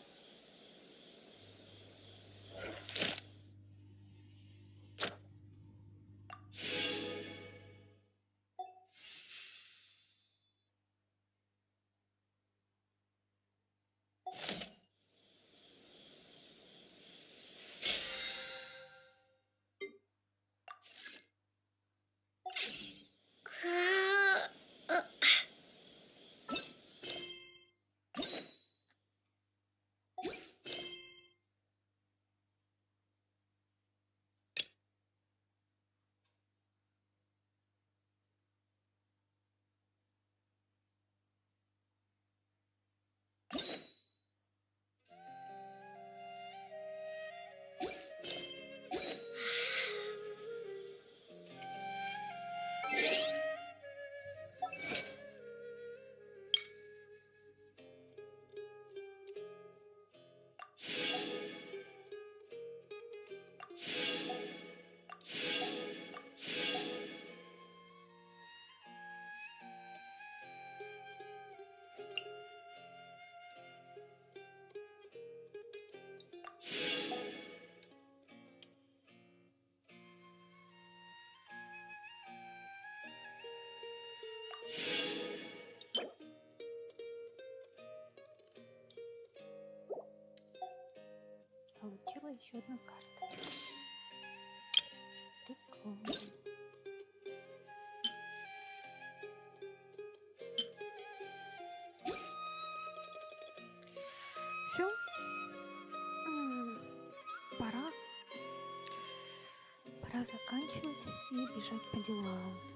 еще одну карточку. Прикольно. Все. Пора заканчивать и бежать по делам.